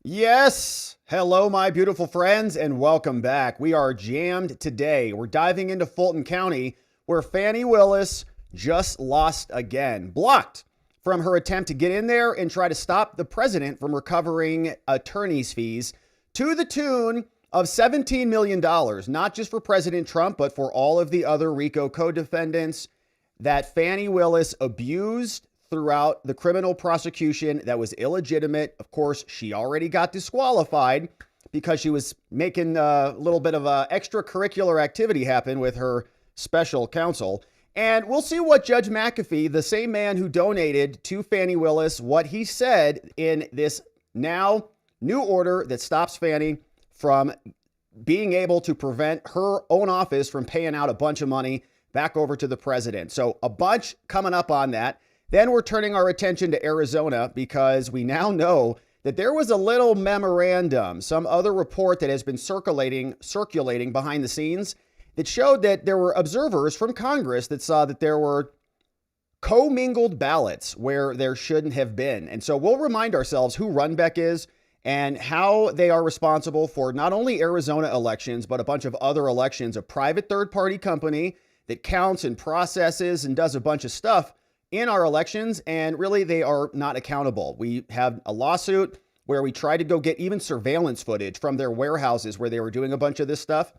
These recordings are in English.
Yes. Hello, my beautiful friends, and welcome back. We are jammed today. We're diving into Fulton County, where Fani Willis just lost again, blocked from her attempt to get in there and try to stop the president from recovering attorney's fees to the tune of $17 million, not just for President Trump, but for all of the other RICO co-defendants that Fani Willis abused throughout the criminal prosecution that was illegitimate. Of course, she already got disqualified because she was making a little bit of a extracurricular activity happen with her special counsel. And we'll see what Judge McAfee, the same man who donated to Fani Willis, what he said in this now new order that stops Fani from being able to prevent her own office from paying out a bunch of money back over to the president. So a bunch coming up on that. Then we're turning our attention to Arizona because we now know that there was a little memorandum, some other report that has been circulating behind the scenes that showed that there were observers from Congress that saw that there were commingled ballots where there shouldn't have been. And so we'll remind ourselves who Runbeck is and how they are responsible for not only Arizona elections, but a bunch of other elections, a private third-party company that counts and processes and does a bunch of stuff in our elections, and really they are not accountable. We have a lawsuit where we tried to go get even surveillance footage from their warehouses where they were doing a bunch of this stuff,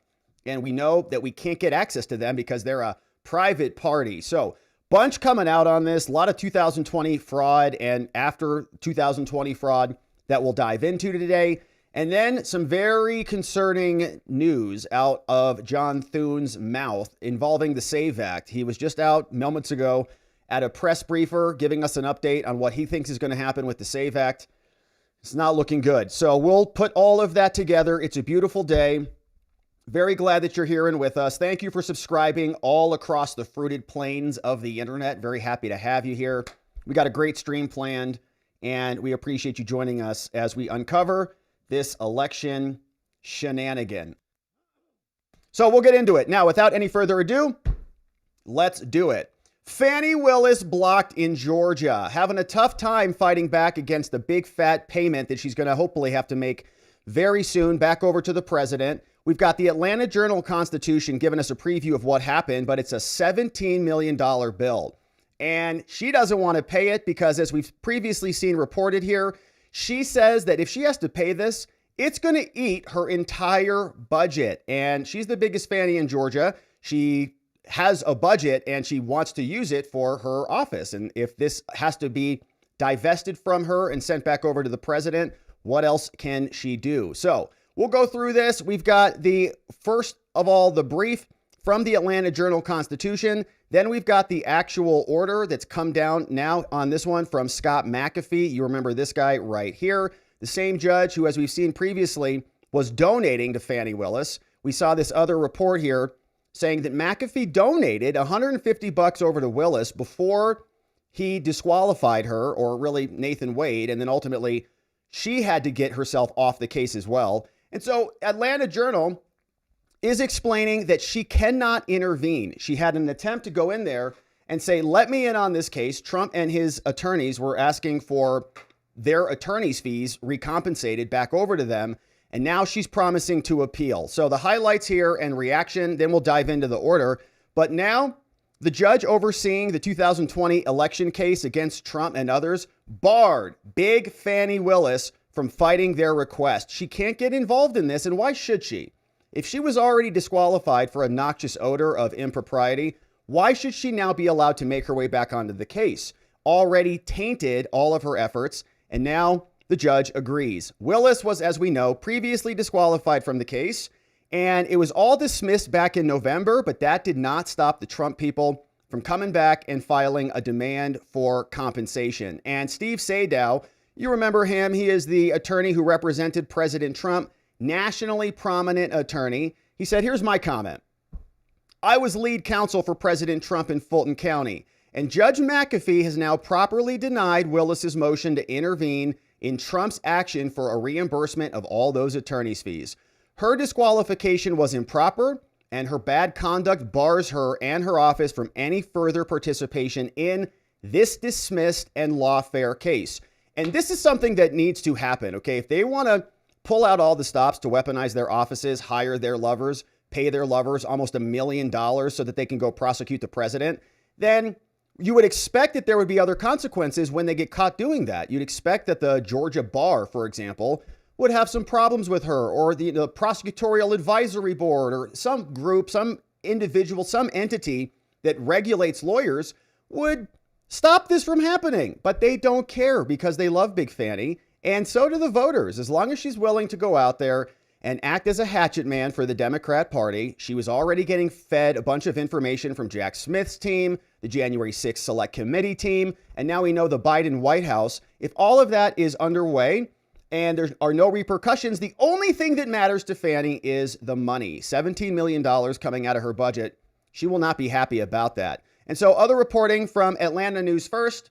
and we know that we can't get access to them because they're a private party. So bunch coming out on this, a lot of 2020 fraud and after 2020 fraud that we'll dive into today. And then some very concerning news out of John Thune's mouth involving the SAVE Act. He was just out moments ago at a press briefer giving us an update on what he thinks is going to happen with the SAVE Act. It's not looking good. So we'll put all of that together. It's a beautiful day. Very glad that you're here and with us. Thank you for subscribing all across the fruited plains of the internet. Very happy to have you here. We got a great stream planned, and we appreciate you joining us as we uncover this election shenanigan. So we'll get into it. Now, without any further ado, let's do it. Fani Willis blocked in Georgia, having a tough time fighting back against the big fat payment that she's going to hopefully have to make very soon back over to the president. We've got the Atlanta Journal-Constitution giving us a preview of what happened, but it's a $17 million bill. And she doesn't want to pay it because, as we've previously seen reported here, she says that if she has to pay this, it's going to eat her entire budget. And she's the biggest Fani in Georgia. She has a budget and she wants to use it for her office. And if this has to be divested from her and sent back over to the president, what else can she do? So we'll go through this. We've got the first of all, the brief from the Atlanta Journal-Constitution. Then we've got the actual order that's come down now on this one from Scott McAfee. You remember this guy right here, the same judge who, as we've seen previously, was donating to Fani Willis. We saw this other report here saying that McAfee donated $150 over to Willis before he disqualified her, or really Nathan Wade, and then ultimately she had to get herself off the case as well. And so Atlanta Journal is explaining that she cannot intervene. She had an attempt to go in there and say, let me in on this case. Trump and his attorneys were asking for their attorney's fees recompensated back over to them. And now she's promising to appeal. So the highlights here and reaction, then we'll dive into the order. But now the judge overseeing the 2020 election case against Trump and others barred big Fani Willis from fighting their request. She can't get involved in this. And why should she? If she was already disqualified for a noxious odor of impropriety, why should she now be allowed to make her way back onto the case? Already tainted all of her efforts, and now the judge agrees. Willis was, as we know, previously disqualified from the case, and it was all dismissed back in November, but that did not stop the Trump people from coming back and filing a demand for compensation. And Steve Sadow, you remember him, he is the attorney who represented President Trump, nationally prominent attorney. He said, here's my comment. I was lead counsel for President Trump in Fulton County, and Judge McAfee has now properly denied Willis's motion to intervene in Trump's action for a reimbursement of all those attorney's fees. Her disqualification was improper, and her bad conduct bars her and her office from any further participation in this dismissed and lawfare case. And this is something that needs to happen, okay? If they want to pull out all the stops to weaponize their offices, hire their lovers, pay their lovers almost $1 million so that they can go prosecute the president, then you would expect that there would be other consequences when they get caught doing that. You'd expect that the Georgia bar, for example, would have some problems with her, or the prosecutorial advisory board, or some group, some individual, some entity that regulates lawyers would stop this from happening. But they don't care because they love Big Fani, and so do the voters. As long as she's willing to go out there and act as a hatchet man for the Democrat Party. She was already getting fed a bunch of information from Jack Smith's team, the January 6th Select Committee team, and now we know the Biden White House. If all of that is underway and there are no repercussions, the only thing that matters to Fani is the money. $17 million coming out of her budget. She will not be happy about that. And so other reporting from Atlanta News First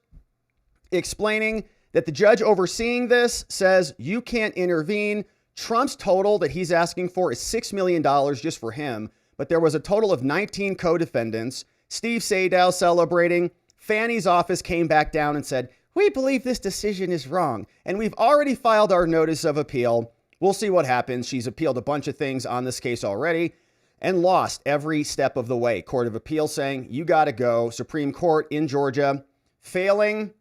explaining that the judge overseeing this says you can't intervene. Trump's total that he's asking for is $6 million just for him, but there was a total of 19 co-defendants. Steve Sadow celebrating. Fani's office came back down and said, we believe this decision is wrong, and we've already filed our notice of appeal. We'll see what happens. She's appealed a bunch of things on this case already and lost every step of the way. Court of Appeal saying, you got to go. Supreme Court in Georgia failing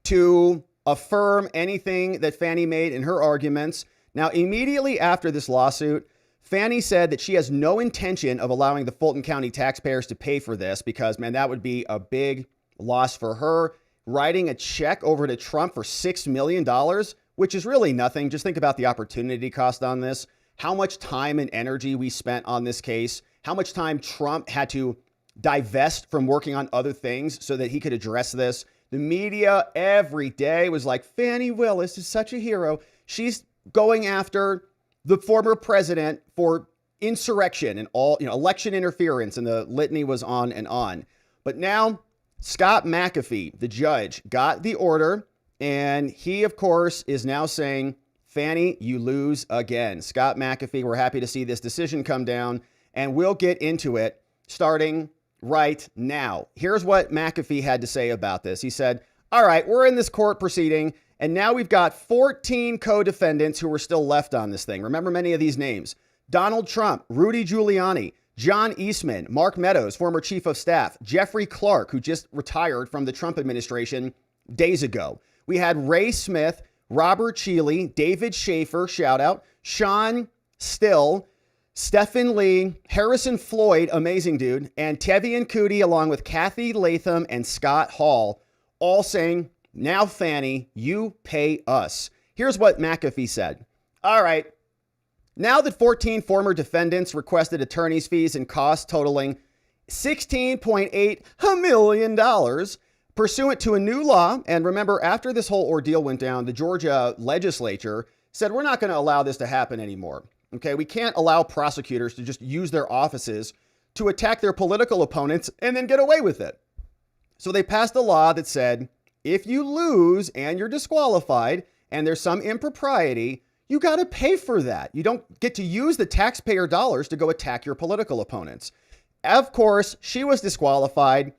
to affirm anything that Fani made in her arguments. Now, immediately after this lawsuit, Fani said that she has no intention of allowing the Fulton County taxpayers to pay for this because, man, that would be a big loss for her. Writing a check over to Trump for $6 million, which is really nothing. Just think about the opportunity cost on this, how much time and energy we spent on this case, how much time Trump had to divest from working on other things so that he could address this. The media every day was like, Fani Willis is such a hero. She's going after the former president for insurrection and all, election interference, and the litany was on and on. But now Scott McAfee, the judge, got the order, and he, of course, is now saying, Fani, you lose again. Scott McAfee, we're happy to see this decision come down, and we'll get into it starting right now. Here's what McAfee had to say about this. He said, all right, we're in this court proceeding, and now we've got 14 co-defendants who are still left on this thing. Remember many of these names: Donald Trump, Rudy Giuliani, John Eastman, Mark Meadows, former chief of staff, Jeffrey Clark, who just retired from the Trump administration days ago. We had Ray Smith, Robert Cheeley, David Schaefer, shout out, Sean Still, Stephen Lee, Harrison Floyd, amazing dude, and Tevian Cootie, along with Kathy Latham and Scott Hall, all saying, now, Fani, you pay us. Here's what McAfee said. All right. Now that 14 former defendants requested attorney's fees and costs totaling $16.8 million pursuant to a new law. And remember, after this whole ordeal went down, the Georgia legislature said, we're not going to allow this to happen anymore. Okay, we can't allow prosecutors to just use their offices to attack their political opponents and then get away with it. So they passed a law that said, if you lose and you're disqualified and there's some impropriety, you got to pay for that. You don't get to use the taxpayer dollars to go attack your political opponents. Of course, she was disqualified.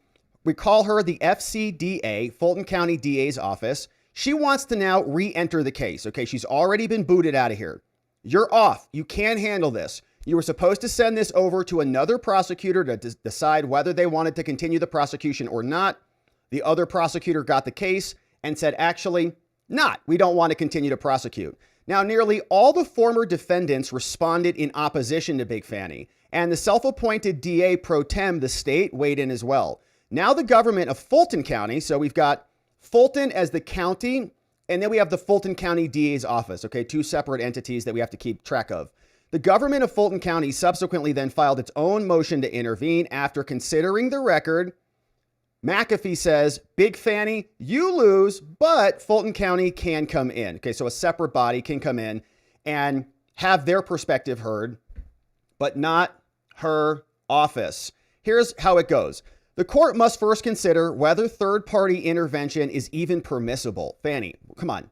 We call her the FCDA, Fulton County DA's office. She wants to now re-enter the case. Okay, she's already been booted out of here. You're off. You can't handle this. You were supposed to send this over to another prosecutor to decide whether they wanted to continue the prosecution or not. The other prosecutor got the case and said, actually, not. We don't want to continue to prosecute. Now, nearly all the former defendants responded in opposition to Big Fani, and the self-appointed DA pro tem, the state, weighed in as well. Now the government of Fulton County, so we've got Fulton as the county, and then we have the Fulton County DA's office, okay, two separate entities that we have to keep track of. The government of Fulton County subsequently then filed its own motion to intervene after considering the record. McAfee says, Big Fani, you lose, but Fulton County can come in. Okay, so a separate body can come in and have their perspective heard, but not her office. Here's how it goes. The court must first consider whether third-party intervention is even permissible. Fani, come on.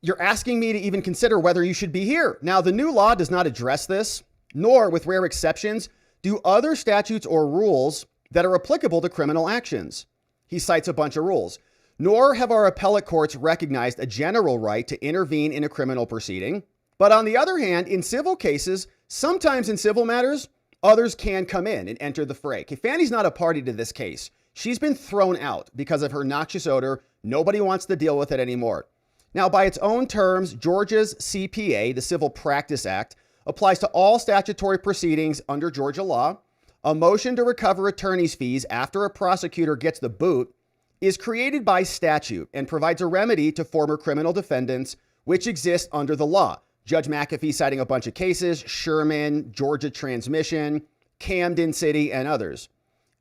You're asking me to even consider whether you should be here. Now, the new law does not address this, nor, with rare exceptions, do other statutes or rules that are applicable to criminal actions. He cites a bunch of rules. Nor have our appellate courts recognized a general right to intervene in a criminal proceeding. But on the other hand, in civil cases, sometimes in civil matters, others can come in and enter the fray. Okay, Fani's not a party to this case. She's been thrown out because of her noxious odor. Nobody wants to deal with it anymore. Now, by its own terms, Georgia's CPA, the Civil Practice Act, applies to all statutory proceedings under Georgia law. A motion to recover attorney's fees after a prosecutor gets the boot is created by statute and provides a remedy to former criminal defendants, which exist under the law. Judge McAfee citing a bunch of cases, Sherman, Georgia Transmission, Camden City, and others.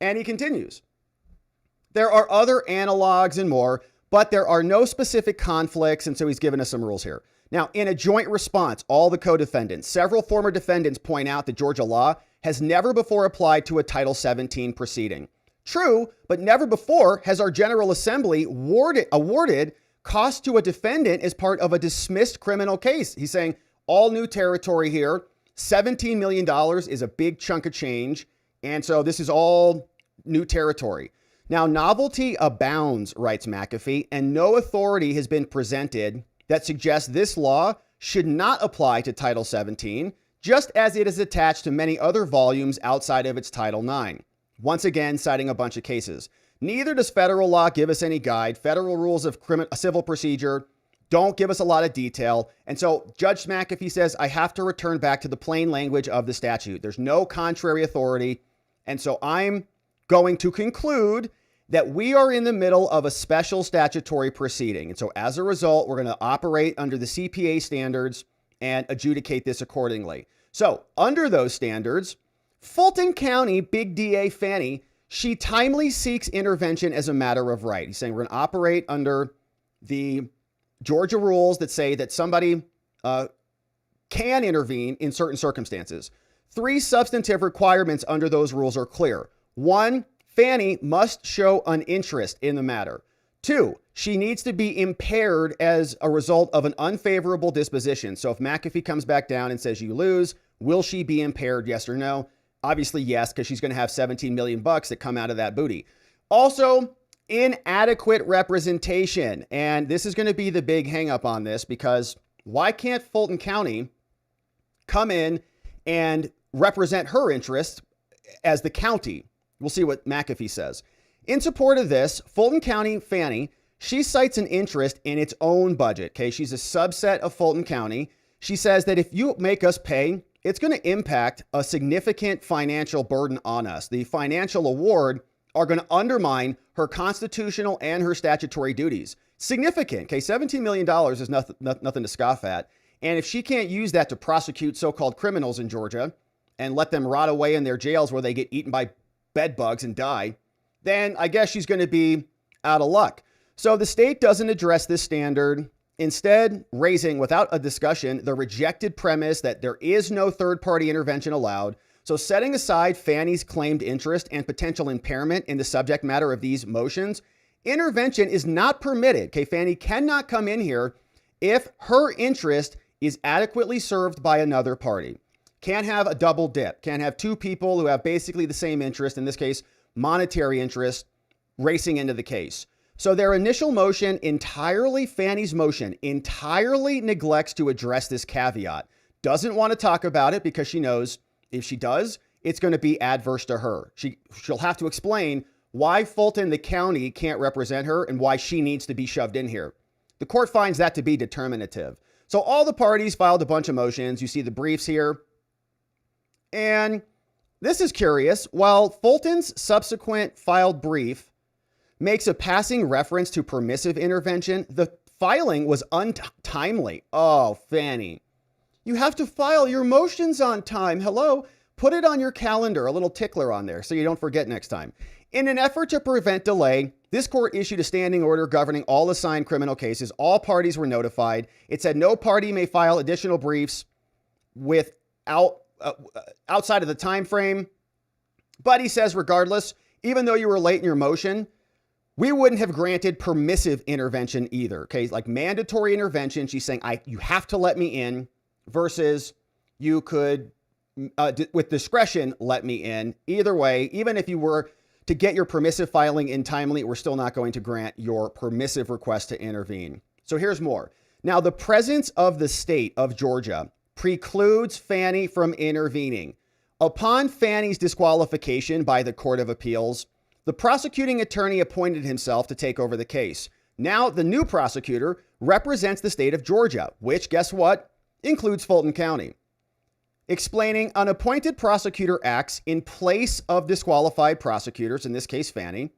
And he continues. There are other analogs and more, but there are no specific conflicts, and so he's given us some rules here. Now, in a joint response, all the co-defendants, several former defendants point out that Georgia law has never before applied to a Title 17 proceeding. True, but never before has our General Assembly awarded costs to a defendant as part of a dismissed criminal case. He's saying all new territory here. $17 million is a big chunk of change. And so this is all new territory. Now, novelty abounds, writes McAfee, and no authority has been presented that suggests this law should not apply to Title 17, just as it is attached to many other volumes outside of its Title 9. Once again, citing a bunch of cases. Neither does federal law give us any guide. Federal rules of civil procedure don't give us a lot of detail. And so Judge McAfee says, I have to return back to the plain language of the statute. There's no contrary authority. And so I'm going to conclude that we are in the middle of a special statutory proceeding. And so as a result, we're going to operate under the CPA standards and adjudicate this accordingly. So under those standards, Fulton County Big DA Fani, she timely seeks intervention as a matter of right. He's saying we're going to operate under the Georgia rules that say that somebody can intervene in certain circumstances. 3 substantive requirements under those rules are clear. 1, Fani must show an interest in the matter. 2, she needs to be impaired as a result of an unfavorable disposition. So if McAfee comes back down and says you lose, will she be impaired? Yes or no? Obviously, yes, because she's going to have $17 million that come out of that booty. Also, inadequate representation. And this is going to be the big hang up on this, because why can't Fulton County come in and represent her interests as the county? We'll see what McAfee says. In support of this, Fulton County Fani, she cites an interest in its own budget. Okay, she's a subset of Fulton County. She says that if you make us pay, it's going to impact a significant financial burden on us. The financial award are going to undermine her constitutional and her statutory duties. Significant. Okay, $17 million is nothing to scoff at. And if she can't use that to prosecute so-called criminals in Georgia and let them rot away in their jails where they get eaten by bed bugs and die, then I guess she's going to be out of luck. So the state doesn't address this standard, instead raising without a discussion the rejected premise that there is no third-party intervention allowed. So setting aside Fani's claimed interest and potential impairment in the subject matter of these motions, intervention is not permitted. Okay, Fani cannot come in here if her interest is adequately served by another party. Can't have a double dip. Can't have 2 people who have basically the same interest, in this case, monetary interest, racing into the case. So their initial motion Fani's motion entirely neglects to address this caveat. Doesn't want to talk about it because she knows if she does, it's going to be adverse to her. She'll have to explain why Fulton, the county, can't represent her and why she needs to be shoved in here. The court finds that to be determinative. So all the parties filed a bunch of motions. You see the briefs here. And this is curious. While Fulton's subsequent filed brief makes a passing reference to permissive intervention, the filing was untimely. Oh, Fani, you have to file your motions on time. Hello, put it on your calendar, a little tickler on there so you don't forget next time. In an effort to prevent delay, this court issued a standing order governing all assigned criminal cases. All parties were notified. It said no party may file additional briefs outside of the time frame. But he says, regardless, even though you were late in your motion, we wouldn't have granted permissive intervention either. Okay, like mandatory intervention. She's saying, you have to let me in, versus you could, with discretion, let me in. Either way, even if you were to get your permissive filing in timely, we're still not going to grant your permissive request to intervene. So here's more. Now, the presence of the state of Georgia precludes Fani from intervening. Upon Fani's disqualification by the Court of Appeals, the prosecuting attorney appointed himself to take over the case. Now, the new prosecutor represents the state of Georgia, which, guess what, includes Fulton County. Explaining, an appointed prosecutor acts in place of disqualified prosecutors, in this case, Fani.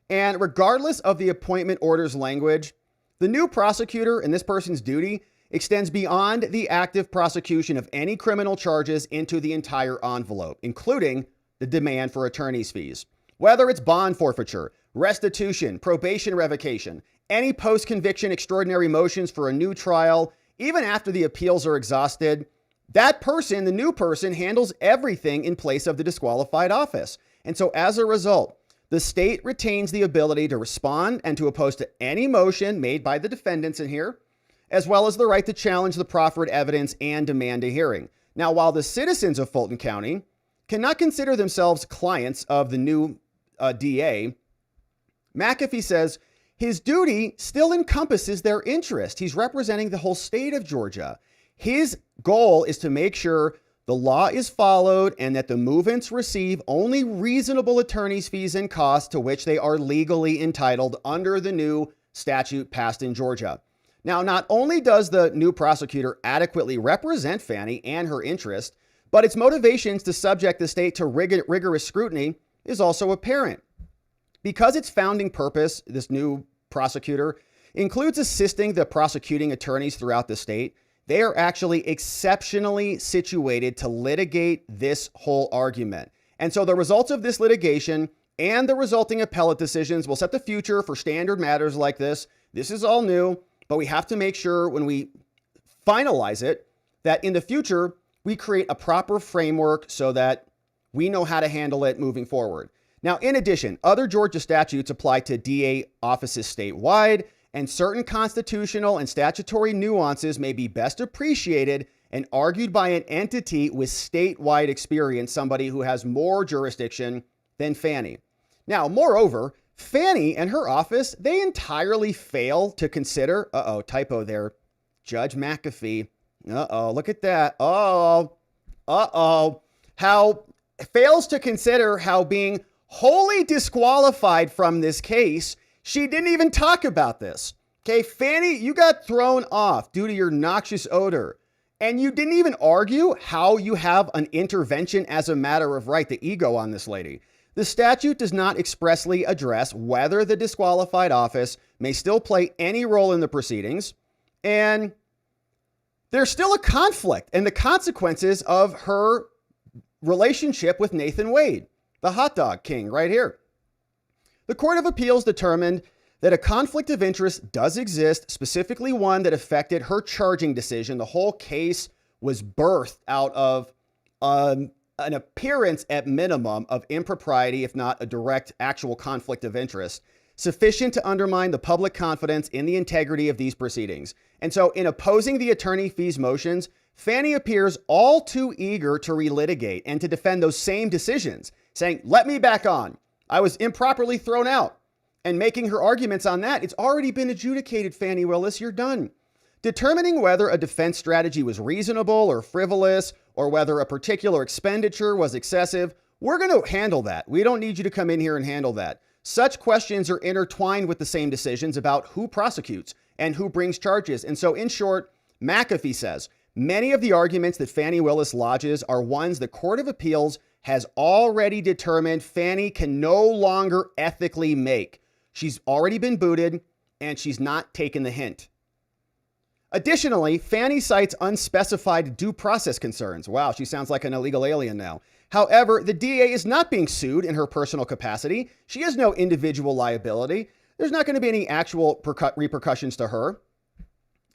And regardless of the appointment order's language, the new prosecutor and this person's duty extends beyond the active prosecution of any criminal charges into the entire envelope, including the demand for attorney's fees. Whether it's bond forfeiture, restitution, probation revocation, any post-conviction extraordinary motions for a new trial, even after the appeals are exhausted, that person, the new person, handles everything in place of the disqualified office. And so as a result, the state retains the ability to respond and to oppose to any motion made by the defendants in here, as well as the right to challenge the proffered evidence and demand a hearing. Now, while the citizens of Fulton County cannot consider themselves clients of the new DA, McAfee says his duty still encompasses their interest. He's representing the whole state of Georgia. His goal is to make sure the law is followed and that the movants receive only reasonable attorney's fees and costs to which they are legally entitled under the new statute passed in Georgia. Now, not only does the new prosecutor adequately represent Fani and her interest, but its motivations to subject the state to rigorous scrutiny is also apparent. Because its founding purpose, this new prosecutor, includes assisting the prosecuting attorneys throughout the state, they are actually exceptionally situated to litigate this whole argument. And so the results of this litigation and the resulting appellate decisions will set the future for standard matters like this. This is all new, but we have to make sure when we finalize it that in the future, we create a proper framework so that we know how to handle it moving forward. Now, in addition, other Georgia statutes apply to DA offices statewide, and certain constitutional and statutory nuances may be best appreciated and argued by an entity with statewide experience, somebody who has more jurisdiction than Fani. Now, moreover, Fani and her office, they entirely fail to consider, typo there, Judge McAfee. Look at that. How fails to consider how being wholly disqualified from this case, she didn't even talk about this. Okay, Fani, you got thrown off due to your noxious odor. And you didn't even argue how you have an intervention as a matter of right, the ego on this lady. The statute does not expressly address whether the disqualified office may still play any role in the proceedings. And there's still a conflict and the consequences of her relationship with Nathan Wade, the hot dog king right here. The Court of Appeals determined that a conflict of interest does exist, specifically one that affected her charging decision. The whole case was birthed out of an appearance at minimum of impropriety, if not a direct actual conflict of interest, sufficient to undermine the public confidence in the integrity of these proceedings. And so in opposing the attorney fees motions, Fani appears all too eager to relitigate and to defend those same decisions, saying, let me back on. I was improperly thrown out. And making her arguments on that, it's already been adjudicated, Fani Willis, you're done. Determining whether a defense strategy was reasonable or frivolous, or whether a particular expenditure was excessive, we're going to handle that. We don't need you to come in here and handle that. Such questions are intertwined with the same decisions about who prosecutes and who brings charges. And so in short, McAfee says, many of the arguments that Fani Willis lodges are ones the Court of Appeals has already determined Fani can no longer ethically make. She's already been booted and she's not taken the hint. Additionally, Fani cites unspecified due process concerns. Wow, she sounds like an illegal alien now. However, the DA is not being sued in her personal capacity. She has no individual liability. There's not going to be any actual repercussions to her.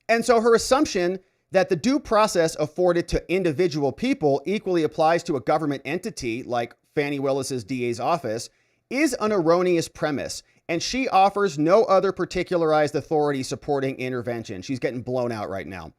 And so her assumption that the due process afforded to individual people equally applies to a government entity like Fani Willis's DA's office is an erroneous premise. And she offers no other particularized authority supporting intervention. She's getting blown out right now.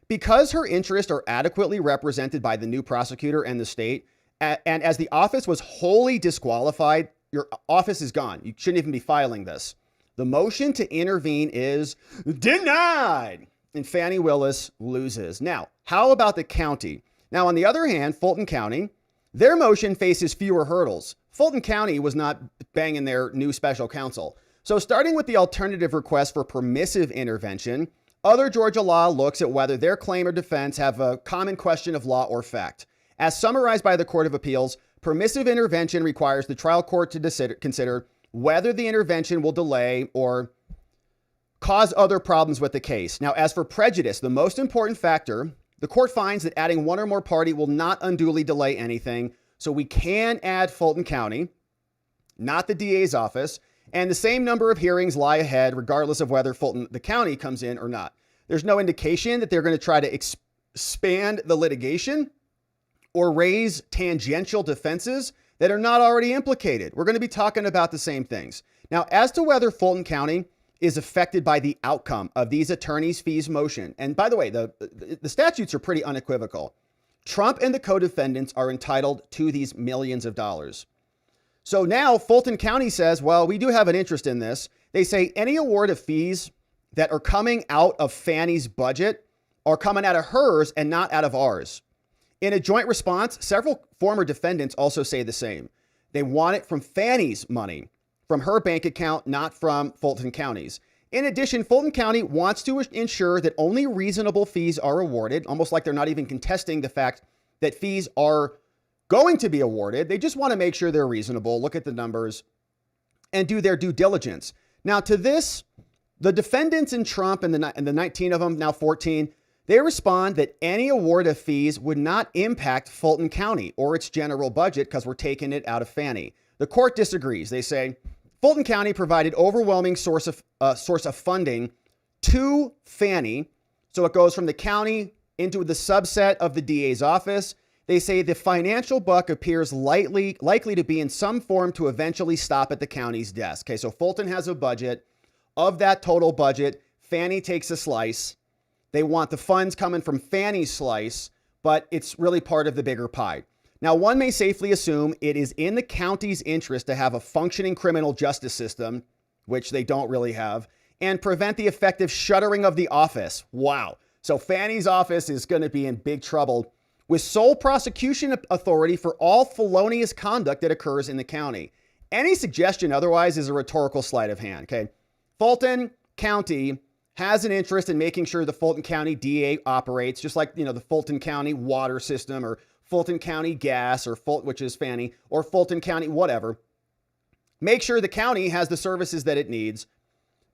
Because her interests are adequately represented by the new prosecutor and the state, and as the office was wholly disqualified your office is gone. You shouldn't even be filing this. The motion to intervene is denied, and Fani Willis loses. Now, how about the county? Now, on the other hand, Fulton County, their motion faces fewer hurdles. Fulton County was not banging their new special counsel. So starting with the alternative request for permissive intervention, other Georgia law looks at whether their claim or defense have a common question of law or fact. As summarized by the Court of Appeals, permissive intervention requires the trial court to consider whether the intervention will delay or cause other problems with the case. Now, as for prejudice, the most important factor, the court finds that adding one or more party will not unduly delay anything. So we can add Fulton County, not the DA's office, and the same number of hearings lie ahead, regardless of whether Fulton, the county, comes in or not. There's no indication that they're going to try to expand the litigation or raise tangential defenses that are not already implicated. We're going to be talking about the same things. Now, as to whether Fulton County is affected by the outcome of these attorneys' fees motion, and by the way, the statutes are pretty unequivocal. Trump and the co-defendants are entitled to these millions of dollars. So now Fulton County says, well, we do have an interest in this. They say any award of fees that are coming out of Fani's budget are coming out of hers and not out of ours. In a joint response, several former defendants also say the same. They want it from Fani's money, from her bank account, not from Fulton County's. In addition, Fulton County wants to ensure that only reasonable fees are awarded, almost like they're not even contesting the fact that fees are going to be awarded. They just want to make sure they're reasonable, look at the numbers, and do their due diligence. Now, to this, the defendants in Trump and the 19 of them, now 14, they respond that any award of fees would not impact Fulton County or its general budget because we're taking it out of Fani. The court disagrees. They say Fulton County provided overwhelming source of funding to Fani, so it goes from the county into the subset of the DA's office. They say the financial buck appears likely to be in some form to eventually stop at the county's desk. Okay, so Fulton has a budget. Of that total budget, Fani takes a slice. They want the funds coming from Fani's slice, but it's really part of the bigger pie. Now, one may safely assume it is in the county's interest to have a functioning criminal justice system, which they don't really have, and prevent the effective shuttering of the office. Wow. So Fani's office is going to be in big trouble with sole prosecution authority for all felonious conduct that occurs in the county. Any suggestion otherwise is a rhetorical sleight of hand, okay? Fulton County has an interest in making sure the Fulton County DA operates, just like, the Fulton County water system or Fulton County gas or which is Fani, or Fulton County whatever. Make sure the county has the services that it needs.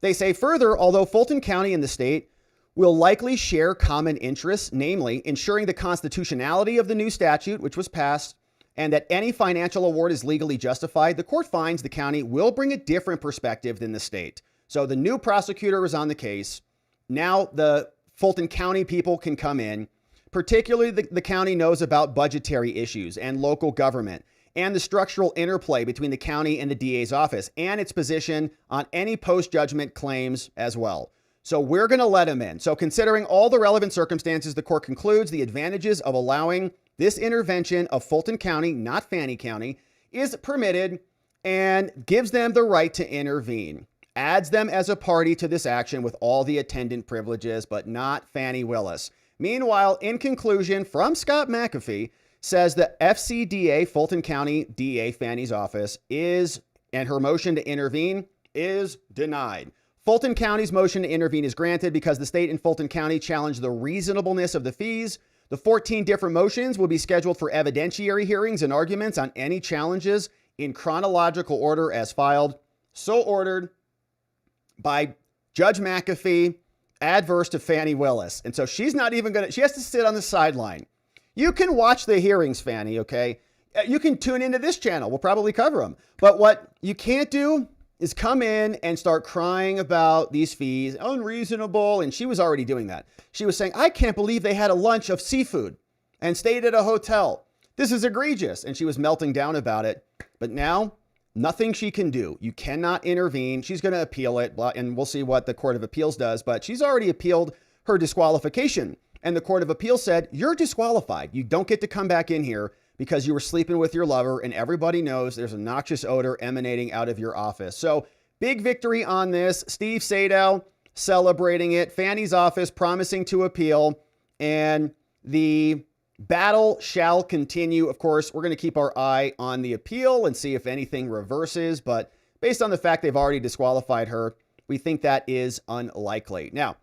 They say further, although Fulton County and the state will likely share common interests, namely ensuring the constitutionality of the new statute, which was passed, and that any financial award is legally justified, the court finds the county will bring a different perspective than the state. So the new prosecutor is on the case. Now the Fulton County people can come in. Particularly the county knows about budgetary issues and local government and the structural interplay between the county and the DA's office and its position on any post-judgment claims as well. So we're going to let them in. So considering all the relevant circumstances, the court concludes the advantages of allowing this intervention of Fulton County, not Fani County, is permitted and gives them the right to intervene. Adds them as a party to this action with all the attendant privileges, but not Fani Willis. Meanwhile, in conclusion, from Scott McAfee, says the FCDA, Fulton County DA Fani's office, and her motion to intervene is denied. Fulton County's motion to intervene is granted because the state and Fulton County challenged the reasonableness of the fees. The 14 different motions will be scheduled for evidentiary hearings and arguments on any challenges in chronological order as filed. So ordered by Judge McAfee, adverse to Fani Willis. And so she's not even she has to sit on the sideline. You can watch the hearings, Fani, okay? You can tune into this channel. We'll probably cover them. But what you can't do is come in and start crying about these fees, unreasonable. And she was already doing that. She was saying, I can't believe they had a lunch of seafood and stayed at a hotel. This is egregious. And she was melting down about it. But now, nothing she can do. You cannot intervene. She's going to appeal it, and we'll see what the Court of Appeals does. But she's already appealed her disqualification. And the Court of Appeals said, you're disqualified. You don't get to come back in here because you were sleeping with your lover and everybody knows there's a noxious odor emanating out of your office. So big victory on this. Steve Sadow celebrating it. Fani's office promising to appeal, and the battle shall continue. Of course, we're going to keep our eye on the appeal and see if anything reverses, but based on the fact they've already disqualified her, we think that is unlikely. Now,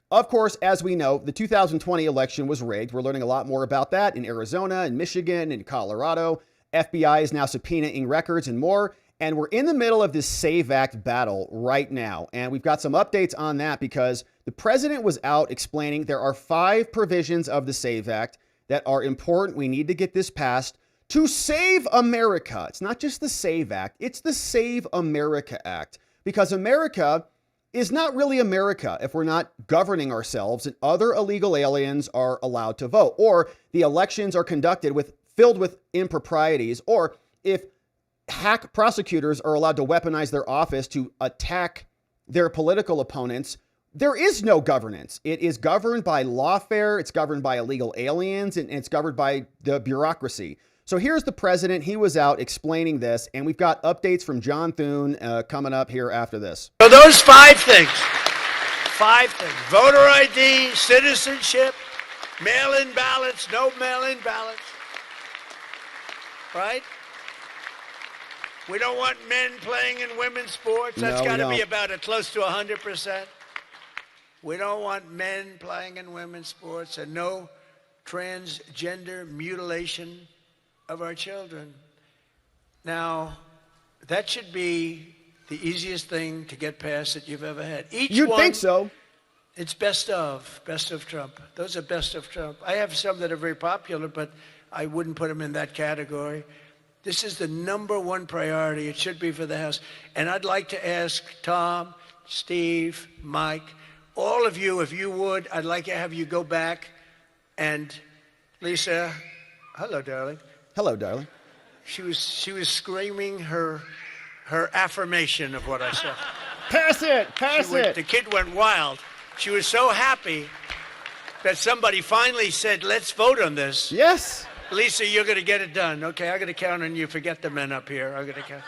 of course, as we know, the 2020 election was rigged. We're learning a lot more about that in Arizona and Michigan and Colorado. FBI is now subpoenaing records and more. And we're in the middle of this SAVE Act battle right now. And we've got some updates on that because the president was out explaining there are 5 provisions of the SAVE Act that are important. We need to get this passed to save America. It's not just the SAVE Act, it's the Save America Act, because America is not really America if we're not governing ourselves and other illegal aliens are allowed to vote, or the elections are conducted filled with improprieties, or if hack prosecutors are allowed to weaponize their office to attack their political opponents. There is no governance. It is governed by lawfare, it's governed by illegal aliens, and it's governed by the bureaucracy. So here's the president. He was out explaining this, and we've got updates from John Thune coming up here after this. So those 5 things, voter ID, citizenship, mail-in ballots, no mail-in ballots, right? We don't want men playing in women's sports. That's got to be about close to 100%. We don't want men playing in women's sports, and no transgender mutilation of our children. Now, that should be the easiest thing to get past that you've ever had. You'd think so. It's best of Trump. Those are best of Trump. I have some that are very popular, but I wouldn't put them in that category. This is the #1 priority. It should be for the House. And I'd like to ask Tom, Steve, Mike, all of you, if you would, I'd like to have you go back and Lisa, hello, darling. Hello, darling. She was screaming her affirmation of what I said. Pass it. The kid went wild. She was so happy that somebody finally said, let's vote on this. Yes. Lisa, you're going to get it done. Okay, I'm going to count on you. Forget the men up here. I'm going to count.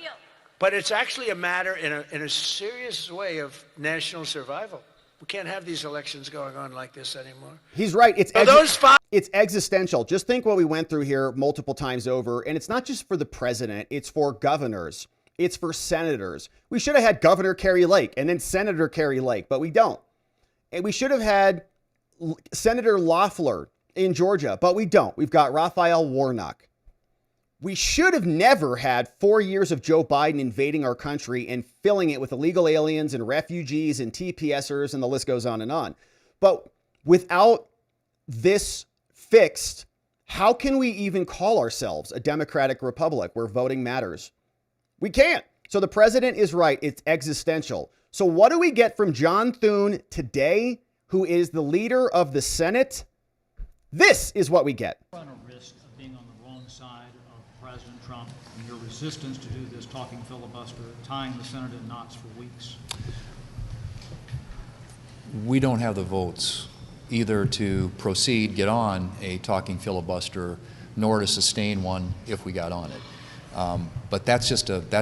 Deal. But it's actually a matter in a serious way of national survival. We can't have these elections going on like this anymore. He's right. It's existential. Just think what we went through here multiple times over. And it's not just for the president. It's for governors. It's for senators. We should have had Governor Kari Lake and then Senator Kari Lake, but we don't. And we should have had Senator Loeffler in Georgia, but we don't. We've got Raphael Warnock. We should have never had 4 years of Joe Biden invading our country and filling it with illegal aliens and refugees and TPSers, and the list goes on and on. But without this fixed, how can we even call ourselves a democratic republic where voting matters? We can't. So the president is right. It's existential. So what do we get from John Thune today, who is the leader of the Senate? This is what we get. Run a risk of being on the wrong side of President Trump and your resistance to do this talking filibuster, tying the Senate in knots for weeks. We don't have the votes either to proceed, get on a talking filibuster, nor to sustain one if we got on it. But that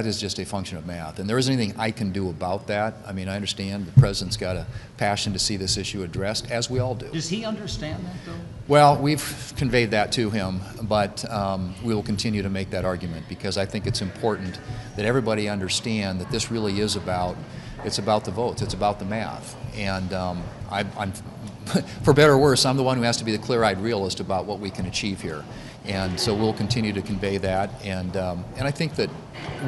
is just a function of math. And there isn't anything I can do about that. I mean, I understand the president's got a passion to see this issue addressed, as we all do. Does he understand that, though? Well, we've conveyed that to him, but we will continue to make that argument because I think it's important that everybody understand that this really is it's about the votes, it's about the math. And I'm for better or worse, I'm the one who has to be the clear-eyed realist about what we can achieve here. And so we'll continue to convey that. And I think that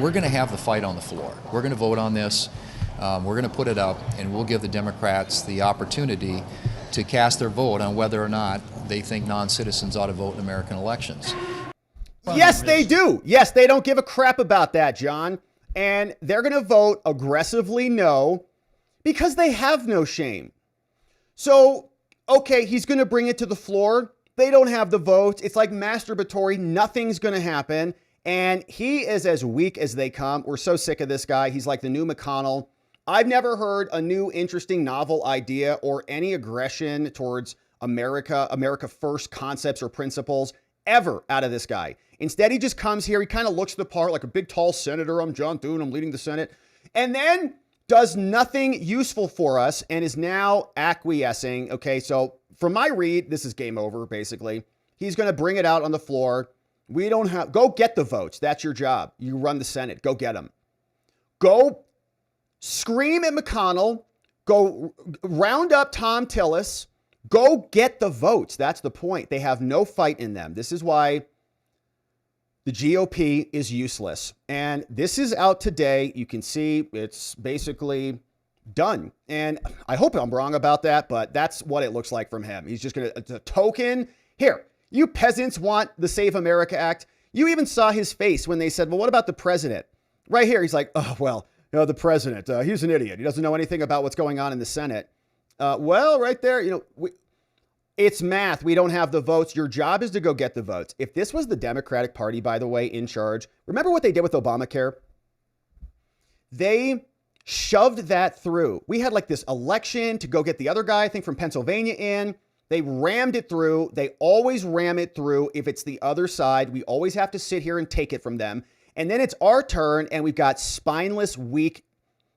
we're going to have the fight on the floor. We're going to vote on this. We're going to put it up, and we'll give the Democrats the opportunity to cast their vote on whether or not they think non-citizens ought to vote in American elections. Yes, they do. Yes, they don't give a crap about that, John. And they're going to vote aggressively no because they have no shame. So, okay, he's going to bring it to the floor. They don't have the votes. It's like masturbatory. Nothing's going to happen. And he is as weak as they come. We're so sick of this guy. He's like the new McConnell. I've never heard a new, interesting, novel idea or any aggression towards America first concepts or principles ever out of this guy. Instead, he just comes here. He kind of looks the part like a big, tall senator. I'm John Thune. I'm leading the Senate. And then does nothing useful for us and is now acquiescing. Okay, so from my read, this is game over, basically. He's going to bring it out on the floor. We don't have, go get the votes. That's your job. You run the Senate. Go get them. Go scream at McConnell. Go round up Tom Tillis. Go get the votes. That's the point. They have no fight in them. This is why the GOP is useless. And this is out today. You can see it's basically done. And I hope I'm wrong about that, but that's what it looks like from him. He's just going to, a token. Here, you peasants want the Save America Act. You even saw his face when they said, well, what about the president? Right here, he's like, oh, well, you know, the president, he's an idiot. He doesn't know anything about what's going on in the Senate. Well, right there, you know, it's math. We don't have the votes. Your job is to go get the votes. If this was the Democratic Party, by the way, in charge, remember what they did with Obamacare? They shoved that through. We had like this election to go get the other guy, I think from Pennsylvania in. They rammed it through. They always ram it through. If it's the other side, we always have to sit here and take it from them. And then it's our turn, and we've got spineless, weak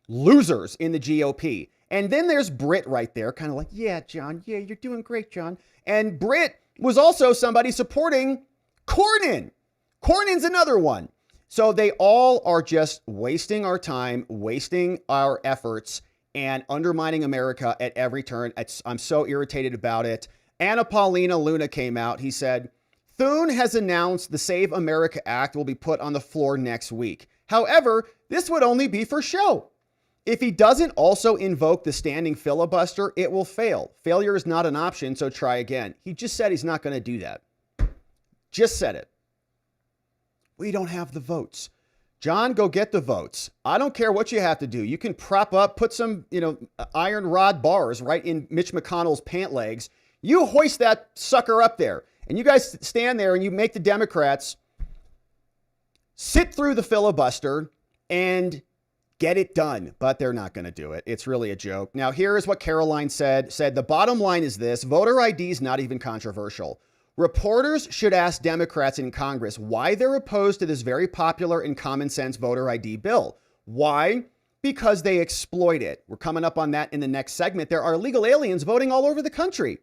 losers in the GOP. And then there's Britt right there, kind of like, yeah, John, yeah, you're doing great, John. And Britt was also somebody supporting Cornyn. Cornyn's another one. So they all are just wasting our time, wasting our efforts, and undermining America at every turn. I'm so irritated about it. Anna Paulina Luna came out. He said, Thune has announced the Save America Act will be put on the floor next week. However, this would only be for show. If he doesn't also invoke the standing filibuster, it will fail. Failure is not an option, so try again. He just said he's not going to do that. Just said it. We don't have the votes. John, go get the votes. I don't care what you have to do. You can prop up, put some, iron rod bars right in Mitch McConnell's pant legs. You hoist that sucker up there. And you guys stand there and you make the Democrats sit through the filibuster and get it done. But they're not going to do it. It's really a joke. Now, here is what Karoline said, the bottom line is this: voter ID is not even controversial. Reporters should ask Democrats in Congress why they're opposed to this very popular and common sense voter ID bill. Why? Because they exploit it. We're coming up on that in the next segment. There are illegal aliens voting all over the country.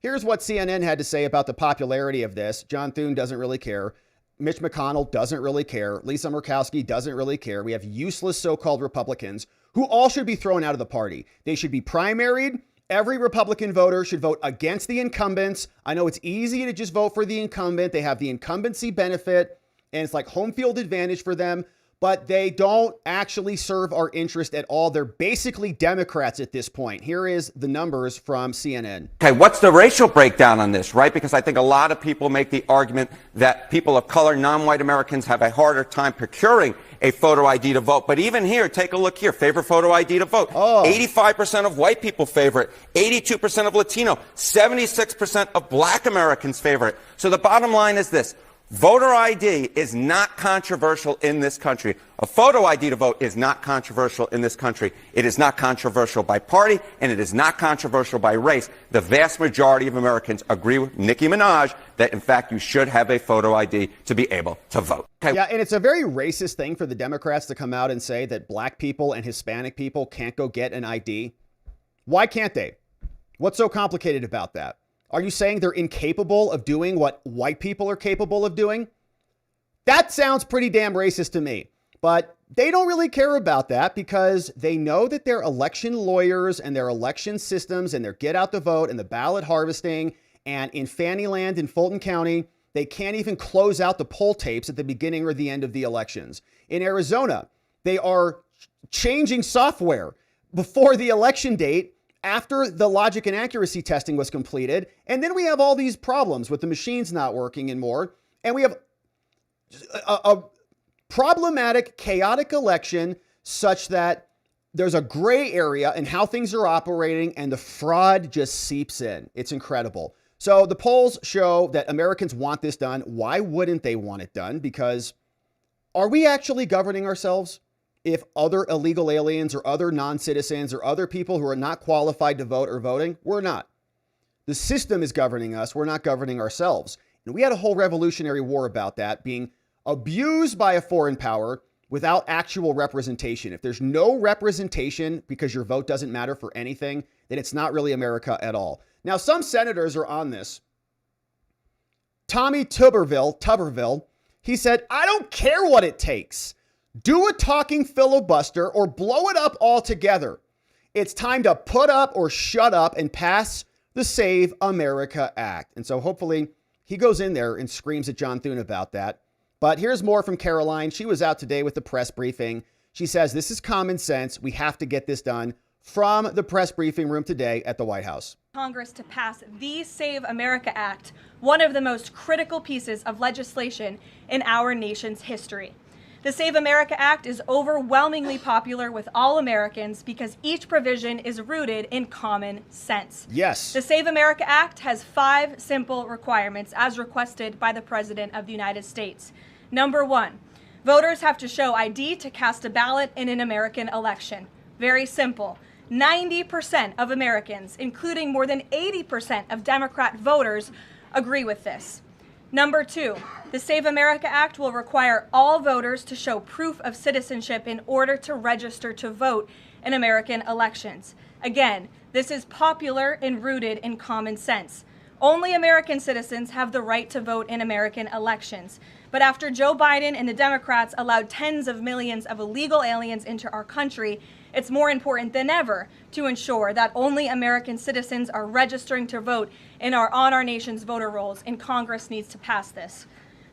Here's what CNN had to say about the popularity of this. John Thune doesn't really care. Mitch McConnell doesn't really care. Lisa Murkowski doesn't really care. We have useless so-called Republicans who all should be thrown out of the party. They should be primaried. Every Republican voter should vote against the incumbents. I know it's easy to just vote for the incumbent. They have the incumbency benefit, and it's like home field advantage for them, but they don't actually serve our interest at all. They're basically Democrats at this point. Here is the numbers from CNN. Okay, what's the racial breakdown on this, right? Because I think a lot of people make the argument that people of color, non-white Americans, have a harder time procuring a photo ID to vote. But even here, take a look here. Favorite photo ID to vote. 85% of white people favor it. 82% of Latino. 76% of black Americans favor it. So the bottom line is this. Voter ID is not controversial in this country. A photo ID to vote is not controversial in this country. It is not controversial by party, and it is not controversial by race. The vast majority of Americans agree with Nicki Minaj that, in fact, you should have a photo ID to be able to vote. Okay. Yeah, and it's a very racist thing for the Democrats to come out and say that black people and Hispanic people can't go get an ID. Why can't they? What's so complicated about that? Are you saying they're incapable of doing what white people are capable of doing? That sounds pretty damn racist to me. But they don't really care about that because they know that their election lawyers and their election systems and their get out the vote and the ballot harvesting, and in Fannyland in Fulton County, they can't even close out the poll tapes at the beginning or the end of the elections. In Arizona, they are changing software before the election date, after the logic and accuracy testing was completed. And then we have all these problems with the machines not working and more. And we have a problematic, chaotic election such that there's a gray area in how things are operating and the fraud just seeps in. It's incredible. So the polls show that Americans want this done. Why wouldn't they want it done? Because are we actually governing ourselves? If other illegal aliens or other non-citizens or other people who are not qualified to vote are voting, we're not. The system is governing us. We're not governing ourselves. And we had a whole Revolutionary War about that being abused by a foreign power without actual representation. If there's no representation because your vote doesn't matter for anything, then it's not really America at all. Now, some senators are on this. Tommy Tuberville, he said, I don't care what it takes. Do a talking filibuster or blow it up altogether. It's time to put up or shut up and pass the Save America Act. And so hopefully he goes in there and screams at John Thune about that. But here's more from Karoline. She was out today with the press briefing. She says, this is common sense. We have to get this done from the press briefing room today at the White House. Congress to pass the Save America Act, one of the most critical pieces of legislation in our nation's history. The Save America Act is overwhelmingly popular with all Americans because each provision is rooted in common sense. Yes. The Save America Act has 5 simple requirements as requested by the President of the United States. Number 1, voters have to show ID to cast a ballot in an American election. Very simple. 90% of Americans, including more than 80% of Democrat voters, agree with this. Number 2, the Save America Act will require all voters to show proof of citizenship in order to register to vote in American elections. Again, this is popular and rooted in common sense. Only American citizens have the right to vote in American elections. But after Joe Biden and the Democrats allowed tens of millions of illegal aliens into our country, it's more important than ever to ensure that only American citizens are registering to vote on our nation's voter rolls, and Congress needs to pass this.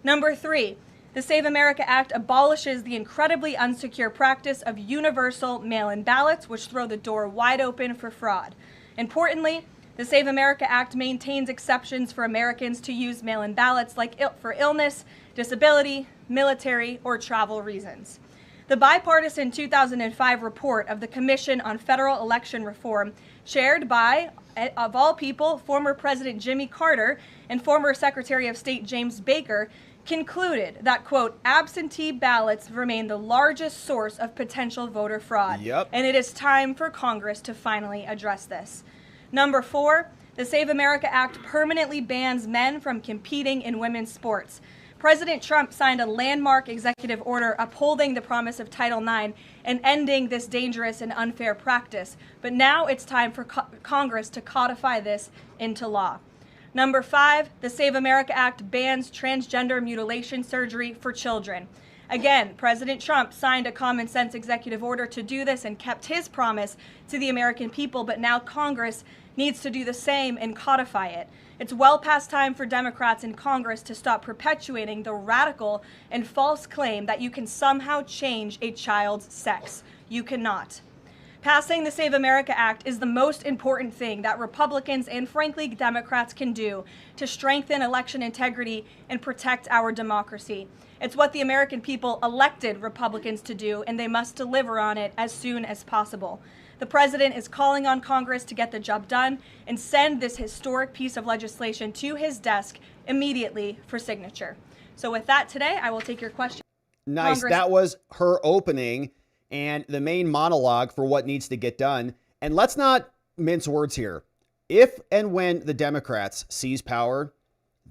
Number 3, the Save America Act abolishes the incredibly unsecure practice of universal mail-in ballots, which throw the door wide open for fraud. Importantly, the Save America Act maintains exceptions for Americans to use mail-in ballots for illness, disability, military, or travel reasons. The bipartisan 2005 report of the Commission on Federal Election Reform, chaired by, of all people, former President Jimmy Carter and former Secretary of State James Baker, concluded that, quote, absentee ballots remain the largest source of potential voter fraud. Yep. And it is time for Congress to finally address this. Number 4, the Save America Act permanently bans men from competing in women's sports. President Trump signed a landmark executive order upholding the promise of Title IX and ending this dangerous and unfair practice. But now it's time for Congress to codify this into law. Number 5, the Save America Act bans transgender mutilation surgery for children. Again, President Trump signed a common sense executive order to do this and kept his promise to the American people, but now Congress needs to do the same and codify it. It's well past time for Democrats in Congress to stop perpetuating the radical and false claim that you can somehow change a child's sex. You cannot. Passing the Save America Act is the most important thing that Republicans and, frankly, Democrats can do to strengthen election integrity and protect our democracy. It's what the American people elected Republicans to do, and they must deliver on it as soon as possible. The president is calling on Congress to get the job done and send this historic piece of legislation to his desk immediately for signature. So with that today, I will take your question. Nice. That was her opening and the main monologue for what needs to get done. And let's not mince words here. If and when the Democrats seize power,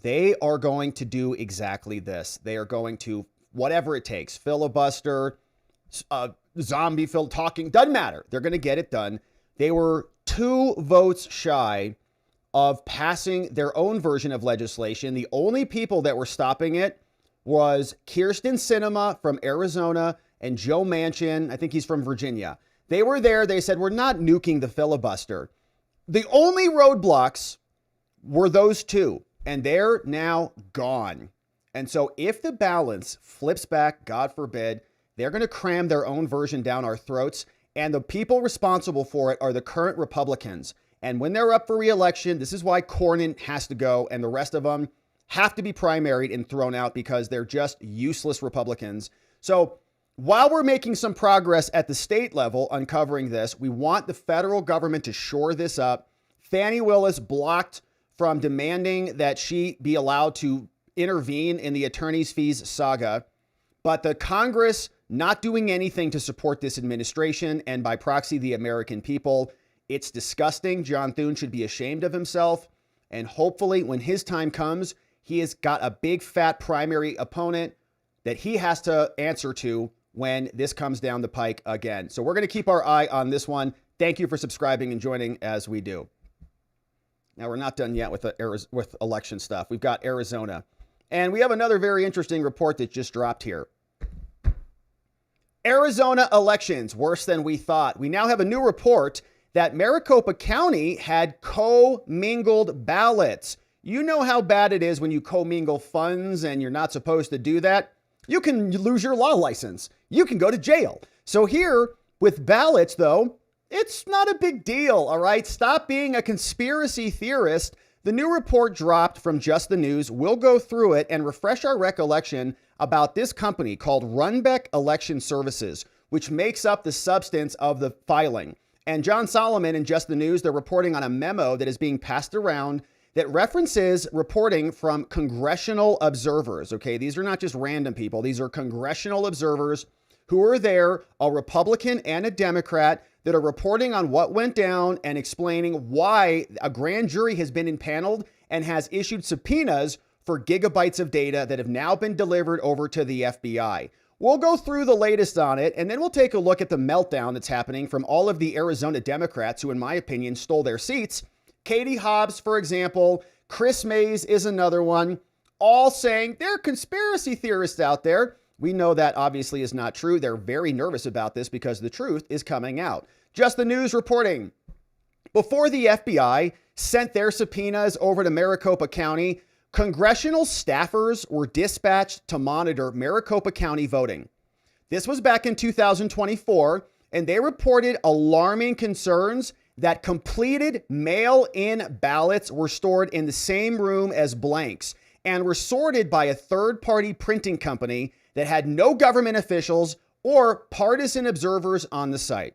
they are going to do exactly this. They are going to, whatever it takes, filibuster, zombie talking, doesn't matter. They're going to get it done. They were 2 votes shy of passing their own version of legislation. The only people that were stopping it was Kyrsten Sinema from Arizona and Joe Manchin. I think he's from Virginia. They were there. They said, we're not nuking the filibuster. The only roadblocks were those 2. And they're now gone. And so if the balance flips back, God forbid, they're going to cram their own version down our throats. And the people responsible for it are the current Republicans. And when they're up for re-election, this is why Cornyn has to go and the rest of them have to be primaried and thrown out because they're just useless Republicans. So while we're making some progress at the state level uncovering this, we want the federal government to shore this up. Fani Willis blocked from demanding that she be allowed to intervene in the attorney's fees saga. But the Congress not doing anything to support this administration and by proxy the American people. It's disgusting. John Thune should be ashamed of himself. And hopefully when his time comes, he has got a big fat primary opponent that he has to answer to when this comes down the pike again. So we're going to keep our eye on this one. Thank you for subscribing and joining as we do. Now, we're not done yet with election stuff. We've got Arizona. And we have another very interesting report that just dropped here. Arizona elections, worse than we thought. We now have a new report that Maricopa County had commingled ballots. You know how bad it is when you commingle funds and you're not supposed to do that. You can lose your law license. You can go to jail. So here with ballots, though, it's not a big deal, all right? Stop being a conspiracy theorist. The new report dropped from Just the News. We'll go through it and refresh our recollection about this company called Runbeck Election Services, which makes up the substance of the filing. And John Solomon in Just the News, they're reporting on a memo that is being passed around that references reporting from congressional observers, okay? These are not just random people. These are congressional observers who are there, a Republican and a Democrat, that are reporting on what went down and explaining why a grand jury has been impaneled and has issued subpoenas for gigabytes of data that have now been delivered over to the FBI. We'll go through the latest on it, and then we'll take a look at the meltdown that's happening from all of the Arizona Democrats who, in my opinion, stole their seats. Katie Hobbs, for example, Kris Mayes is another one, all saying they're conspiracy theorists out there. We know that obviously is not true. They're very nervous about this because the truth is coming out. Just the News reporting. Before the FBI sent their subpoenas over to Maricopa County, congressional staffers were dispatched to monitor Maricopa County voting. This was back in 2024, and they reported alarming concerns that completed mail-in ballots were stored in the same room as blanks and were sorted by a third-party printing company that had no government officials or partisan observers on the site.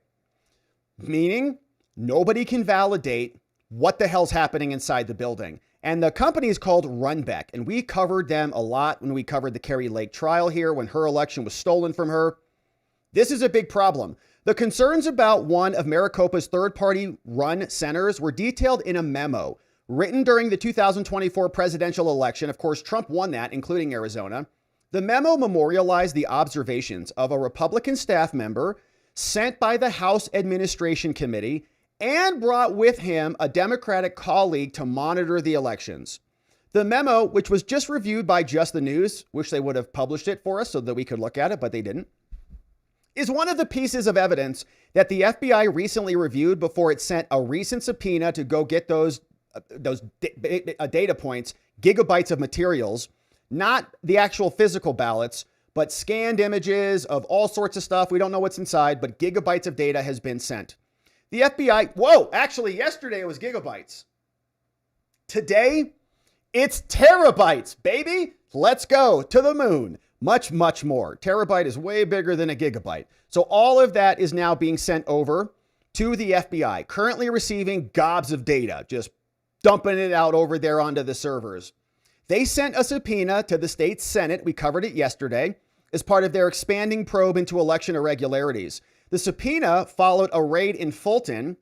Meaning, nobody can validate what the hell's happening inside the building. And the company is called Runbeck, and we covered them a lot when we covered the Kari Lake trial here when her election was stolen from her. This is a big problem. The concerns about one of Maricopa's third-party run centers were detailed in a memo written during the 2024 presidential election. Of course, Trump won that, including Arizona. The memo memorialized the observations of a Republican staff member sent by the House Administration Committee and brought with him a Democratic colleague to monitor the elections. The memo, which was just reviewed by Just the News, wish they would have published it for us so that we could look at it, but they didn't, is one of the pieces of evidence that the FBI recently reviewed before it sent a recent subpoena to go get those data points, gigabytes of materials, not the actual physical ballots, but scanned images of all sorts of stuff. We don't know what's inside, but gigabytes of data has been sent. The FBI, actually yesterday it was gigabytes. Today, it's terabytes, baby. Let's go to the moon. Much, much more. Terabyte is way bigger than a gigabyte. So all of that is now being sent over to the FBI, currently receiving gobs of data, just dumping it out over there onto the servers. They sent a subpoena to the state Senate. We covered it yesterday as part of their expanding probe into election irregularities. The subpoena followed a raid in Fulton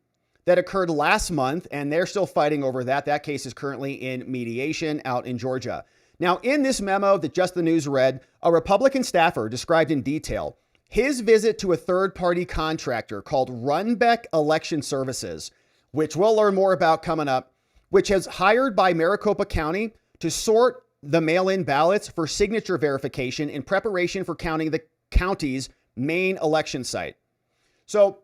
that occurred last month, and they're still fighting over that. That case is currently in mediation out in Georgia. Now, in this memo that Just the News read, a Republican staffer described in detail his visit to a third-party contractor called Runbeck Election Services, which we'll learn more about coming up, which is hired by Maricopa County to sort the mail-in ballots for signature verification in preparation for counting the county's main election site. So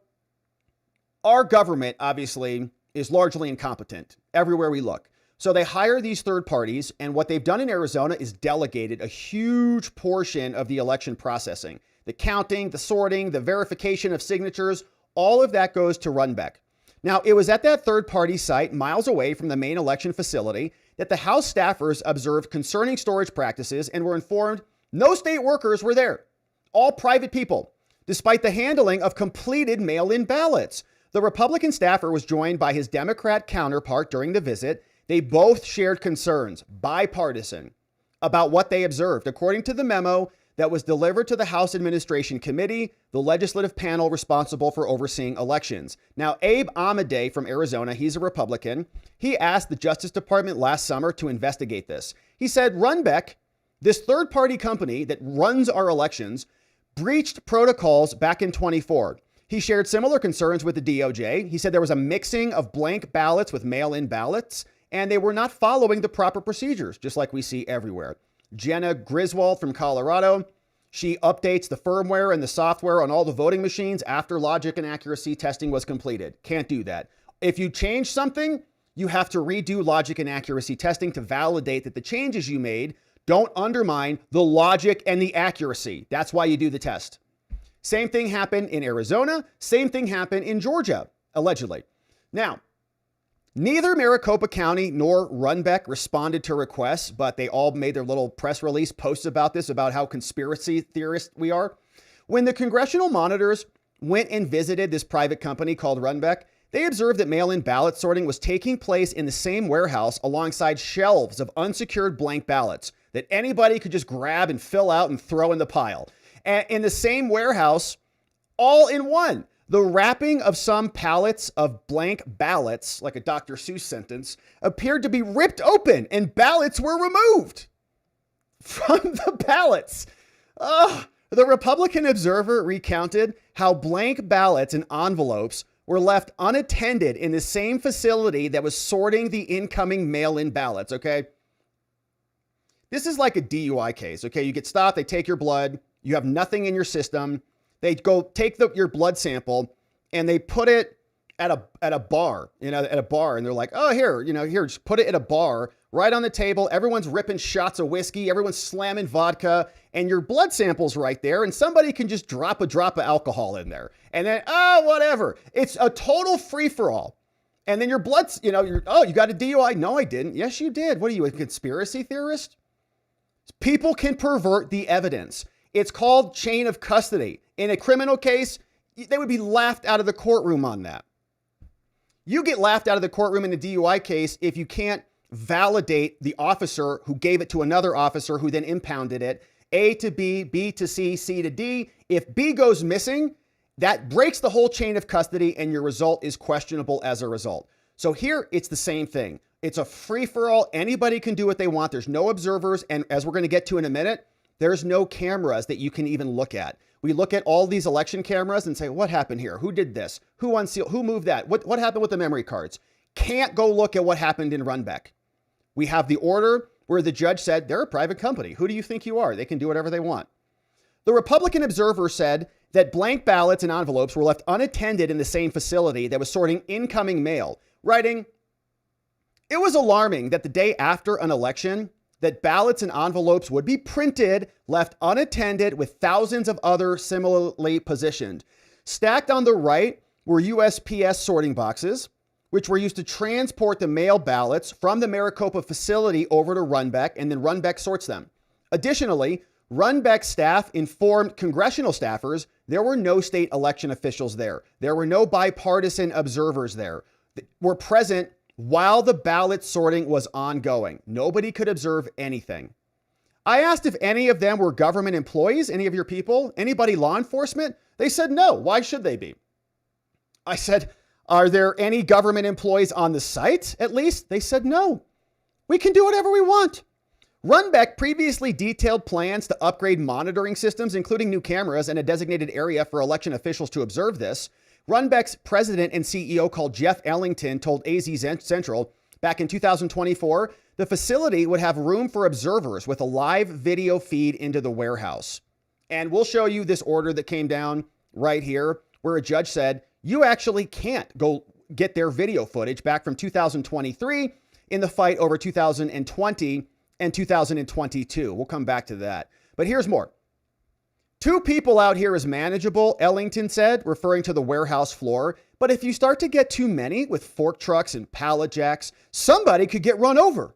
our government, obviously, is largely incompetent everywhere we look. So they hire these third parties, and what they've done in Arizona is delegated a huge portion of the election processing. The counting, the sorting, the verification of signatures, all of that goes to Runbeck. Now, it was at that third-party site, miles away from the main election facility, that the House staffers observed concerning storage practices and were informed no state workers were there, all private people, despite the handling of completed mail-in ballots. The Republican staffer was joined by his Democrat counterpart during the visit. They both shared concerns, bipartisan, about what they observed. According to the memo, that was delivered to the House Administration Committee, the legislative panel responsible for overseeing elections. Now, Abe Amadei from Arizona, he's a Republican. He asked the Justice Department last summer to investigate this. He said, Runbeck, this third-party company that runs our elections, breached protocols back in 24. He shared similar concerns with the DOJ. He said there was a mixing of blank ballots with mail-in ballots, and they were not following the proper procedures, just like we see everywhere. Jenna Griswold from Colorado, she updates the firmware and the software on all the voting machines after logic and accuracy testing was completed. Can't do that. If you change something, you have to redo logic and accuracy testing to validate that the changes you made don't undermine the logic and the accuracy. That's why you do the test. Same thing happened in Arizona. Same thing happened in Georgia, allegedly. Now, neither Maricopa County nor Runbeck responded to requests, but they all made their little press release posts about this, about how conspiracy theorists we are. When the congressional monitors went and visited this private company called Runbeck, they observed that mail-in ballot sorting was taking place in the same warehouse alongside shelves of unsecured blank ballots that anybody could just grab and fill out and throw in the pile. And in the same warehouse, all in one. The wrapping of some pallets of blank ballots, like a Dr. Seuss sentence, appeared to be ripped open and ballots were removed from the ballots. The Republican Observer recounted how blank ballots and envelopes were left unattended in the same facility that was sorting the incoming mail-in ballots, okay? This is like a DUI case, okay? You get stopped, they take your blood, you have nothing in your system. They go take your blood sample and they put it at a bar, at a bar. And they're like, oh, here, just put it at a bar right on the table. Everyone's ripping shots of whiskey. Everyone's slamming vodka and your blood sample's right there. And somebody can just drop a drop of alcohol in there. And then, whatever. It's a total free for all. And then your blood's, you got a DUI. No, I didn't. Yes, you did. What are you, a conspiracy theorist? People can pervert the evidence. It's called chain of custody. In a criminal case, they would be laughed out of the courtroom on that. You get laughed out of the courtroom in a DUI case if you can't validate the officer who gave it to another officer who then impounded it. A to B, B to C, C to D. If B goes missing, that breaks the whole chain of custody and your result is questionable as a result. So here, it's the same thing. It's a free-for-all. Anybody can do what they want. There's no observers. And as we're going to get to in a minute, there's no cameras that you can even look at. We look at all these election cameras and say, what happened here? Who did this? Who unsealed? Who moved that? What happened with the memory cards? Can't go look at what happened in Runbeck. We have the order where the judge said, they're a private company. Who do you think you are? They can do whatever they want. The Republican Observer said that blank ballots and envelopes were left unattended in the same facility that was sorting incoming mail, writing, it was alarming that the day after an election, that ballots and envelopes would be printed, left unattended with thousands of other similarly positioned. Stacked on the right were USPS sorting boxes, which were used to transport the mail ballots from the Maricopa facility over to Runbeck, and then Runbeck sorts them. Additionally, Runbeck staff informed congressional staffers there were no state election officials there. There were no bipartisan observers there. Were present while the ballot sorting was ongoing. Nobody could observe anything. I asked if any of them were government employees, any of your people, anybody law enforcement. They said no. Why should they be? I said, are there any government employees on the site at least? They said no. We can do whatever we want. Runbeck previously detailed plans to upgrade monitoring systems, including new cameras and a designated area for election officials to observe this. Runbeck's president and CEO, called Jeff Ellington, told AZ Central back in 2024, the facility would have room for observers with a live video feed into the warehouse. And we'll show you this order that came down right here, where a judge said, you actually can't go get their video footage back from 2023 in the fight over 2020 and 2022. We'll come back to that. But here's more. 2 people out here is manageable, Ellington said, referring to the warehouse floor. But if you start to get too many with fork trucks and pallet jacks, somebody could get run over.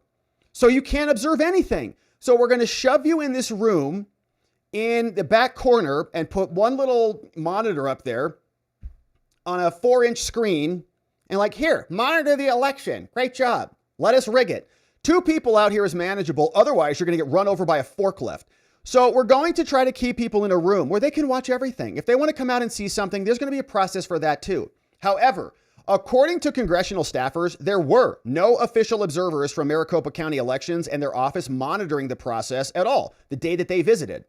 So you can't observe anything. So we're going to shove you in this room in the back corner and put one little monitor up there on a 4-inch screen and like, here, monitor the election. Great job. Let us rig it. 2 people out here is manageable. Otherwise, you're going to get run over by a forklift. So we're going to try to keep people in a room where they can watch everything. If they want to come out and see something, there's going to be a process for that too. However, according to congressional staffers, there were no official observers from Maricopa County elections and their office monitoring the process at all the day that they visited.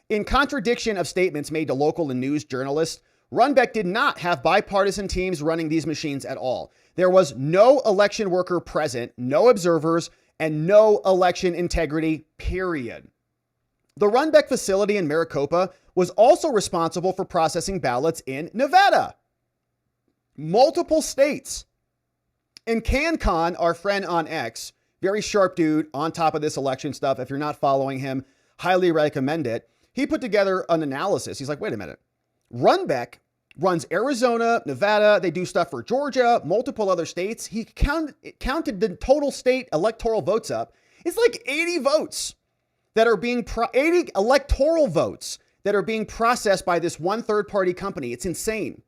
In contradiction of statements made to local and news journalists, Runbeck did not have bipartisan teams running these machines at all. There was no election worker present, no observers, and no election integrity, period. The Runbeck facility in Maricopa was also responsible for processing ballots in Nevada. Multiple states. And CanCon, our friend on X, very sharp dude on top of this election stuff. If you're not following him, highly recommend it. He put together an analysis. He's like, wait a minute. Runbeck runs Arizona, Nevada. They do stuff for Georgia, multiple other states. He counted the total state electoral votes up. It's like 80 votes that are being 80 electoral votes that are being processed by this one third-party company. It's insane.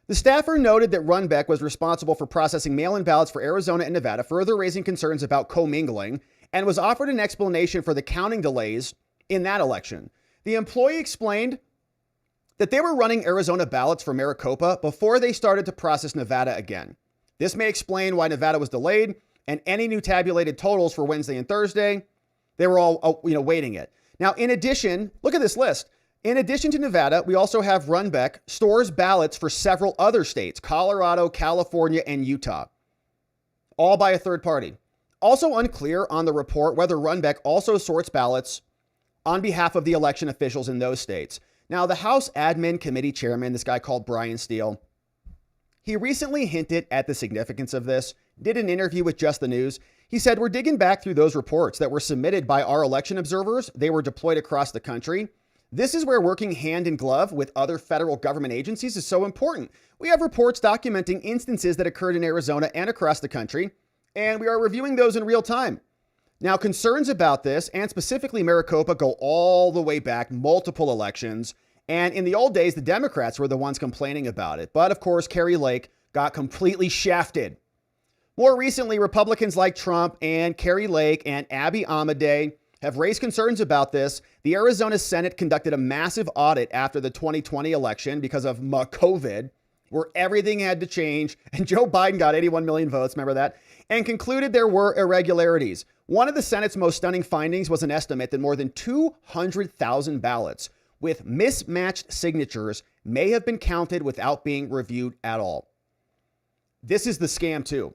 The staffer noted that Runbeck was responsible for processing mail-in ballots for Arizona and Nevada, further raising concerns about commingling, and was offered an explanation for the counting delays in that election. The employee explained that they were running Arizona ballots for Maricopa before they started to process Nevada again. This may explain why Nevada was delayed, and any new tabulated totals for Wednesday and Thursday, they were all waiting it. Now, in addition, look at this list. In addition to Nevada, we also have Runbeck stores ballots for several other states, Colorado, California, and Utah, all by a third party. Also unclear on the report whether Runbeck also sorts ballots on behalf of the election officials in those states. Now, the House Admin Committee Chairman, this guy called Brian Steele, he recently hinted at the significance of this, did an interview with Just the News. He said, we're digging back through those reports that were submitted by our election observers. They were deployed across the country. This is where working hand in glove with other federal government agencies is so important. We have reports documenting instances that occurred in Arizona and across the country, and we are reviewing those in real time. Now, concerns about this, and specifically Maricopa, go all the way back, multiple elections. And in the old days, the Democrats were the ones complaining about it. But of course, Kari Lake got completely shafted. More recently, Republicans like Trump and Kari Lake and Abby Amadei have raised concerns about this. The Arizona Senate conducted a massive audit after the 2020 election because of COVID, where everything had to change. And Joe Biden got 81 million votes, remember that? And concluded there were irregularities. One of the Senate's most stunning findings was an estimate that more than 200,000 ballots with mismatched signatures may have been counted without being reviewed at all. This is the scam too.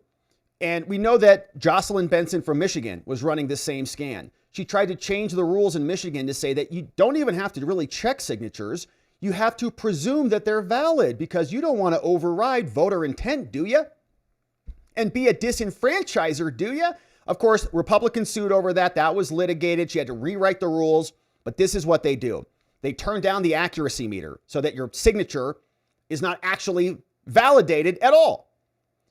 And we know that Jocelyn Benson from Michigan was running this same scan. She tried to change the rules in Michigan to say that you don't even have to really check signatures. You have to presume that they're valid because you don't want to override voter intent, do you? And be a disenfranchiser, do you? Of course, Republicans sued over that. That was litigated. She had to rewrite the rules. But this is what they do. They turn down the accuracy meter so that your signature is not actually validated at all.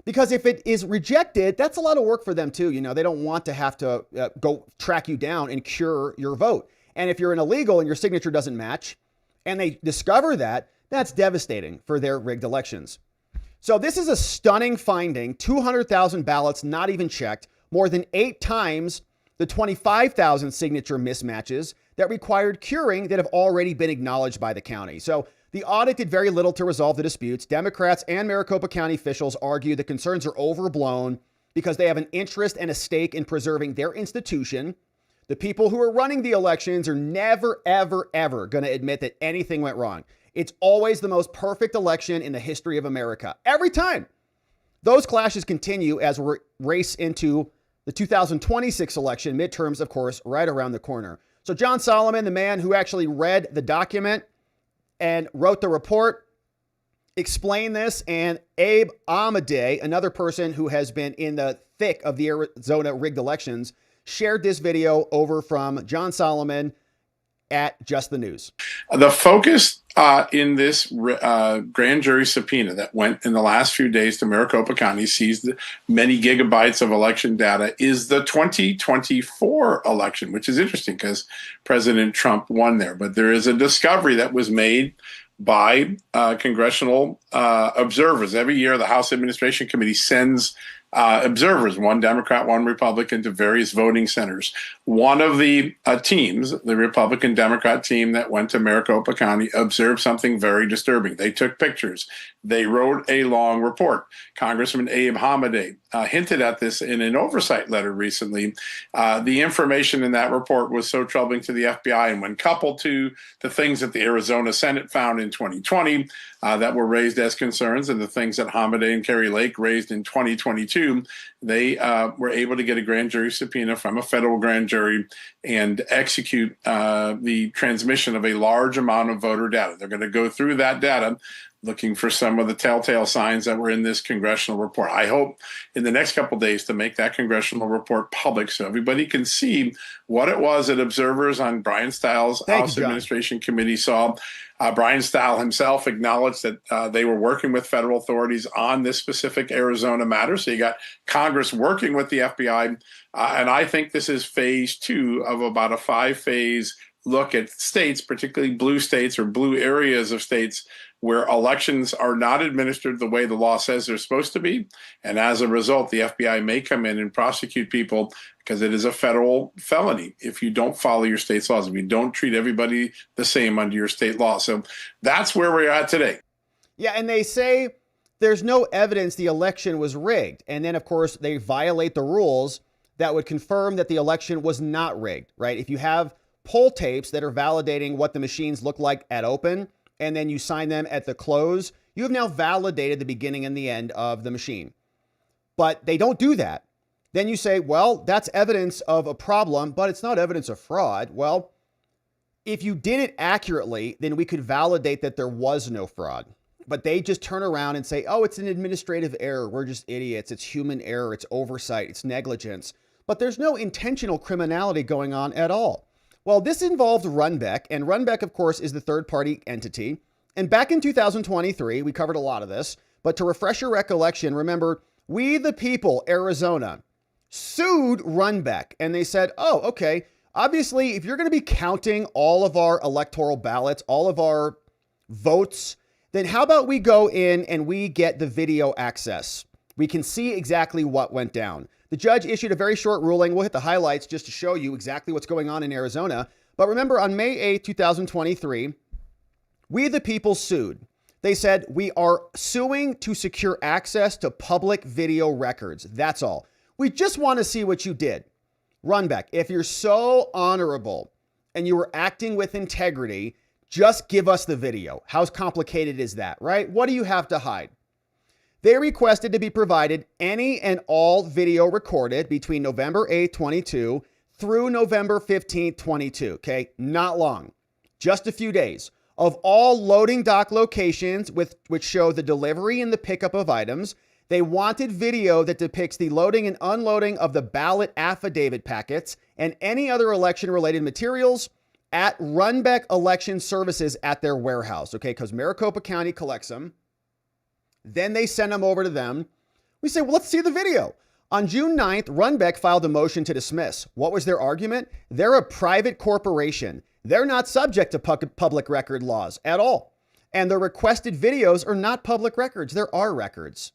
Because if it is rejected, that's a lot of work for them too. You know, they don't want to have to go track you down and cure your vote. And if you're an illegal and your signature doesn't match and they discover that, that's devastating for their rigged elections. So this is a stunning finding. 200,000 ballots not even checked, more than 8 times the 25,000 signature mismatches that required curing that have already been acknowledged by the county. So the audit did very little to resolve the disputes. Democrats and Maricopa County officials argue the concerns are overblown because they have an interest and a stake in preserving their institution. The people who are running the elections are never, ever, ever going to admit that anything went wrong. It's always the most perfect election in the history of America. Every time. Those clashes continue as we race into the 2026 election, midterms, of course, right around the corner. So John Solomon, the man who actually read the document and wrote the report, explained this, and Abe Amadei, another person who has been in the thick of the Arizona rigged elections, shared this video over from John Solomon at Just the News. The focus in this grand jury subpoena that went in the last few days to Maricopa County, seized many gigabytes of election data, is the 2024 election, which is interesting because President Trump won there. But there is a discovery that was made by congressional observers. Every year, the House Administration Committee sends observers, one Democrat, one Republican, to various voting centers. One of the teams, the Republican-Democrat team that went to Maricopa County, observed something very disturbing. They took pictures. They wrote a long report. Congressman Abe Hamadeh hinted at this in an oversight letter recently. The information in that report was so troubling to the FBI, and when coupled to the things that the Arizona Senate found in 2020 that were raised as concerns, and the things that Hamadeh and Kari Lake raised in 2022, they were able to get a grand jury subpoena from a federal grand jury and execute the transmission of a large amount of voter data. They're going to go through that data, looking for some of the telltale signs that were in this congressional report. I hope in the next couple of days to make that congressional report public so everybody can see what it was that observers on Brian Stiles' House Administration Committee saw. Brian Stiles himself acknowledged that they were working with federal authorities on this specific Arizona matter. So you got Congress working with the FBI. And I think this is phase 2 of about a 5-phase look at states, particularly blue states or blue areas of states, where elections are not administered the way the law says they're supposed to be. And as a result, the FBI may come in and prosecute people because it is a federal felony if you don't follow your state's laws, if you don't treat everybody the same under your state law. So that's where we're at today. Yeah, and they say there's no evidence the election was rigged. And then, of course, they violate the rules that would confirm that the election was not rigged, right? If you have poll tapes that are validating what the machines look like at open, and then you sign them at the close, you have now validated the beginning and the end of the machine. But they don't do that. Then you say, well, that's evidence of a problem, but it's not evidence of fraud. Well, if you did it accurately, then we could validate that there was no fraud. But they just turn around and say, oh, it's an administrative error. We're just idiots. It's human error. It's oversight. It's negligence. But there's no intentional criminality going on at all. Well, this involved Runbeck, and Runbeck, of course, is the third-party entity. And back in 2023, we covered a lot of this, but to refresh your recollection, remember, We the People, Arizona, sued Runbeck, and they said, oh, okay, obviously, if you're going to be counting all of our electoral ballots, all of our votes, then how about we go in and we get the video access? We can see exactly what went down. The judge issued a very short ruling. We'll hit the highlights just to show you exactly what's going on in Arizona. But remember, on May 8, 2023, We the People sued. They said, we are suing to secure access to public video records. That's all. We just want to see what you did. Runbeck, if you're so honorable and you were acting with integrity, just give us the video. How complicated is that, right? What do you have to hide? They requested to be provided any and all video recorded between November 8, 22 through November 15, 22. Okay, not long, just a few days, of all loading dock locations which show the delivery and the pickup of items. They wanted video that depicts the loading and unloading of the ballot affidavit packets and any other election-related materials at Runbeck Election Services at their warehouse, okay, because Maricopa County collects them. Then they send them over to them. We say, well, let's see the video. On June 9th, Runbeck filed a motion to dismiss. What was their argument? They're a private corporation. They're not subject to public record laws at all. And the requested videos are not public records. They're our records,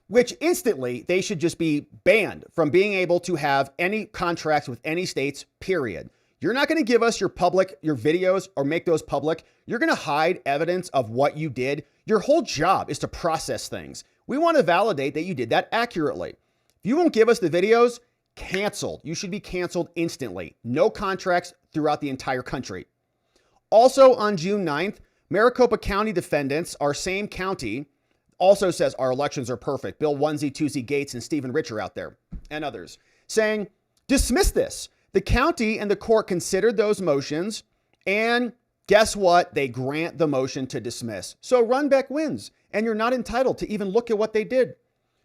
which instantly they should just be banned from being able to have any contracts with any states, period. You're not going to give us your videos or make those public. You're going to hide evidence of what you did. Your whole job is to process things. We want to validate that you did that accurately. If you won't give us the videos, canceled. You should be canceled instantly. No contracts throughout the entire country. Also on June 9th, Maricopa County defendants, our same county, also says our elections are perfect. Bill Onesie, Twosie Gates and Stephen Rich are out there and others saying, dismiss this. The county and the court considered those motions, and guess what? They grant the motion to dismiss. So Runbeck wins, and you're not entitled to even look at what they did.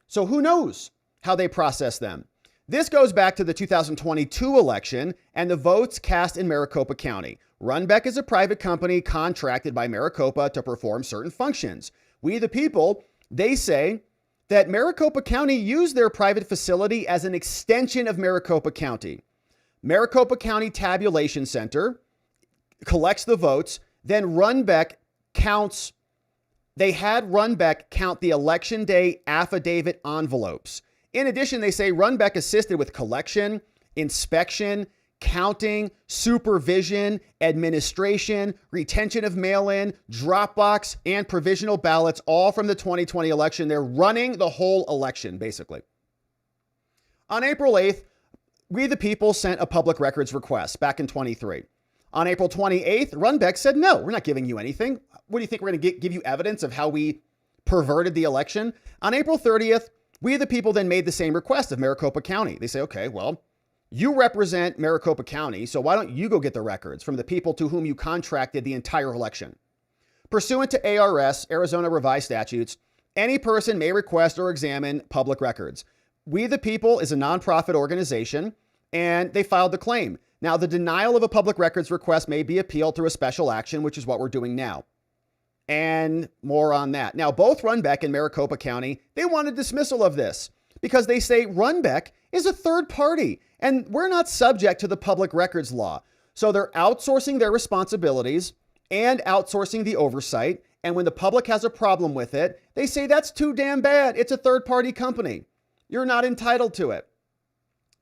So who knows how they process them? This goes back to the 2022 election and the votes cast in Maricopa County. Runbeck is a private company contracted by Maricopa to perform certain functions. We the People, they say that Maricopa County used their private facility as an extension of Maricopa County. Maricopa County Tabulation Center collects the votes. Then Runbeck counts. They had Runbeck count the election day affidavit envelopes. In addition, they say Runbeck assisted with collection, inspection, counting, supervision, administration, retention of mail-in, Dropbox, and provisional ballots, all from the 2020 election. They're running the whole election, basically. On April 8th, We the People sent a public records request back in 23. On April 28th, Runbeck said, no, we're not giving you anything. What do you think? We're going to give you evidence of how we perverted the election? On April 30th, We the People then made the same request of Maricopa County. They say, okay, well, you represent Maricopa County, so why don't you go get the records from the people to whom you contracted the entire election? Pursuant to ARS, Arizona Revised Statutes, any person may request or examine public records. We the People is a nonprofit organization, and they filed the claim. Now, the denial of a public records request may be appealed through a special action, which is what we're doing now. And more on that. Now, both Runbeck and Maricopa County, they want a dismissal of this because they say Runbeck is a third party and we're not subject to the public records law. So they're outsourcing their responsibilities and outsourcing the oversight. And when the public has a problem with it, they say that's too damn bad. It's a third party company. You're not entitled to it.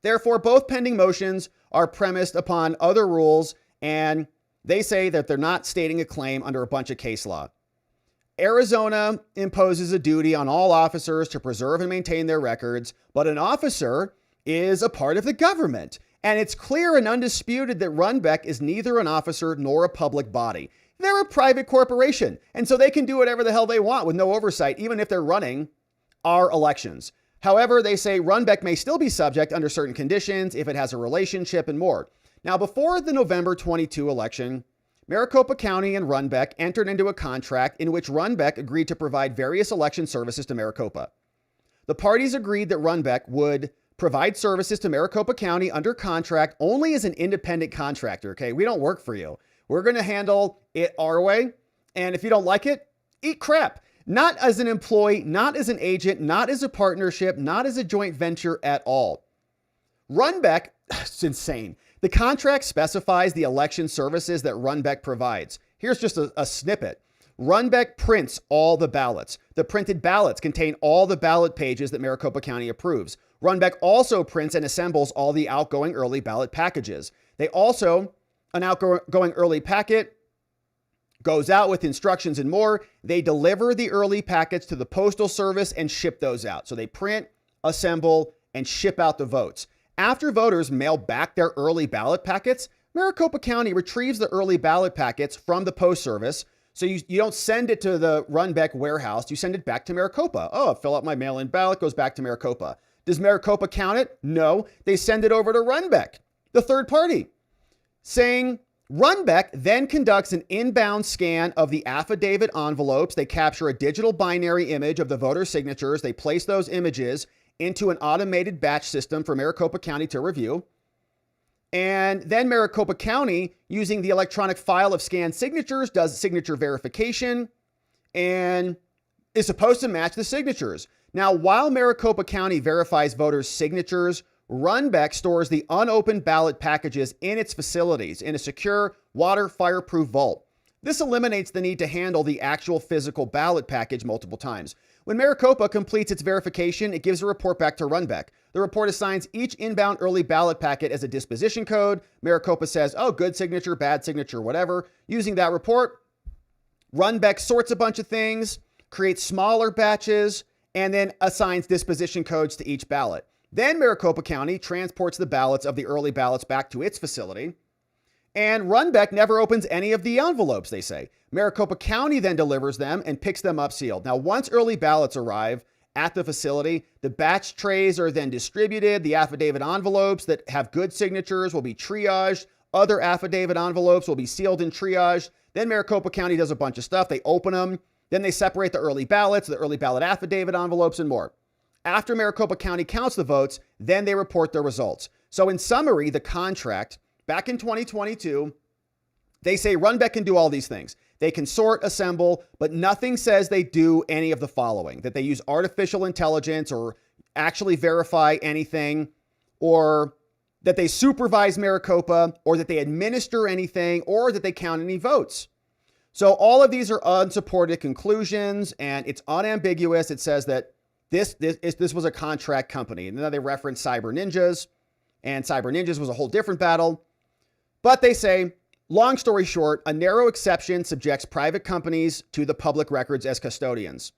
Therefore, both pending motions are premised upon other rules, and they say that they're not stating a claim under a bunch of case law. Arizona imposes a duty on all officers to preserve and maintain their records, but an officer is a part of the government. And it's clear and undisputed that Runbeck is neither an officer nor a public body. They're a private corporation, and so they can do whatever the hell they want with no oversight, even if they're running our elections. However, they say Runbeck may still be subject under certain conditions if it has a relationship and more. Now, before the November 22 election, Maricopa County and Runbeck entered into a contract in which Runbeck agreed to provide various election services to Maricopa. The parties agreed that Runbeck would provide services to Maricopa County under contract only as an independent contractor. Okay, we don't work for you. We're going to handle it our way. And if you don't like it, eat crap. Not as an employee, not as an agent, not as a partnership, not as a joint venture at all. Runbeck, it's insane. The contract specifies the election services that Runbeck provides. Here's just a snippet. Runbeck prints all the ballots. The printed ballots contain all the ballot pages that Maricopa County approves. Runbeck also prints and assembles all the outgoing early ballot packages. An outgoing early packet goes out with instructions and more. They deliver the early packets to the Postal Service and ship those out. So they print, assemble, and ship out the votes. After voters mail back their early ballot packets, Maricopa County retrieves the early ballot packets from the Post Service. So you don't send it to the Runbeck warehouse. You send it back to Maricopa. Oh, fill out my mail-in ballot, goes back to Maricopa. Does Maricopa count it? No. They send it over to Runbeck, the third party, saying Runbeck then conducts an inbound scan of the affidavit envelopes. They capture a digital binary image of the voter signatures. They place those images into an automated batch system for Maricopa County to review. And then Maricopa County, using the electronic file of scanned signatures, does signature verification and is supposed to match the signatures. Now, while Maricopa County verifies voters' signatures, Runbeck stores the unopened ballot packages in its facilities in a secure, water, fireproof vault. This eliminates the need to handle the actual physical ballot package multiple times. When Maricopa completes its verification, it gives a report back to Runbeck. The report assigns each inbound early ballot packet as a disposition code. Maricopa says, oh, good signature, bad signature, whatever. Using that report, Runbeck sorts a bunch of things, creates smaller batches, and then assigns disposition codes to each ballot. Then Maricopa County transports the ballots of the early ballots back to its facility. And Runbeck never opens any of the envelopes, they say. Maricopa County then delivers them and picks them up sealed. Now, once early ballots arrive at the facility, the batch trays are then distributed. The affidavit envelopes that have good signatures will be triaged. Other affidavit envelopes will be sealed and triaged. Then Maricopa County does a bunch of stuff. They open them. Then they separate the early ballots, the early ballot affidavit envelopes, and more. After Maricopa County counts the votes, then they report their results. So in summary, the contract back in 2022, they say Runbeck can do all these things. They can sort, assemble, but nothing says they do any of the following, that they use artificial intelligence or actually verify anything, or that they supervise Maricopa, or that they administer anything, or that they count any votes. So all of these are unsupported conclusions, and it's unambiguous. It says that this was a contract company. And then they reference Cyber Ninjas, and Cyber Ninjas was a whole different battle. But they say, long story short, a narrow exception subjects private companies to the public records as custodians.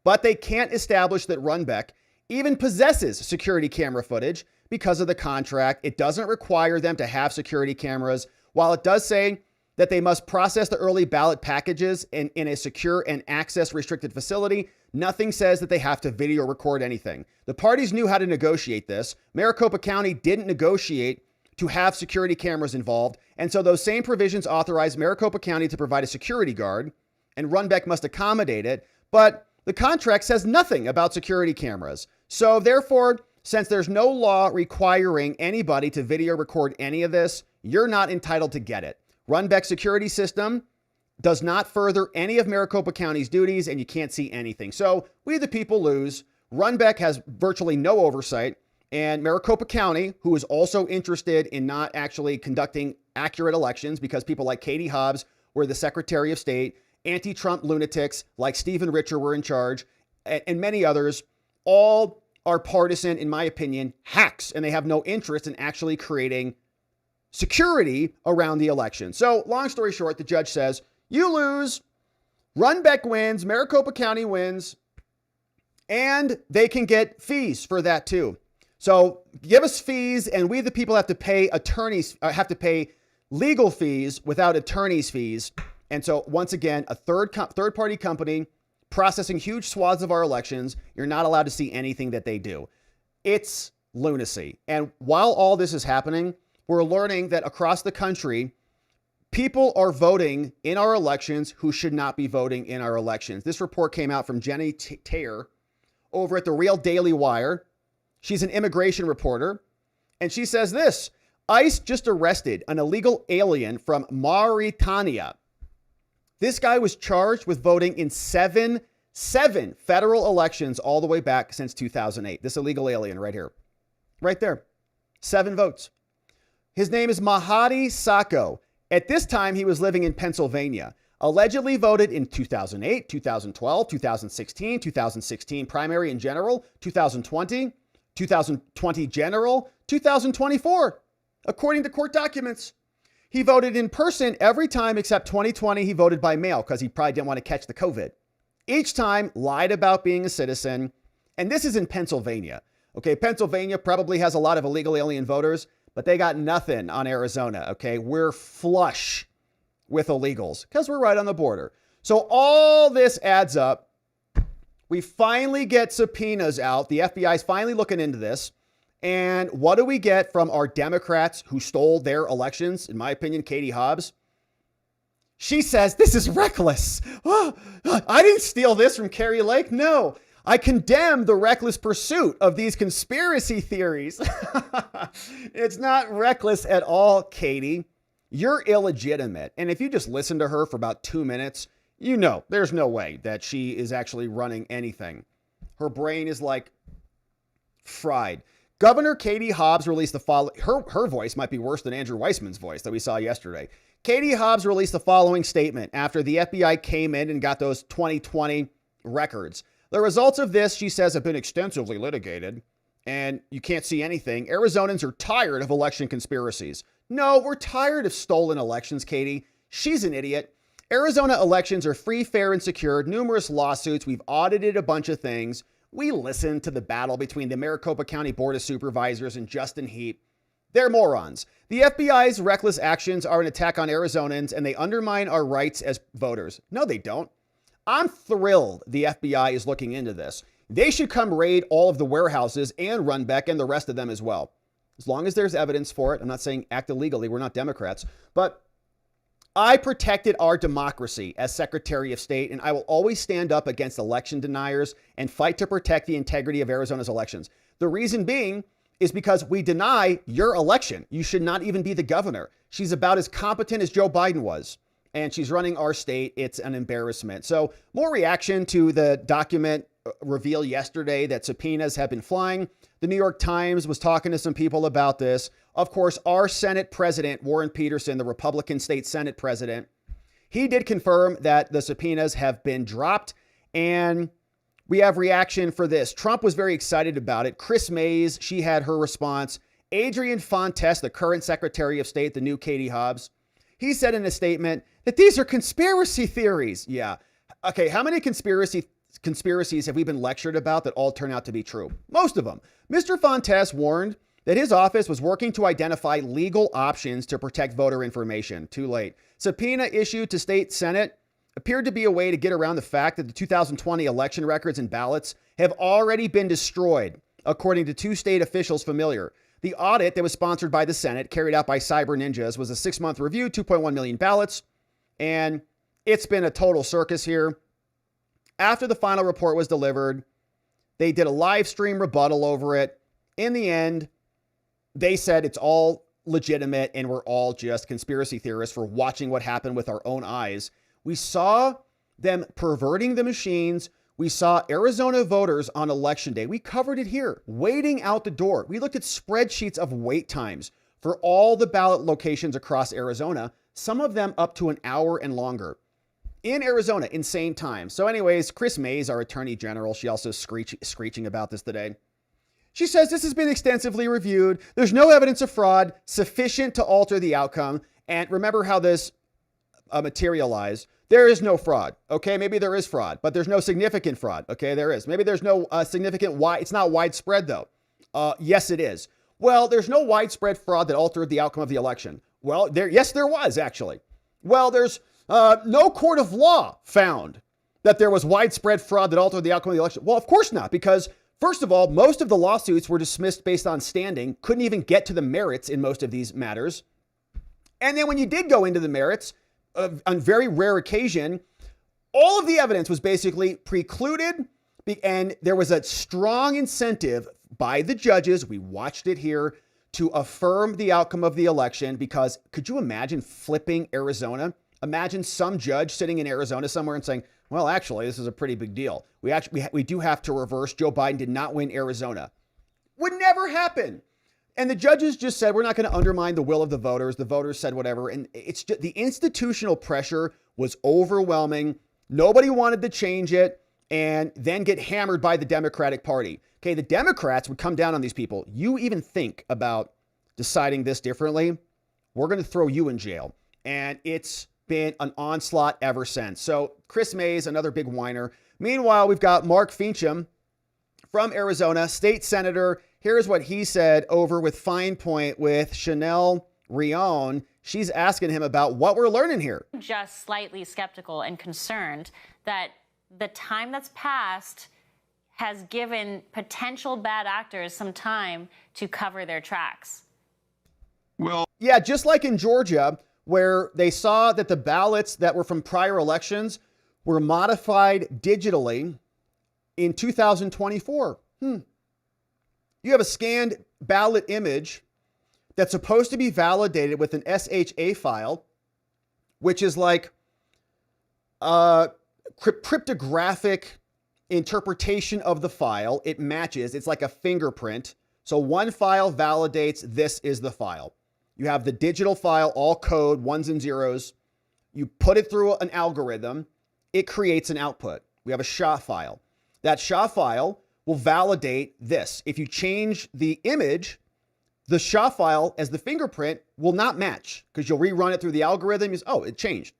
But they can't establish that Runbeck even possesses security camera footage because of the contract. It doesn't require them to have security cameras. While it does say that they must process the early ballot packages in a secure and access restricted facility, nothing says that they have to video record anything. The parties knew how to negotiate this. Maricopa County didn't negotiate to have security cameras involved. And so those same provisions authorize Maricopa County to provide a security guard, and Runbeck must accommodate it. But the contract says nothing about security cameras. So therefore, since there's no law requiring anybody to video record any of this, you're not entitled to get it. Runbeck's security system does not further any of Maricopa County's duties, and you can't see anything. So we the people lose. Runbeck has virtually no oversight, and Maricopa County, who is also interested in not actually conducting accurate elections because people like Katie Hobbs were the Secretary of State, anti-Trump lunatics like Stephen Richer were in charge, and many others, all are partisan, in my opinion, hacks, and they have no interest in actually creating security around the election. So long story short, the judge says, you lose, Runbeck wins, Maricopa County wins, and they can get fees for that too. So give us fees, and we the people have to pay legal fees without attorney's fees. And so once again, a third-party company processing huge swaths of our elections, you're not allowed to see anything that they do. It's lunacy. And while all this is happening, we're learning that across the country, people are voting in our elections who should not be voting in our elections. This report came out from Jenny Taylor over at the Real Daily Wire. She's an immigration reporter, and she says this: ICE just arrested an illegal alien from Mauritania. This guy was charged with voting in seven federal elections all the way back since 2008. This illegal alien right here, right there, 7 votes. His name is Mahadi Sako. At this time, he was living in Pennsylvania. Allegedly voted in 2008, 2012, 2016, 2016 primary in general, 2020, 2020 general, 2024, according to court documents. He voted in person every time except 2020. He voted by mail because he probably didn't want to catch the COVID. Each time lied about being a citizen. And this is in Pennsylvania. Okay, Pennsylvania probably has a lot of illegal alien voters, but they got nothing on Arizona. Okay, we're flush with illegals because we're right on the border. So all this adds up. We finally get subpoenas out. The FBI is finally looking into this. And what do we get from our Democrats who stole their elections? In my opinion, Katie Hobbs. She says, this is reckless. Oh, I didn't steal this from Kari Lake. No, I condemn the reckless pursuit of these conspiracy theories. It's not reckless at all, Katie. You're illegitimate. And if you just listen to her for about 2 minutes, you know there's no way that she is actually running anything. Her brain is like fried. Governor Katie Hobbs released the following. Her voice might be worse than Andrew Weissman's voice that we saw yesterday. Katie Hobbs released the following statement after the FBI came in and got those 2020 records. The results of this, she says, have been extensively litigated, and you can't see anything. Arizonans are tired of election conspiracies. No, we're tired of stolen elections, Katie. She's an idiot. Arizona elections are free, fair, and secure. Numerous lawsuits. We've audited a bunch of things. We listened to the battle between the Maricopa County Board of Supervisors and Justin Heap. They're morons. The FBI's reckless actions are an attack on Arizonans, and they undermine our rights as voters. No, they don't. I'm thrilled the FBI is looking into this. They should come raid all of the warehouses and Runbeck and the rest of them as well. As long as there's evidence for it. I'm not saying act illegally. We're not Democrats. But I protected our democracy as Secretary of State, and I will always stand up against election deniers and fight to protect the integrity of Arizona's elections. The reason being is because we deny your election. You should not even be the governor. She's about as competent as Joe Biden was, and she's running our state. It's an embarrassment. So more reaction to the document reveal yesterday that subpoenas have been flying. The New York Times was talking to some people about this. Of course, our Senate President, Warren Peterson, the Republican state Senate president, he did confirm that the subpoenas have been dropped. And We have reaction for this. Trump was very excited about it. Kris Mayes, she had her response. Adrian Fontes, the current Secretary of State, the new Katie Hobbs, he said in a statement that these are conspiracy theories. Yeah. Okay, how many conspiracies have we been lectured about that all turn out to be true? Most of them. Mr. Fontes warned that his office was working to identify legal options to protect voter information. Too late. Subpoena issued to state Senate appeared to be a way to get around the fact that the 2020 election records and ballots have already been destroyed, according to two state officials familiar. The audit that was sponsored by the Senate, carried out by Cyber Ninjas, was a 6-month review, 2.1 million ballots, and it's been a total circus here. After the final report was delivered, they did a live stream rebuttal over it. In the end, they said it's all legitimate and we're all just conspiracy theorists for watching what happened with our own eyes. We saw them perverting the machines. We saw Arizona voters on election day. We covered it here, waiting out the door. We looked at spreadsheets of wait times for all the ballot locations across Arizona, some of them up to an hour and longer. In Arizona, insane times. So anyways, Kris Mayes, our attorney general, she also screeching about this today. She says this has been extensively reviewed. There's no evidence of fraud sufficient to alter the outcome. And remember how this materialized. There is no fraud. Okay, maybe there is fraud, but there's no significant fraud. Okay, there is. Maybe there's no significant it's not widespread though. Yes, it is. Well, there's no widespread fraud that altered the outcome of the election. Well, yes, there was actually. Well, there's no court of law found that there was widespread fraud that altered the outcome of the election. Well, of course not, because first of all, most of the lawsuits were dismissed based on standing, couldn't even get to the merits in most of these matters. And then when you did go into the merits, on very rare occasion, all of the evidence was basically precluded, and there was a strong incentive by the judges, we watched it here, to affirm the outcome of the election, because could you imagine flipping Arizona? Imagine some judge sitting in Arizona somewhere and saying, well, actually, this is a pretty big deal. We do have to reverse. Joe Biden did not win Arizona. Would never happen. And the judges just said, we're not going to undermine the will of the voters. The voters said whatever. And it's just, the institutional pressure was overwhelming. Nobody wanted to change it and then get hammered by the Democratic Party. Okay, the Democrats would come down on these people. You even think about deciding this differently, we're going to throw you in jail. And it's been an onslaught ever since. So Kris Mayes, another big whiner. Meanwhile, we've got Marc Finchem from Arizona, state senator. Here's what he said over with Fine Point with Chanel Rion. She's asking him about what we're learning here. Just slightly skeptical and concerned that the time that's passed has given potential bad actors some time to cover their tracks. Well, yeah, just like in Georgia, where they saw that the ballots that were from prior elections were modified digitally in 2024. You have a scanned ballot image that's supposed to be validated with an SHA file, which is like a cryptographic interpretation of the file. It matches. It's like a fingerprint. So one file validates this is the file. You have the digital file, all code, ones and zeros. You put it through an algorithm. It creates an output. We have a SHA file. That SHA file will validate this. If you change the image, the SHA file as the fingerprint will not match because you'll rerun it through the algorithm. Oh, it changed.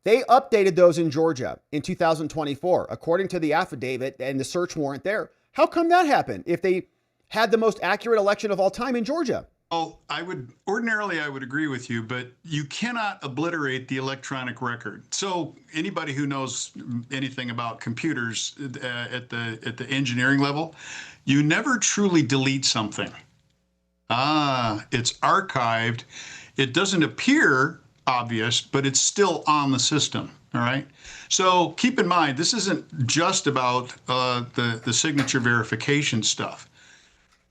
They updated those in Georgia in 2024, according to the affidavit and the search warrant there. How come that happened if they had the most accurate election of all time in Georgia? Well, I would agree with you, but you cannot obliterate the electronic record. So anybody who knows anything about computers at the engineering level, you never truly delete something. It's archived. It doesn't appear obvious, but it's still on the system. All right. So keep in mind, this isn't just about the signature verification stuff.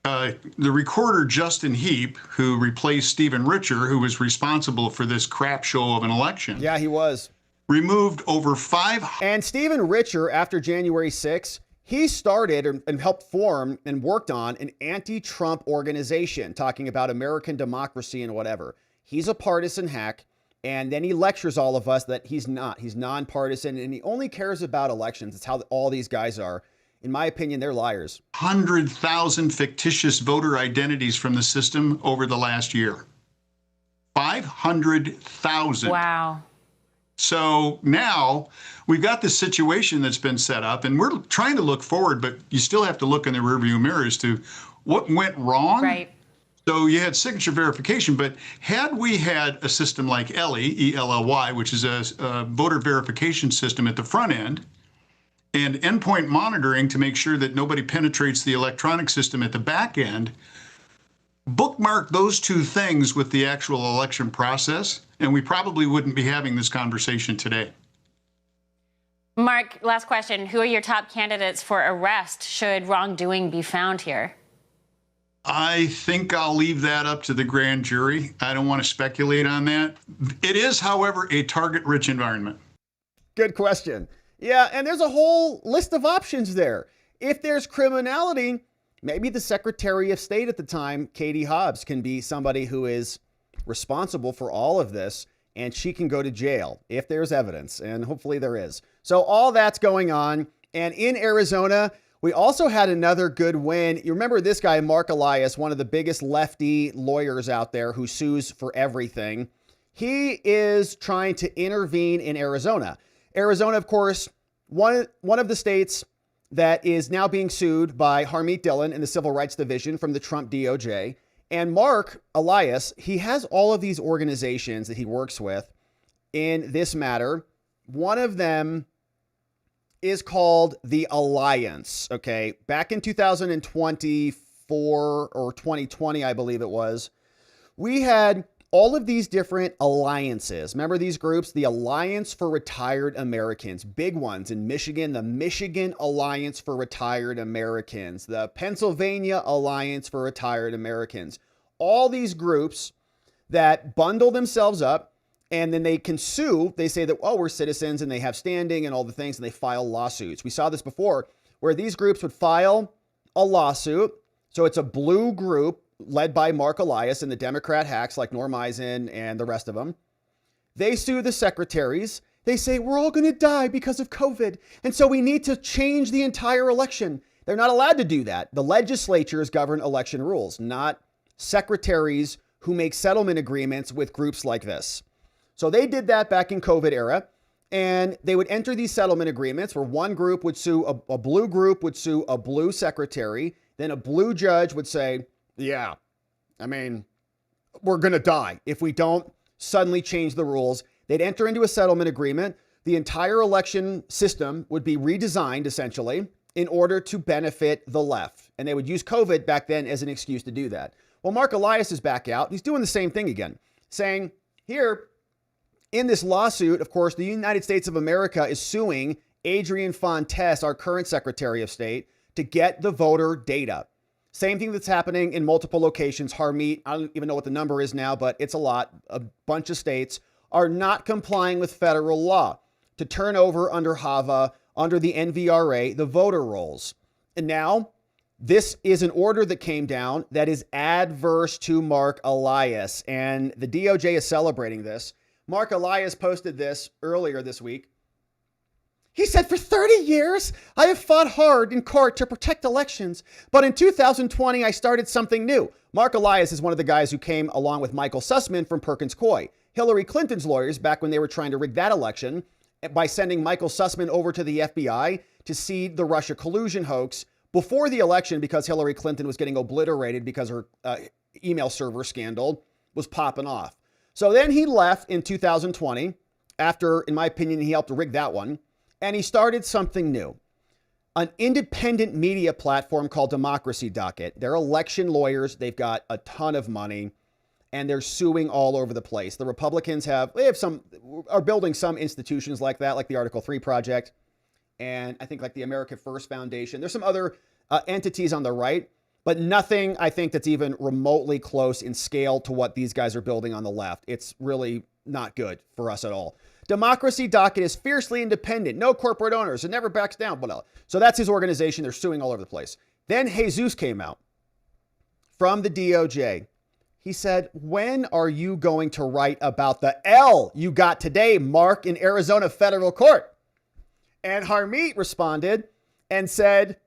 The recorder, Justin Heap, who replaced Stephen Richer, who was responsible for this crap show of an election. Yeah, he was. Removed over 500. And Stephen Richer, after January 6th, he started and helped form and worked on an anti-Trump organization talking about American democracy and whatever. He's a partisan hack. And then he lectures all of us that he's not. He's nonpartisan and he only cares about elections. It's how all these guys are. In my opinion, they're liars. 100,000 fictitious voter identities from the system over the last year. 500,000. Wow. So now we've got this situation that's been set up, and we're trying to look forward, but you still have to look in the rearview mirror as to what went wrong. Right. So you had signature verification, but had we had a system like ELLY, E-L-L-Y, which is a voter verification system at the front end, and endpoint monitoring to make sure that nobody penetrates the electronic system at the back end, bookmark those two things with the actual election process, and we probably wouldn't be having this conversation today. Marc, last question. Who are your top candidates for arrest should wrongdoing be found here? I think I'll leave that up to the grand jury. I don't want to speculate on that. It is, however, a target-rich environment. Good question. Yeah, and there's a whole list of options there. If there's criminality, maybe the Secretary of State at the time, Katie Hobbs, can be somebody who is responsible for all of this, and she can go to jail if there's evidence, and hopefully there is. So all that's going on. And in Arizona, we also had another good win. You remember this guy, Marc Elias, one of the biggest lefty lawyers out there who sues for everything. He is trying to intervene in Arizona. Arizona, of course, one of the states that is now being sued by Harmeet Dillon in the Civil Rights Division from the Trump DOJ. And Marc Elias, he has all of these organizations that he works with in this matter. One of them is called the Alliance. Okay. Back in 2024 or 2020, I believe it was, we had all of these different alliances. Remember these groups? The Alliance for Retired Americans, big ones in Michigan, the Michigan Alliance for Retired Americans, the Pennsylvania Alliance for Retired Americans, all these groups that bundle themselves up. And then they can sue. They say that, oh, we're citizens and they have standing and all the things, and they file lawsuits. We saw this before where these groups would file a lawsuit. So it's a blue group led by Marc Elias and the Democrat hacks like Norm Eisen and the rest of them. They sue the secretaries. They say, we're all going to die because of COVID. And so we need to change the entire election. They're not allowed to do that. The legislatures govern election rules, not secretaries who make settlement agreements with groups like this. So they did that back in COVID era, and they would enter these settlement agreements where one group would sue, a blue group would sue a blue secretary. Then a blue judge would say, yeah, I mean, we're going to die if we don't suddenly change the rules. They'd enter into a settlement agreement. The entire election system would be redesigned essentially in order to benefit the left. And they would use COVID back then as an excuse to do that. Well, Marc Elias is back out. He's doing the same thing again, saying here, in this lawsuit, of course, the United States of America is suing Adrian Fontes, our current Secretary of State, to get the voter data. Same thing that's happening in multiple locations. Harmeet, I don't even know what the number is now, but it's a lot. A bunch of states are not complying with federal law to turn over under HAVA, under the NVRA, the voter rolls. And now this is an order that came down that is adverse to Marc Elias, and the DOJ is celebrating this. Marc Elias posted this earlier this week. He said, for 30 years, I have fought hard in court to protect elections. But in 2020, I started something new. Marc Elias is one of the guys who came along with Michael Sussman from Perkins Coie, Hillary Clinton's lawyers back when they were trying to rig that election by sending Michael Sussman over to the FBI to seed the Russia collusion hoax before the election because Hillary Clinton was getting obliterated because her email server scandal was popping off. So then he left in 2020 after, in my opinion, he helped rig that one. And he started something new, an independent media platform called Democracy Docket. They're election lawyers. They've got a ton of money and they're suing all over the place. The Republicans are building some institutions like that, like the Article 3 Project. And I think like the America First Foundation. There's some other entities on the right, but nothing I think that's even remotely close in scale to what these guys are building on the left. It's really not good for us at all. Democracy Docket is fiercely independent, no corporate owners, it never backs down. So that's his organization. They're suing all over the place. Then Jesus came out from the DOJ. He said, when are you going to write about the L you got today, Marc, in Arizona federal court? And Harmeet responded and said,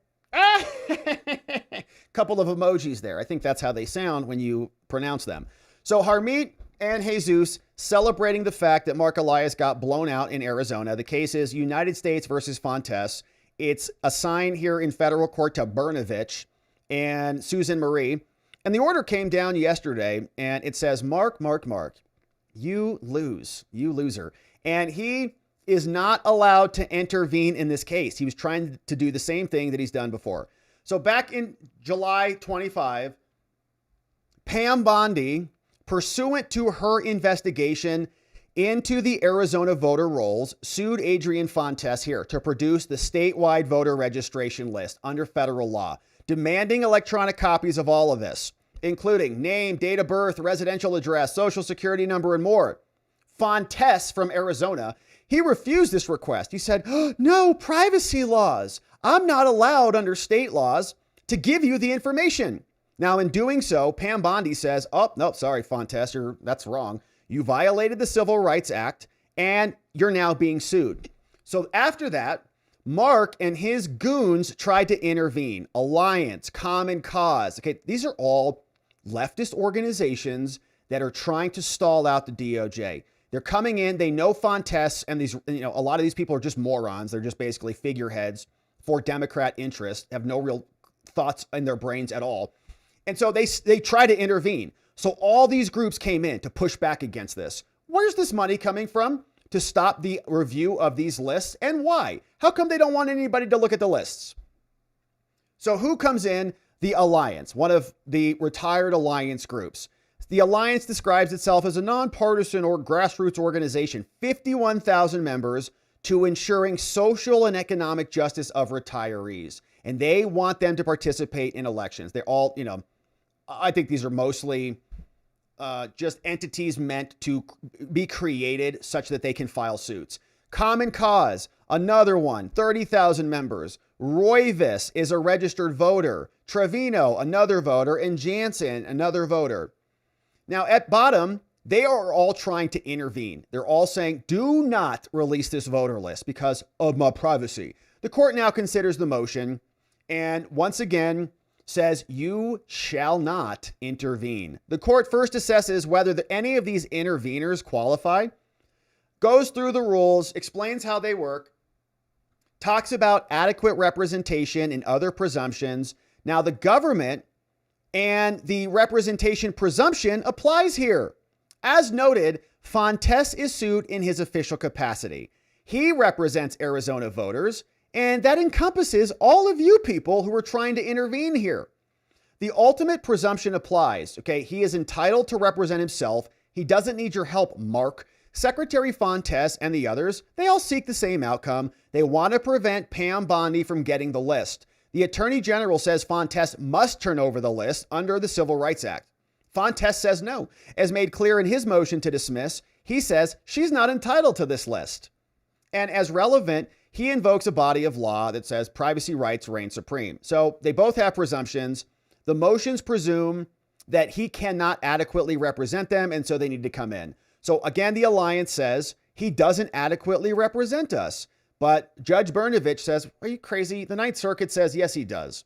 Couple of emojis there. I think that's how they sound when you pronounce them. So Harmeet and Jesus celebrating the fact that Marc Elias got blown out in Arizona. The case is United States versus Fontes. It's assigned here in federal court to Brnovich and Susan Marie. And the order came down yesterday, and it says, Marc, you lose, you loser. And he is not allowed to intervene in this case. He was trying to do the same thing that he's done before. So back in July 25, Pam Bondi, pursuant to her investigation into the Arizona voter rolls, sued Adrian Fontes here to produce the statewide voter registration list under federal law, demanding electronic copies of all of this, including name, date of birth, residential address, social security number, and more. Fontes from Arizona, he refused this request. He said, no, privacy laws. I'm not allowed under state laws to give you the information. Now, in doing so, Pam Bondi says, oh, no, sorry, Fontes, that's wrong. You violated the Civil Rights Act and you're now being sued. So after that, Marc and his goons tried to intervene. Alliance, Common Cause. Okay, these are all leftist organizations that are trying to stall out the DOJ. They're coming in. They know Fontes and these, a lot of these people are just morons. They're just basically figureheads for Democrat interests, have no real thoughts in their brains at all. And so they try to intervene. So all these groups came in to push back against this. Where's this money coming from to stop the review of these lists, and why? How come they don't want anybody to look at the lists? So who comes in? The Alliance, one of the retired Alliance groups. The Alliance describes itself as a nonpartisan or grassroots organization, 51,000 members, to ensuring social and economic justice of retirees. And they want them to participate in elections. They're all, I think these are mostly just entities meant to be created such that they can file suits. Common Cause, another one, 30,000 members. Royvis is a registered voter. Trevino, another voter. And Jansen, another voter. Now, at bottom, they are all trying to intervene. They're all saying, do not release this voter list because of my privacy. The court now considers the motion and once again says you shall not intervene. The court first assesses whether any of these interveners qualify, goes through the rules, explains how they work, talks about adequate representation and other presumptions. Now, the government and the representation presumption applies here. As noted, Fontes is sued in his official capacity. He represents Arizona voters, and that encompasses all of you people who are trying to intervene here. The ultimate presumption applies. Okay, he is entitled to represent himself. He doesn't need your help, Marc. Secretary Fontes and the others, they all seek the same outcome. They want to prevent Pam Bondi from getting the list. The Attorney General says Fontes must turn over the list under the Civil Rights Act. Fontes says no. As made clear in his motion to dismiss, he says she's not entitled to this list. And as relevant, he invokes a body of law that says privacy rights reign supreme. So they both have presumptions. The motions presume that he cannot adequately represent them, and so they need to come in. So again, the Alliance says he doesn't adequately represent us. But Judge Brnovich says, are you crazy? The Ninth Circuit says, yes, he does.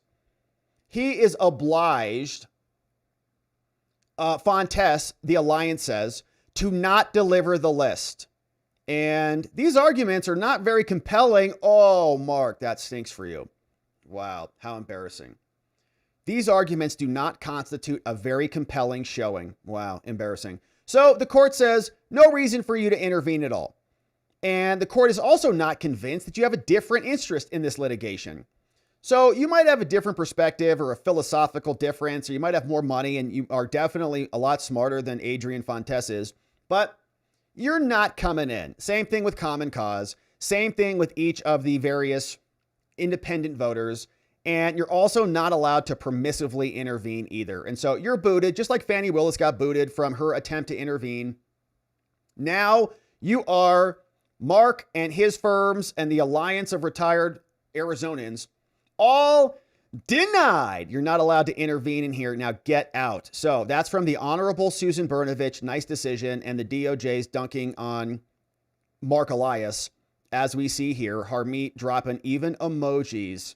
He is obliged, Fontes, the Alliance says, to not deliver the list. And these arguments are not very compelling. Oh, Marc, that stinks for you. Wow, how embarrassing. These arguments do not constitute a very compelling showing. Wow, embarrassing. So the court says no reason for you to intervene at all. And the court is also not convinced that you have a different interest in this litigation. So you might have a different perspective or a philosophical difference, or you might have more money and you are definitely a lot smarter than Adrian Fontes is, but you're not coming in. Same thing with Common Cause. Same thing with each of the various independent voters. And you're also not allowed to permissively intervene either. And so you're booted, just like Fani Willis got booted from her attempt to intervene. Now you are Marc and his firms and the Alliance of Retired Arizonans all denied. You're not allowed to intervene in here. Now get out. So that's from the Honorable Susan Brnovich. Nice decision. And the DOJ's dunking on Marc Elias, as we see here. Harmeet dropping even emojis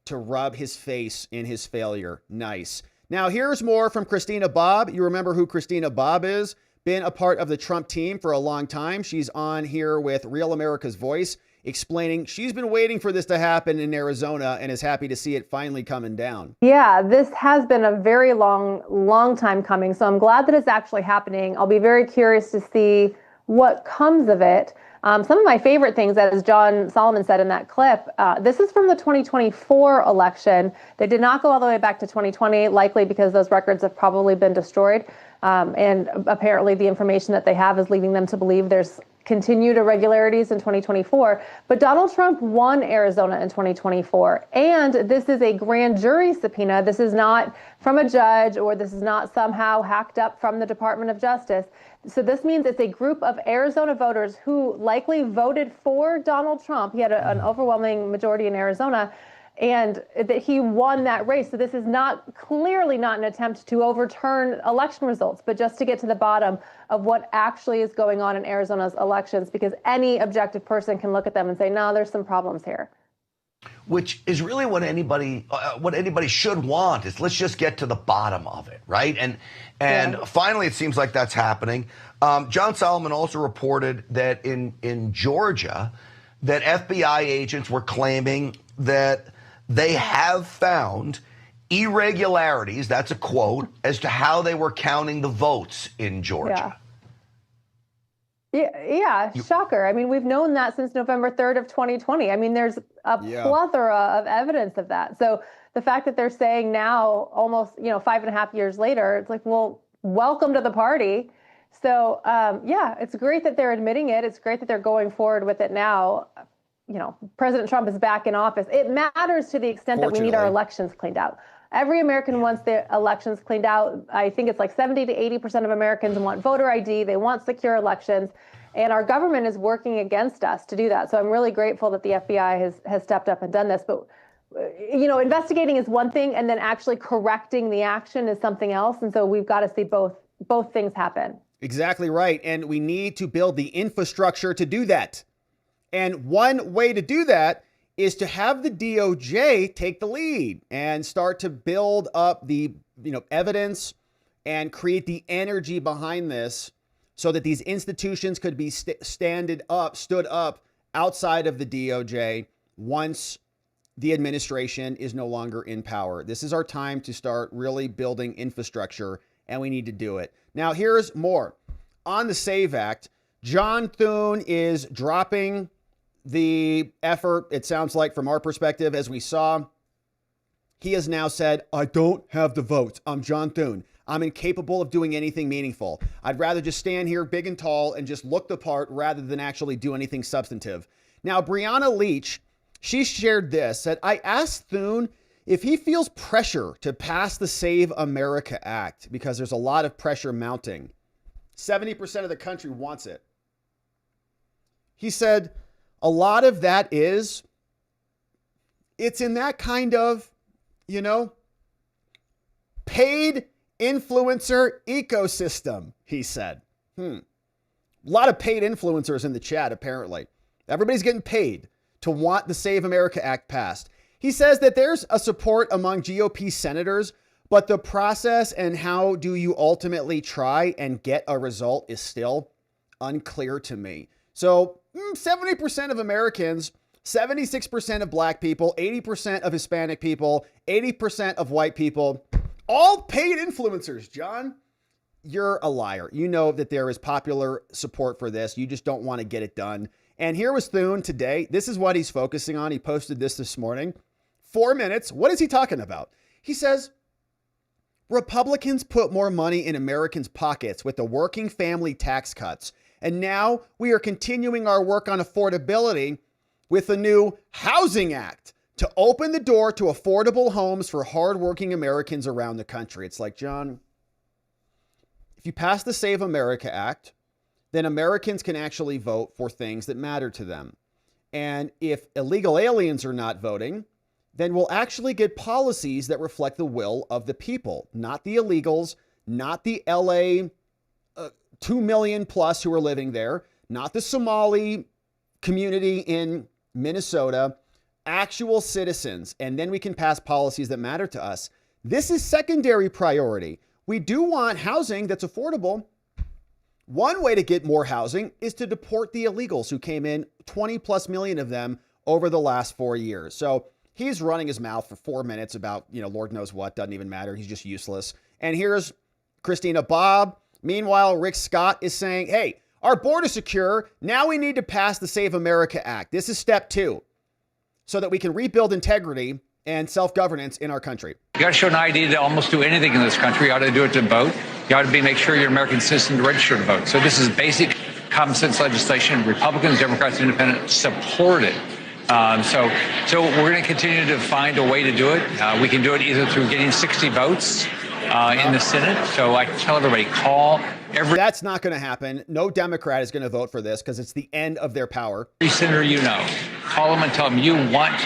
to rub his face in his failure. Nice. Now, here's more from Christina Bobb. You remember who Christina Bobb is? Been a part of the Trump team for a long time. She's on here with Real America's Voice, explaining she's been waiting for this to happen in Arizona and is happy to see it finally coming down. Yeah, this has been a very long time coming. So I'm glad that it's actually happening. I'll be very curious to see what comes of it. Some of my favorite things, as John Solomon said in that clip, this is from the 2024 election. They did not go all the way back to 2020, likely because those records have probably been destroyed. And apparently the information that they have is leading them to believe there's continued irregularities in 2024. But Donald Trump won Arizona in 2024. And this is a grand jury subpoena. This is not from a judge, or this is not somehow hacked up from the Department of Justice. So this means it's a group of Arizona voters who likely voted for Donald Trump. He had an overwhelming majority in Arizona, and that he won that race. So this is clearly not an attempt to overturn election results, but just to get to the bottom of what actually is going on in Arizona's elections, because any objective person can look at them and say, no, there's some problems here. Which is really what anybody should want, is let's just get to the bottom of it, right? And finally, it seems like that's happening. John Solomon also reported that in Georgia, that FBI agents were claiming that they have found irregularities, that's a quote, as to how they were counting the votes in Georgia. Yeah, shocker. I mean, we've known that since November 3rd of 2020. I mean, there's a plethora of evidence of that. So the fact that they're saying now, almost 5.5 years later, it's like, well, welcome to the party. So it's great that they're admitting it. It's great that they're going forward with it now. President Trump is back in office. It matters to the extent that we need our elections cleaned out. Every American wants their elections cleaned out. I think it's like 70 to 80% of Americans want voter ID. They want secure elections. And our government is working against us to do that. So I'm really grateful that the FBI has stepped up and done this. But, investigating is one thing, and then actually correcting the action is something else. And so we've got to see both things happen. Exactly right. And we need to build the infrastructure to do that. And one way to do that is to have the DOJ take the lead and start to build up the evidence and create the energy behind this, so that these institutions could be stood up outside of the DOJ once the administration is no longer in power. This is our time to start really building infrastructure, and we need to do it. Now, here's more. On the SAVE Act, John Thune is dropping the effort, it sounds like, from our perspective, as we saw. He has now said, I don't have the votes. I'm John Thune. I'm incapable of doing anything meaningful. I'd rather just stand here big and tall and just look the part rather than actually do anything substantive. Now, Brianna Leach, she shared this, that I asked Thune if he feels pressure to pass the Save America Act, because there's a lot of pressure mounting. 70% of the country wants it. He said, a lot of that it's in that kind of, paid influencer ecosystem, he said. A lot of paid influencers in the chat, apparently. Everybody's getting paid to want the Save America Act passed. He says that there's a support among GOP senators, but the process and how do you ultimately try and get a result is still unclear to me. So 70% of Americans, 76% of black people, 80% of Hispanic people, 80% of white people, all paid influencers. John, you're a liar. You know that there is popular support for this. You just don't want to get it done. And here was Thune today. This is what he's focusing on. He posted this morning. 4 minutes. What is he talking about? He says, Republicans put more money in Americans' pockets with the working family tax cuts. And now we are continuing our work on affordability with the new Housing Act to open the door to affordable homes for hardworking Americans around the country. It's like, John, if you pass the Save America Act, then Americans can actually vote for things that matter to them. And if illegal aliens are not voting, then we'll actually get policies that reflect the will of the people, not the illegals, not the LA 2 million plus who are living there, not the Somali community in Minnesota, actual citizens, and then we can pass policies that matter to us. This is secondary priority. We do want housing that's affordable. One way to get more housing is to deport the illegals who came in, 20 plus million of them over the last 4 years. So he's running his mouth for 4 minutes about, Lord knows what, doesn't even matter. He's just useless. And here's Christina Bobb. Meanwhile, Rick Scott is saying, hey, our border secure. Now we need to pass the Save America Act. This is step 2 so that we can rebuild integrity and self-governance in our country. You got to show an ID to almost do anything in this country. You ought to do it to vote. You ought to make sure you're an American citizen to register to vote. So this is basic common sense legislation. Republicans, Democrats, Independents support it. So we're going to continue to find a way to do it. We can do it either through getting 60 votes in the Senate. So I tell everybody, call every... That's not going to happen. No Democrat is going to vote for this because it's the end of their power. Every senator call them and tell them you want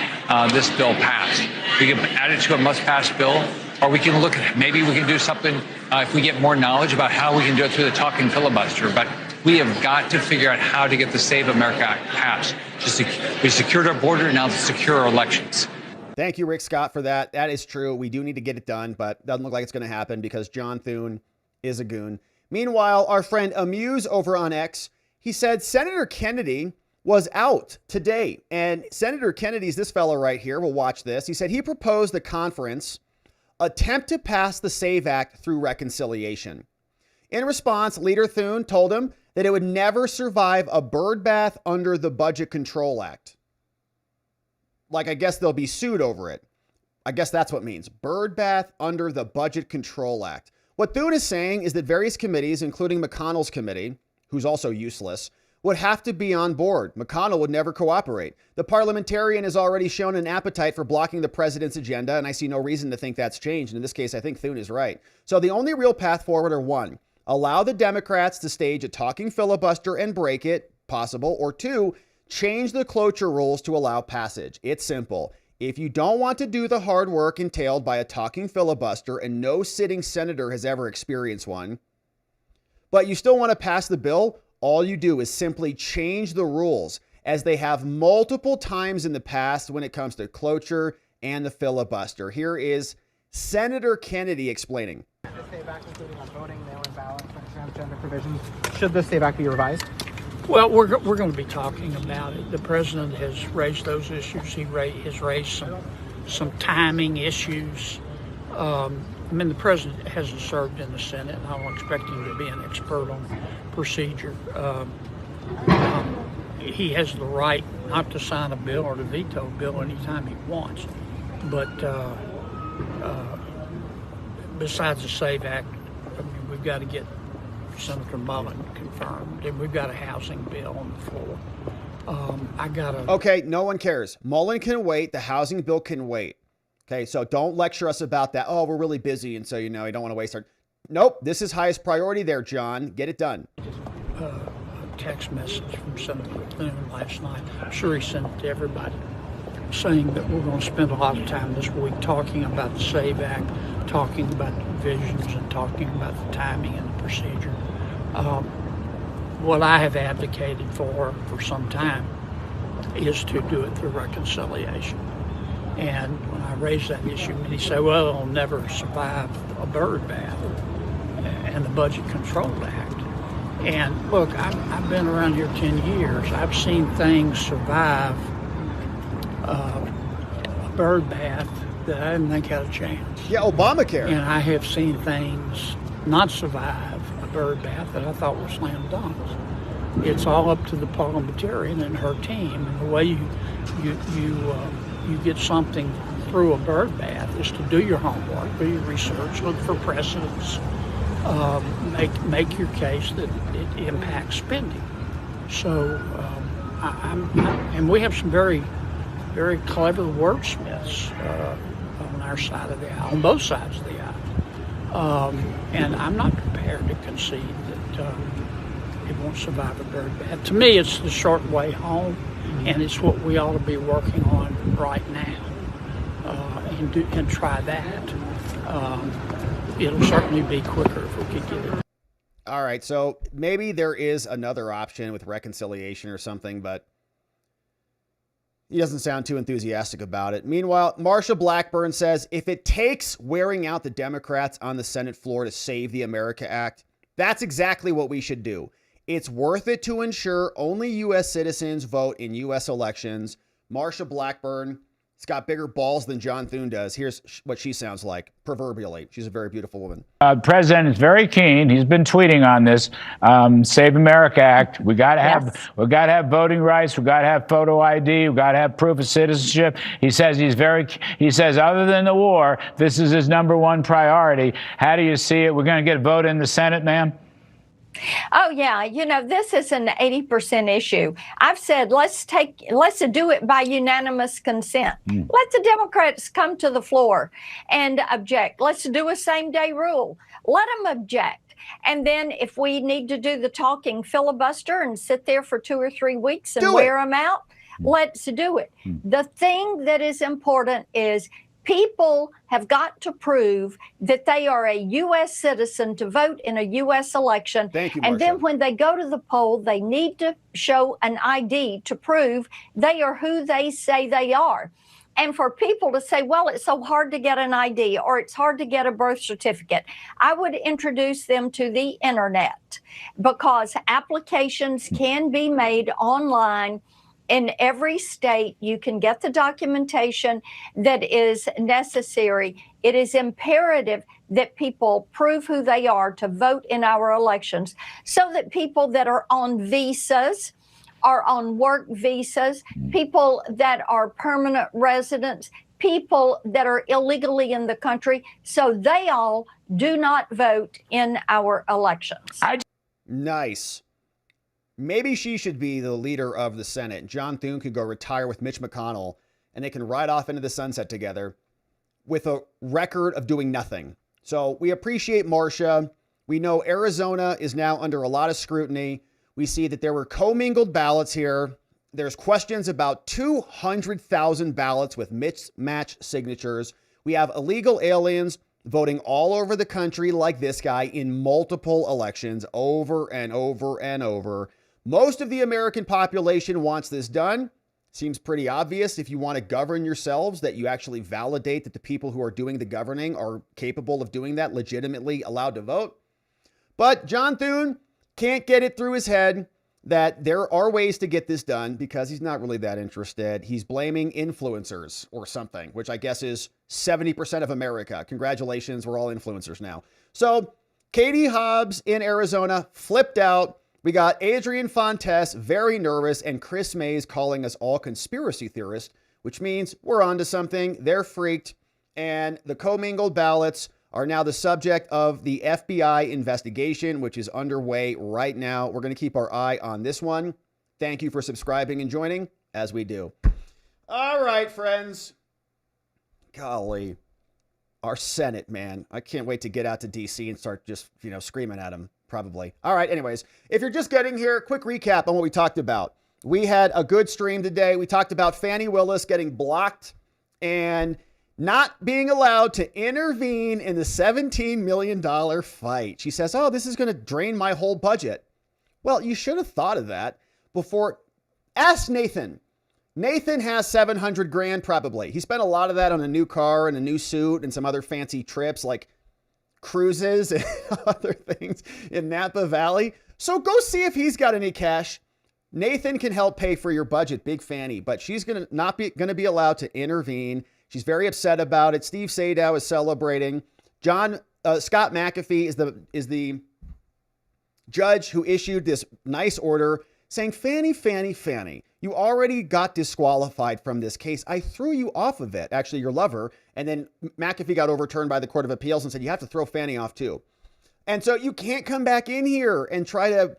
this bill passed. We can add it to a must-pass bill, or we can look at maybe we can do something if we get more knowledge about how we can do it through the talking filibuster. But we have got to figure out how to get the Save America Act passed. We secured our border, now to secure our elections. Thank you, Rick Scott, for that. That is true. We do need to get it done, but doesn't look like it's going to happen because John Thune is a goon. Meanwhile, our friend Amuse over on X, he said Senator Kennedy was out today. And Senator Kennedy's this fellow right here. We'll watch this. He said he proposed the conference attempt to pass the SAVE Act through reconciliation. In response, Leader Thune told him that it would never survive a birdbath under the Budget Control Act. Like, I guess they'll be sued over it. I guess that's what it means. Birdbath under the Budget Control Act. What Thune is saying is that various committees, including McConnell's committee, who's also useless, would have to be on board. McConnell would never cooperate. The parliamentarian has already shown an appetite for blocking the president's agenda, and I see no reason to think that's changed. And in this case, I think Thune is right. So the only real path forward are 1, allow the Democrats to stage a talking filibuster and break it, possible, or 2, change the cloture rules to allow passage. It's simple. If you don't want to do the hard work entailed by a talking filibuster, and no sitting senator has ever experienced one, but you still want to pass the bill, all you do is simply change the rules, as they have multiple times in the past when it comes to cloture and the filibuster. Here is Senator Kennedy explaining. The SAVE Act, including on voting, mail-in ballots, and transgender provisions, should the SAVE Act be revised? Well, we're going to be talking about it. The president has raised those issues. He has raised some timing issues. The president hasn't served in the Senate, and I don't expect him to be an expert on procedure. He has the right not to sign a bill or to veto a bill anytime he wants. But besides the SAVE Act, we've got to get Senator Mullen confirmed, and we've got a housing bill on the floor. Okay, no one cares. Mullen can wait. The housing bill can wait. Okay, so don't lecture us about that. Oh, we're really busy, and so, you don't want to waste our... Nope, this is highest priority there, John. Get it done. A text message from Senator Thune last night. I'm sure he sent it to everybody, saying that we're going to spend a lot of time this week talking about the SAVE Act, talking about the provisions, and talking about the timing and the procedure. What I have advocated for some time is to do it through reconciliation. And when I raised that issue, many say, well, it'll never survive a birdbath and the Budget Control Act. And look, I've been around here 10 years. I've seen things survive a birdbath that I didn't think had a chance. Yeah, Obamacare. And I have seen things not survive a birdbath that I thought were slam dunks. It's all up to the parliamentarian and her team. And the way you get something through a birdbath is to do your homework, do your research, look for precedents, make your case that it impacts spending. So, and we have some very, very clever wordsmiths on our side of the aisle, on both sides of the aisle. And I'm not prepared to concede that it won't survive a birdbath. To me, it's the short way home, and it's what we ought to be working on right now, and try that. It'll certainly be quicker if we could get it. All right, so maybe there is another option with reconciliation or something, but He doesn't sound too enthusiastic about it. Meanwhile, Marsha Blackburn says if it takes wearing out the Democrats on the Senate floor to save the America Act, that's exactly what we should do. It's worth it to ensure only U.S. citizens vote in U.S. elections. Marsha Blackburn has got bigger balls than John Thune does. Here's what she sounds like, proverbially. She's a very beautiful woman. President is very keen. He's been tweeting on this. Save America Act. We got to have voting rights. We got to have photo ID. We got to have proof of citizenship. He says other than the war, this is his number one priority. How do you see it? We're going to get a vote in the Senate, ma'am? Oh, yeah. This is an 80% issue. I've said, let's do it by unanimous consent. Let the Democrats come to the floor and object. Let's do a same-day rule. Let them object. And then if we need to do the talking filibuster and sit there for 2 or 3 weeks and wear them out, let's do it. The thing that is important is people have got to prove that they are a U.S. citizen to vote in a U.S. election. Thank you, and Marsha. then when they go to the poll, they need to show an ID to prove they are who they say they are. And for people to say, well, it's so hard to get an ID or it's hard to get a birth certificate, I would introduce them to the internet because applications can be made online. In every state, you can get the documentation that is necessary. It is imperative that people prove who they are to vote in our elections so that people that are on visas, are on work visas, people that are permanent residents, people that are illegally in the country, so they all do not vote in our elections. Nice. Maybe she should be the leader of the Senate. John Thune could go retire with Mitch McConnell, and they can ride off into the sunset together with a record of doing nothing. So we appreciate Marsha. We know Arizona is now under a lot of scrutiny. We see that there were commingled ballots here. There's questions about 200,000 ballots with mismatched signatures. We have illegal aliens voting all over the country like this guy in multiple elections over and over and over. Most of the American population wants this done. Seems pretty obvious if you want to govern yourselves that you actually validate that the people who are doing the governing are capable of doing that, legitimately allowed to vote. But John Thune can't get it through his head that there are ways to get this done because he's not really that interested. He's blaming influencers or something, which I guess is 70% of America. Congratulations, we're all influencers now. So Katie Hobbs in Arizona flipped out. We got Adrian Fontes very nervous and Kris Mayes calling us all conspiracy theorists, which means we're onto something. They're freaked. And the commingled ballots are now the subject of the FBI investigation, which is underway right now. We're going to keep our eye on this one. Thank you for subscribing and joining as we do. All right, friends. Golly. Our Senate, man. I can't wait to get out to D.C. and start just, screaming at them. Probably. All right. Anyways, if you're just getting here, quick recap on what we talked about. We had a good stream today. We talked about Fani Willis getting blocked and not being allowed to intervene in the $17 million fight. She says, oh, this is going to drain my whole budget. Well, you should have thought of that before. Ask Nathan. Nathan has $700,000 probably. He spent a lot of that on a new car and a new suit and some other fancy trips like cruises and other things in Napa Valley. So go see if he's got any cash. Nathan can help pay for your budget, big Fani, but she's going to be allowed to intervene. She's very upset about it. Steve Sadow is celebrating. Scott McAfee is the judge who issued this nice order saying, Fani, you already got disqualified from this case. I threw you off of it, actually your lover. And then McAfee got overturned by the Court of Appeals and said, you have to throw Fani off too. And so you can't come back in here and try to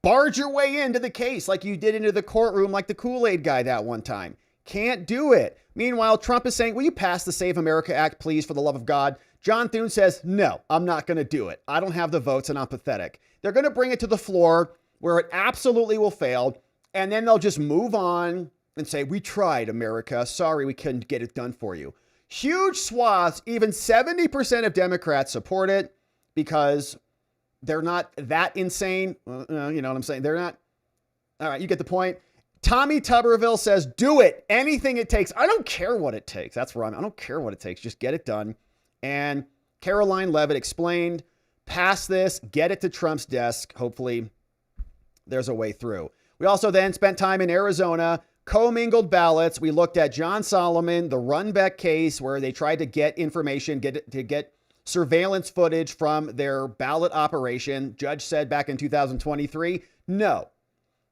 barge your way into the case like you did into the courtroom like the Kool-Aid guy that one time. Can't do it. Meanwhile, Trump is saying, will you pass the Save America Act, please, for the love of God? John Thune says, no, I'm not going to do it. I don't have the votes and I'm pathetic. They're going to bring it to the floor where it absolutely will fail. And then they'll just move on and say, we tried, America. Sorry, we couldn't get it done for you. Huge swaths, even 70% of Democrats support it because they're not that insane. You know what I'm saying? They're not. All right, you get the point. Tommy Tuberville says, do it. Anything it takes. I don't care what it takes. That's where I don't care what it takes. Just get it done. And Karoline Leavitt explained, pass this, get it to Trump's desk. Hopefully there's a way through. We also then spent time in Arizona, commingled ballots. We looked at John Solomon, the Runbeck case, where they tried to get information, get surveillance footage from their ballot operation. Judge said back in 2023, no,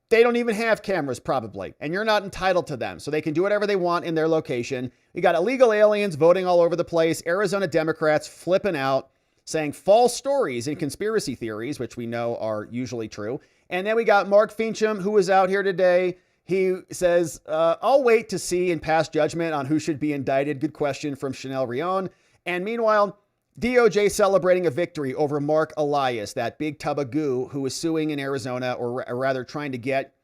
they don't even have cameras probably, and you're not entitled to them. So they can do whatever they want in their location. We got illegal aliens voting all over the place. Arizona Democrats flipping out, saying false stories and conspiracy theories, which we know are usually true. And then we got Marc Fincham, who was out here today. He says, I'll wait to see and pass judgment on who should be indicted. Good question from Chanel Rion. And meanwhile, DOJ celebrating a victory over Marc Elias, that big tub of goo who was suing in Arizona, or rather trying to get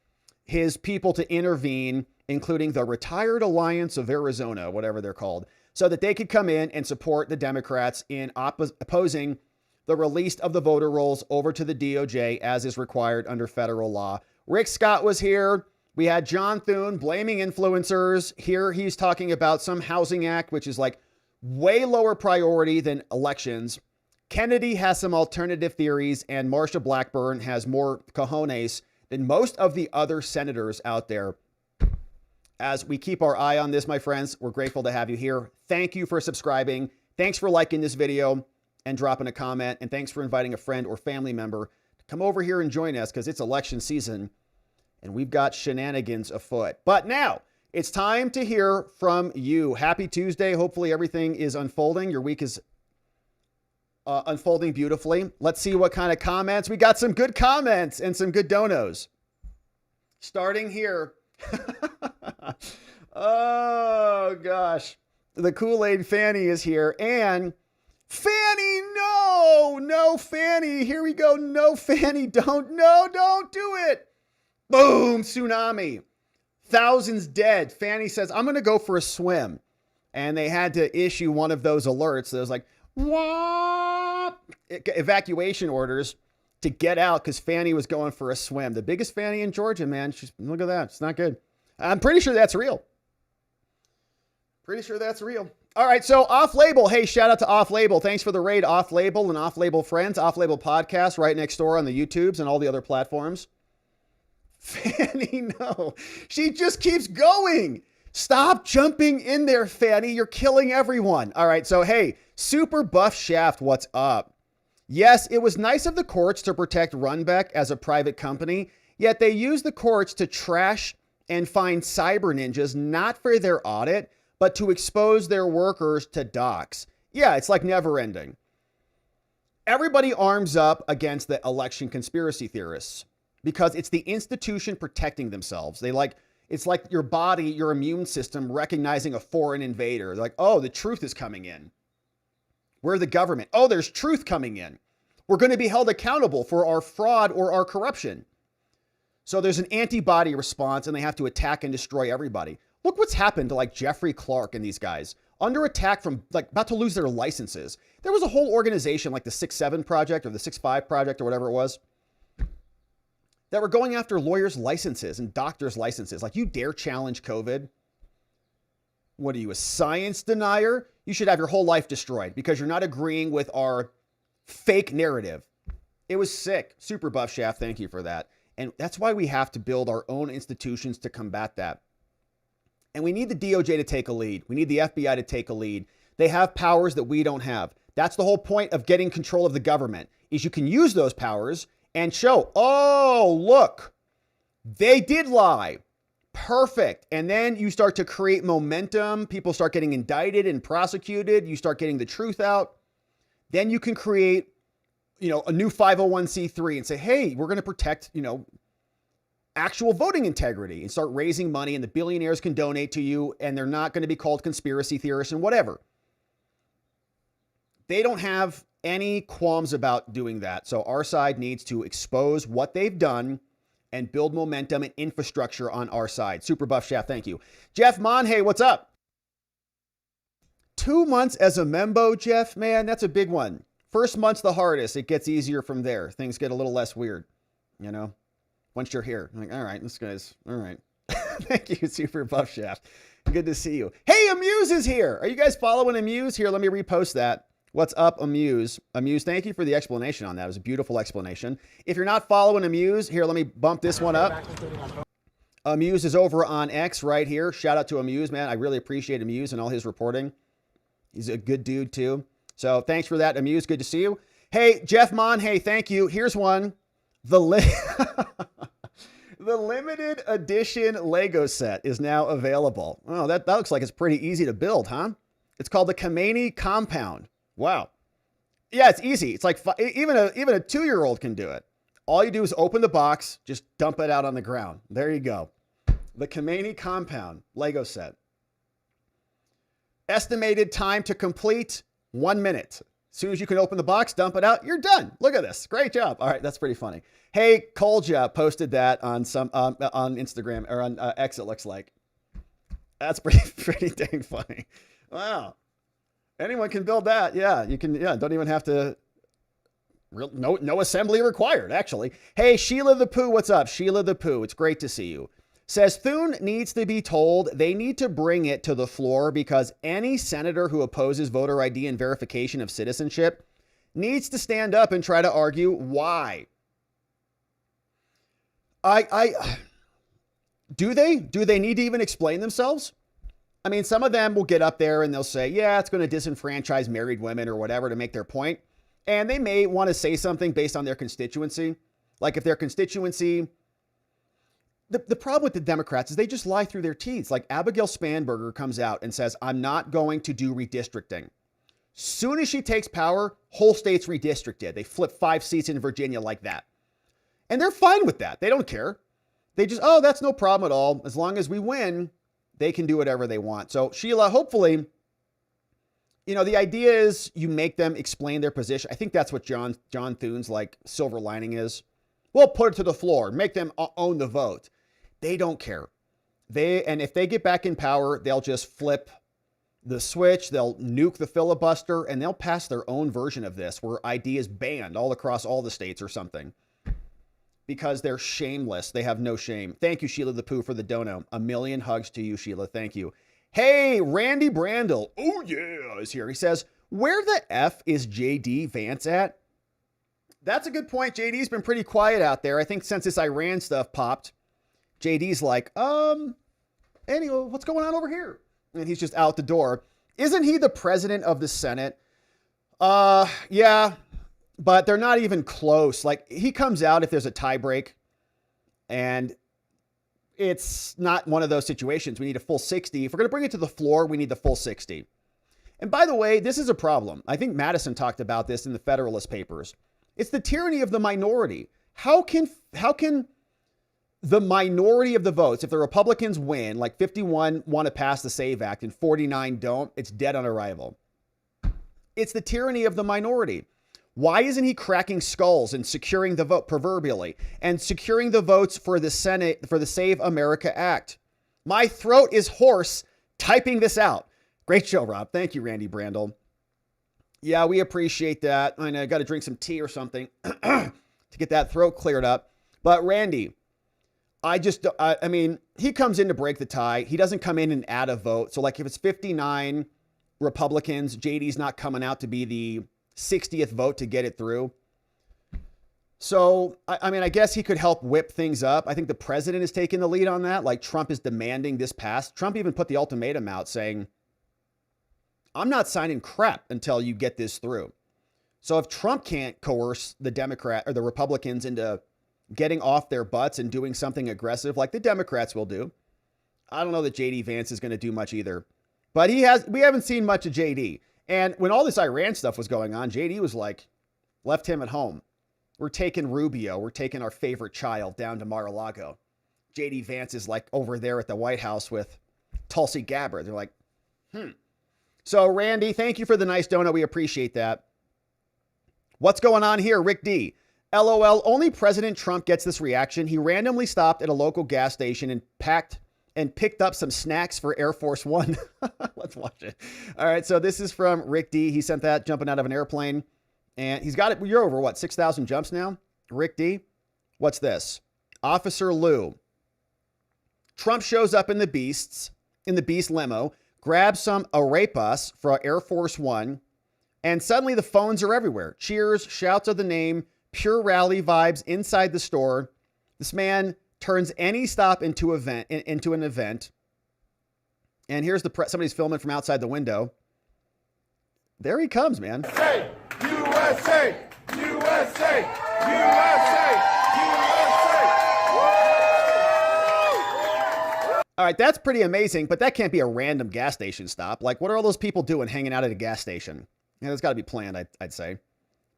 his people to intervene, including the Retired Alliance of Arizona, whatever they're called, so that they could come in and support the Democrats in opposing the release of the voter rolls over to the DOJ as is required under federal law. Rick Scott was here. We had John Thune blaming influencers. Here he's talking about some housing act, which is like way lower priority than elections. Kennedy has some alternative theories, and Marsha Blackburn has more cojones than most of the other senators out there. As we keep our eye on this, my friends, we're grateful to have you here. Thank you for subscribing. Thanks for liking this video and dropping a comment. And thanks for inviting a friend or family member to come over here and join us, because it's election season and we've got shenanigans afoot. But now it's time to hear from you. Happy Tuesday. Hopefully everything is unfolding. Your week is unfolding beautifully. Let's see what kind of comments. We got some good comments and some good donos. Starting here. Oh, gosh. The Kool-Aid Fanny is here. And Fanny, no, Fanny. Here we go. No, Fanny, don't do it. Boom, tsunami. Thousands dead. Fanny says, I'm going to go for a swim. And they had to issue one of those alerts that was like, what? Evacuation orders to get out because Fanny was going for a swim. The biggest Fanny in Georgia, man. Look at that. It's not good. I'm pretty sure that's real. All right, so Off Label. Hey, shout out to Off Label. Thanks for the raid, Off Label and Off Label friends. Off Label podcast right next door on the YouTubes and all the other platforms. Fanny, no. She just keeps going. Stop jumping in there, Fanny. You're killing everyone. All right, so hey, Super Buff Shaft, what's up? Yes, it was nice of the courts to protect Runbeck as a private company, yet they used the courts to trash and find cyber ninjas, not for their audit, but to expose their workers to docs. Yeah, it's like never ending. Everybody arms up against the election conspiracy theorists because it's the institution protecting themselves. It's like your body, your immune system recognizing a foreign invader. They're like, oh, the truth is coming in. We're the government. Oh, there's truth coming in. We're going to be held accountable for our fraud or our corruption. So there's an antibody response and they have to attack and destroy everybody. Look what's happened to like Jeffrey Clark and these guys under attack from like about to lose their licenses. There was a whole organization like the 6-7 Project or the 6-5 Project or whatever it was that were going after lawyers' licenses and doctors' licenses. Like, you dare challenge COVID? What are you, a science denier? You should have your whole life destroyed because you're not agreeing with our fake narrative. It was sick. Super Buff Shaft, thank you for that. And that's why we have to build our own institutions to combat that. And we need the DOJ to take a lead. We need the FBI to take a lead. They have powers that we don't have. That's the whole point of getting control of the government, is you can use those powers and show, oh, look, they did lie. Perfect. And then you start to create momentum. People start getting indicted and prosecuted. You start getting the truth out. Then you can create, a new 501c3 and say, hey, we're going to protect, actual voting integrity, and start raising money, and the billionaires can donate to you and they're not going to be called conspiracy theorists and whatever. They don't have any qualms about doing that. So our side needs to expose what they've done and build momentum and infrastructure on our side. Super Buff Shaft, thank you. Jeff Monhay, what's up? 2 months as a membo, Jeff, man, that's a big one. First month's the hardest. It gets easier from there. Things get a little less weird, once you're here. I'm like, all right, this guy's all right. Thank you, Super Buff Shaft. Good to see you. Hey, Amuse is here. Are you guys following Amuse? Here, let me repost that. What's up, Amuse? Amuse, thank you for the explanation on that. It was a beautiful explanation. If you're not following Amuse, here, let me bump this one up. Amuse is over on X right here. Shout out to Amuse, man. I really appreciate Amuse and all his reporting. He's a good dude, too. So thanks for that, Amuse. Good to see you. Hey, Jeff Mon, hey, thank you. Here's one. The limited edition Lego set is now available. Oh, that looks like it's pretty easy to build, huh? It's called the Khomeini Compound. Wow. Yeah, it's easy. It's like even a 2-year-old can do it. All you do is open the box, just dump it out on the ground. There you go. The Khomeini Compound Lego set. Estimated time to complete 1 minute. As soon as you can open the box, dump it out, you're done. Look at this. Great job. All right, that's pretty funny. Hey, Kolja posted that on on Instagram or on X, it looks like. That's pretty dang funny. Wow. Anyone can build that. Yeah, you can. Yeah, don't even have to. No assembly required, actually. Hey, Sheila the Pooh, what's up? Sheila the Pooh, it's great to see you. Says Thune needs to be told they need to bring it to the floor because any senator who opposes voter ID and verification of citizenship needs to stand up and try to argue why. Do they need to even explain themselves? I mean, some of them will get up there and they'll say, yeah, it's going to disenfranchise married women or whatever to make their point. And they may want to say something based on their constituency. Like if their constituency, the problem with the Democrats is they just lie through their teeth. Like Abigail Spanberger comes out and says, I'm not going to do redistricting. Soon as she takes power, whole states redistricted. They flip 5 seats in Virginia like that. And they're fine with that. They don't care. They just, oh, that's no problem at all. As long as we win, they can do whatever they want. So Sheila, hopefully, the idea is you make them explain their position. I think that's what John Thune's like silver lining is. We'll put it to the floor, make them own the vote. They don't care. And if they get back in power, they'll just flip the switch. They'll nuke the filibuster and they'll pass their own version of this where ID is banned all across all the states or something. Because they're shameless. They have no shame. Thank you, Sheila the Pooh, for the dono. 1,000,000 hugs to you, Sheila. Thank you. Hey, Randy Brandel. Oh, yeah, is here. He says, where the F is JD Vance at? That's a good point. JD's been pretty quiet out there. I think since this Iran stuff popped, JD's like, anyway, what's going on over here? And he's just out the door. Isn't he the president of the Senate? Yeah. But they're not even close. Like, he comes out if there's a tie break, and it's not one of those situations. We need a full 60. If we're going to bring it to the floor, we need the full 60. And by the way, this is a problem. I think Madison talked about this in the Federalist Papers. It's the tyranny of the minority. How can the minority of the votes, if the Republicans win, like 51 want to pass the SAVE Act and 49 don't, it's dead on arrival. It's the tyranny of the minority. Why isn't he cracking skulls and securing the vote proverbially and securing the votes for the Senate for the Save America Act? My throat is hoarse typing this out. Great show, Rob. Thank you, Randy Brandel. Yeah, we appreciate that. I know I got to drink some tea or something to get that throat cleared up. But Randy, I mean, he comes in to break the tie. He doesn't come in and add a vote. So like if it's 59 Republicans, JD's not coming out to be the 60th vote to get it through. So, I mean, I guess he could help whip things up. I think the president is taking the lead on that. Like Trump is demanding this pass. Trump even put the ultimatum out saying, I'm not signing crap until you get this through. So if Trump can't coerce the Democrat or the Republicans into getting off their butts and doing something aggressive like the Democrats will do, I don't know that JD Vance is going to do much either. But we haven't seen much of JD. And when all this Iran stuff was going on, JD was like, left him at home. We're taking Rubio. We're taking our favorite child down to Mar-a-Lago. JD Vance is like over there at the White House with Tulsi Gabbard. They're like, So Randy, thank you for the nice donut. We appreciate that. What's going on here? Rick D. LOL, only President Trump gets this reaction. He randomly stopped at a local gas station and picked up some snacks for Air Force One. Let's watch it. All right, so this is from Rick D. He sent that jumping out of an airplane. And he's got it. You're over, what, 6,000 jumps now? Rick D. What's this? Officer Lou. Trump shows up in the Beast limo, grabs some arepas for Air Force One, and suddenly the phones are everywhere. Cheers, shouts of the name, pure rally vibes inside the store. This man turns any stop into an event. And here's somebody's filming from outside the window. There he comes, man. USA, USA, USA, USA. All right, that's pretty amazing, but that can't be a random gas station stop. Like, what are all those people doing hanging out at a gas station? Yeah, that's got to be planned, I'd say.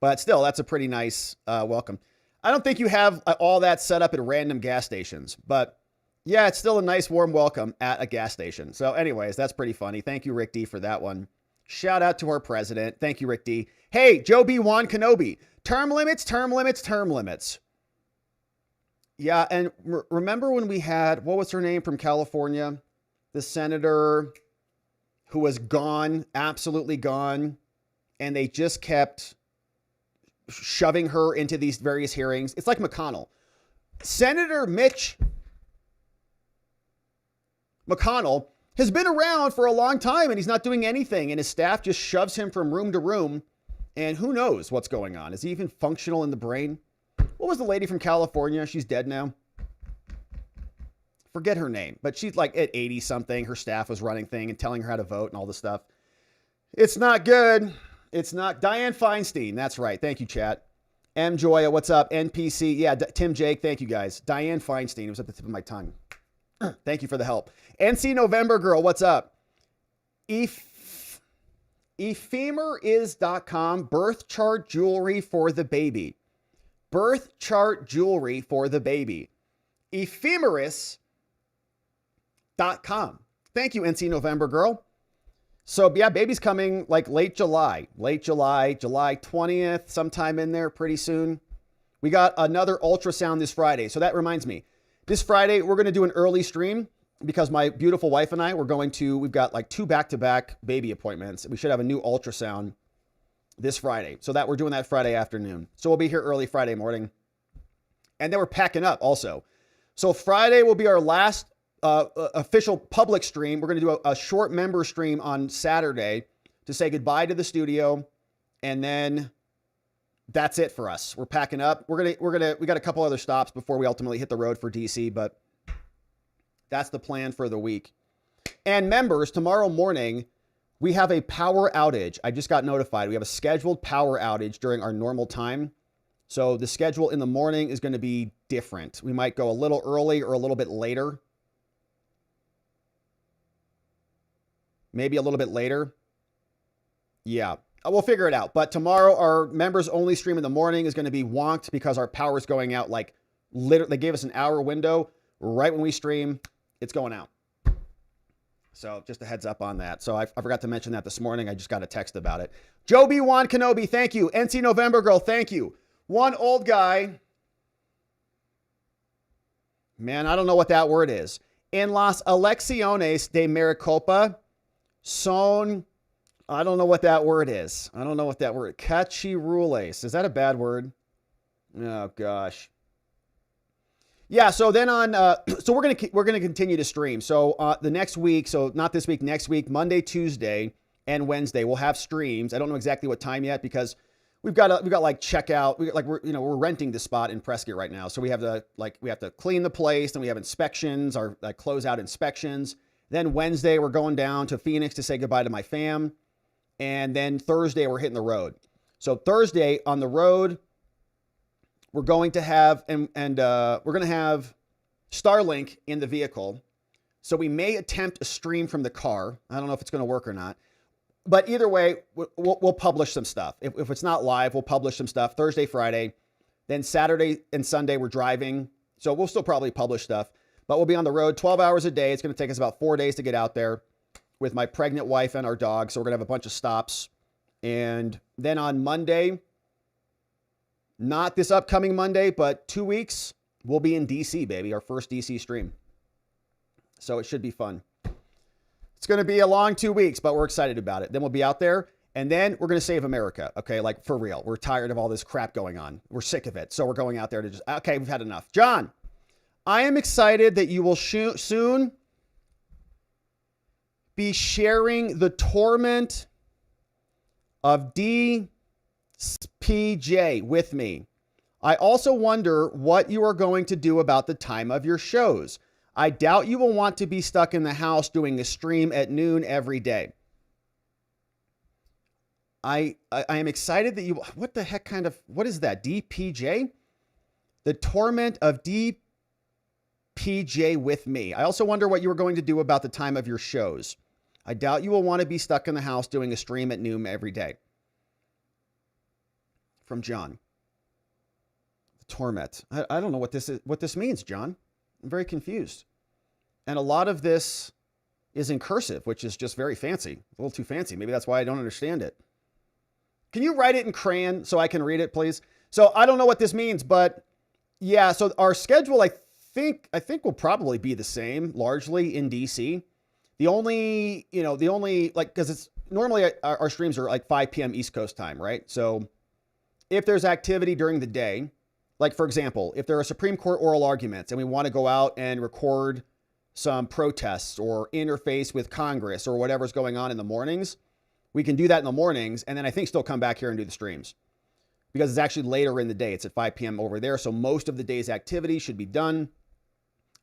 But still, that's a pretty nice welcome. I don't think you have all that set up at random gas stations, but yeah, it's still a nice warm welcome at a gas station. So anyways, that's pretty funny. Thank you, Rick D, for that one. Shout out to our president. Thank you, Rick D. Hey, Joe B. Wan Kenobi. Term limits, term limits, term limits. Yeah, and remember when we had, what was her name from California? The senator who was gone, absolutely gone, and they just kept shoving her into these various hearings. It's like McConnell. Senator Mitch McConnell has been around for a long time and he's not doing anything, and his staff just shoves him from room to room, and who knows what's going on. Is he even functional in the brain? What was the lady from California? She's dead now. Forget her name, but she's like at 80 something. Her staff was running thing and telling her how to vote and all this stuff. It's not good. It's not. Dianne Feinstein. That's right. Thank you, chat. M. Joya, what's up? NPC. Yeah, Tim Jake. Thank you, guys. Dianne Feinstein. It was at the tip of my tongue. Thank you for the help. NC November Girl, what's up? Ephemeris.com. Birth chart jewelry for the baby. Birth chart jewelry for the baby. Ephemeris.com. Thank you, NC November Girl. So yeah, baby's coming like late July, July 20th, sometime in there pretty soon. We got another ultrasound this Friday. So that reminds me, this Friday, we're going to do an early stream because my beautiful wife and I, we've got like 2 back-to-back baby appointments. We should have a new ultrasound this Friday. So that we're doing that Friday afternoon. So we'll be here early Friday morning. And then we're packing up also. So Friday will be our last official public stream. We're going to do a short member stream on Saturday to say goodbye to the studio. And then that's it for us. We're packing up. We got a couple other stops before we ultimately hit the road for DC, but that's the plan for the week. And members, tomorrow morning, we have a power outage. I just got notified. We have a scheduled power outage during our normal time. So the schedule in the morning is going to be different. We might go a little early or a little bit later. Maybe a little bit later. Yeah, we'll figure it out. But tomorrow, our members only stream in the morning is going to be wonked because our power is going out like literally. They gave us an hour window right when we stream. It's going out. So just a heads up on that. So I forgot to mention that this morning. I just got a text about it. Joe B. Wan Kenobi, thank you. NC November Girl, thank you. One old guy. Man, I don't know what that word is. In Las Elecciones de Maricopa, son, I don't know what that word is. I don't know what that word. Cachirules. Is that a bad word? Oh gosh. Yeah. So then on. So we're gonna continue to stream. So the next week. So not this week. Next week, Monday, Tuesday, and Wednesday, we'll have streams. I don't know exactly what time yet because we've got like checkout. We're renting the spot in Prescott right now. So we have to clean the place. Then we have inspections. Our closeout inspections. Then Wednesday, we're going down to Phoenix to say goodbye to my fam. And then Thursday, we're hitting the road. So Thursday on the road, we're going to have, we're going to have Starlink in the vehicle. So we may attempt a stream from the car. I don't know if it's going to work or not. But either way, we'll publish some stuff. If it's not live, we'll publish some stuff Thursday, Friday. Then Saturday and Sunday, we're driving. So we'll still probably publish stuff. But we'll be on the road 12 hours a day. It's going to take us about 4 days to get out there with my pregnant wife and our dog. So we're going to have a bunch of stops. And then on Monday, not this upcoming Monday, but 2 weeks, we'll be in DC, baby. Our first DC stream. So it should be fun. It's going to be a long 2 weeks, but we're excited about it. Then we'll be out there. And then we're going to save America. Okay, like for real. We're tired of all this crap going on. We're sick of it. So we're going out there to just, okay, we've had enough. John. I am excited that you will soon be sharing the torment of DPJ with me. I also wonder what you are going to do about the time of your shows. I doubt you will want to be stuck in the house doing a stream at noon every day. I am excited that you, what the heck kind of, what is that? DPJ? The torment of DPJ with me. I also wonder what you are going to do about the time of your shows. I doubt you will want to be stuck in the house doing a stream at noon every day. From John. The torment. I don't know what this means, John. I'm very confused. And a lot of this is in cursive, which is just very fancy. A little too fancy. Maybe that's why I don't understand it. Can you write it in crayon so I can read it, please? So I don't know what this means, but yeah, so our schedule, I think will probably be the same, largely in DC. The only, like, because it's normally our streams are like 5 p.m. East Coast time, right? So if there's activity during the day, like, for example, if there are Supreme Court oral arguments and we want to go out and record some protests or interface with Congress or whatever's going on in the mornings, we can do that in the mornings and then I think still come back here and do the streams because it's actually later in the day. It's at 5 p.m. over there. So most of the day's activity should be done.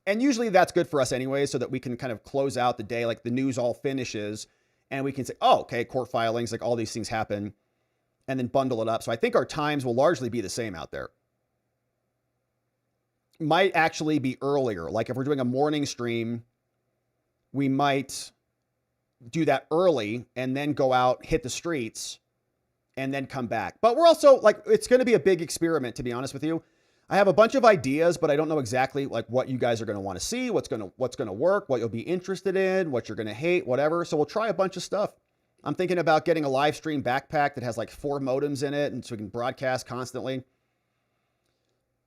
And usually that's good for us anyway, so that we can kind of close out the day, like the news all finishes and we can say, oh, okay, court filings, like all these things happen, and then bundle it up. So I think our times will largely be the same out there. Might actually be earlier. Like if we're doing a morning stream, we might do that early and then go out, hit the streets, and then come back. But we're also like, it's going to be a big experiment, to be honest with you. I have a bunch of ideas, but I don't know exactly like what you guys are going to want to see, what's going to work, what you'll be interested in, what you're going to hate, whatever. So we'll try a bunch of stuff. I'm thinking about getting a live stream backpack that has like 4 modems in it, and so we can broadcast constantly.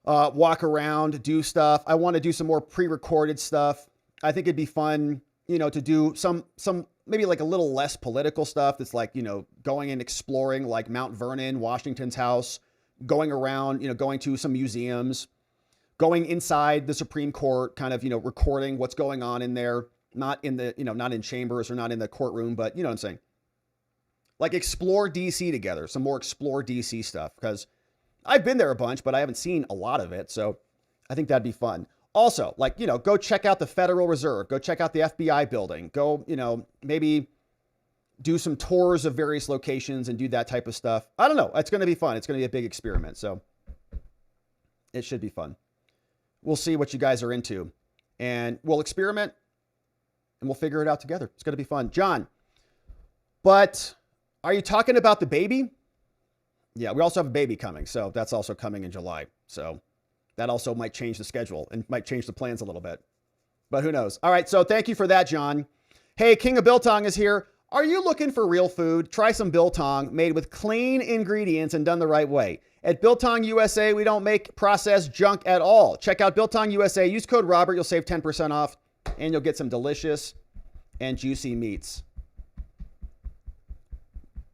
Walk around, do stuff. I want to do some more pre-recorded stuff. I think it'd be fun, to do some maybe like a little less political stuff. That's like, going and exploring like Mount Vernon, Washington's house, going around, going to some museums, going inside the Supreme Court, kind of, recording what's going on in there, not in the, not in chambers or not in the courtroom, but you know what I'm saying? Like explore DC together, some more explore DC stuff, because I've been there a bunch, but I haven't seen a lot of it. So I think that'd be fun. Also, like, go check out the Federal Reserve, go check out the FBI building, go, maybe do some tours of various locations and do that type of stuff. I don't know. It's going to be fun. It's going to be a big experiment. So it should be fun. We'll see what you guys are into and we'll experiment and we'll figure it out together. It's going to be fun. John, but are you talking about the baby? Yeah, we also have a baby coming. So that's also coming in July. So that also might change the schedule and might change the plans a little bit, but who knows? All right. So thank you for that, John. Hey, King of Biltong is here. Are you looking for real food? Try some biltong made with clean ingredients and done the right way. At Biltong USA, we don't make processed junk at all. Check out Biltong USA. Use code Robert. You'll save 10% off and you'll get some delicious and juicy meats.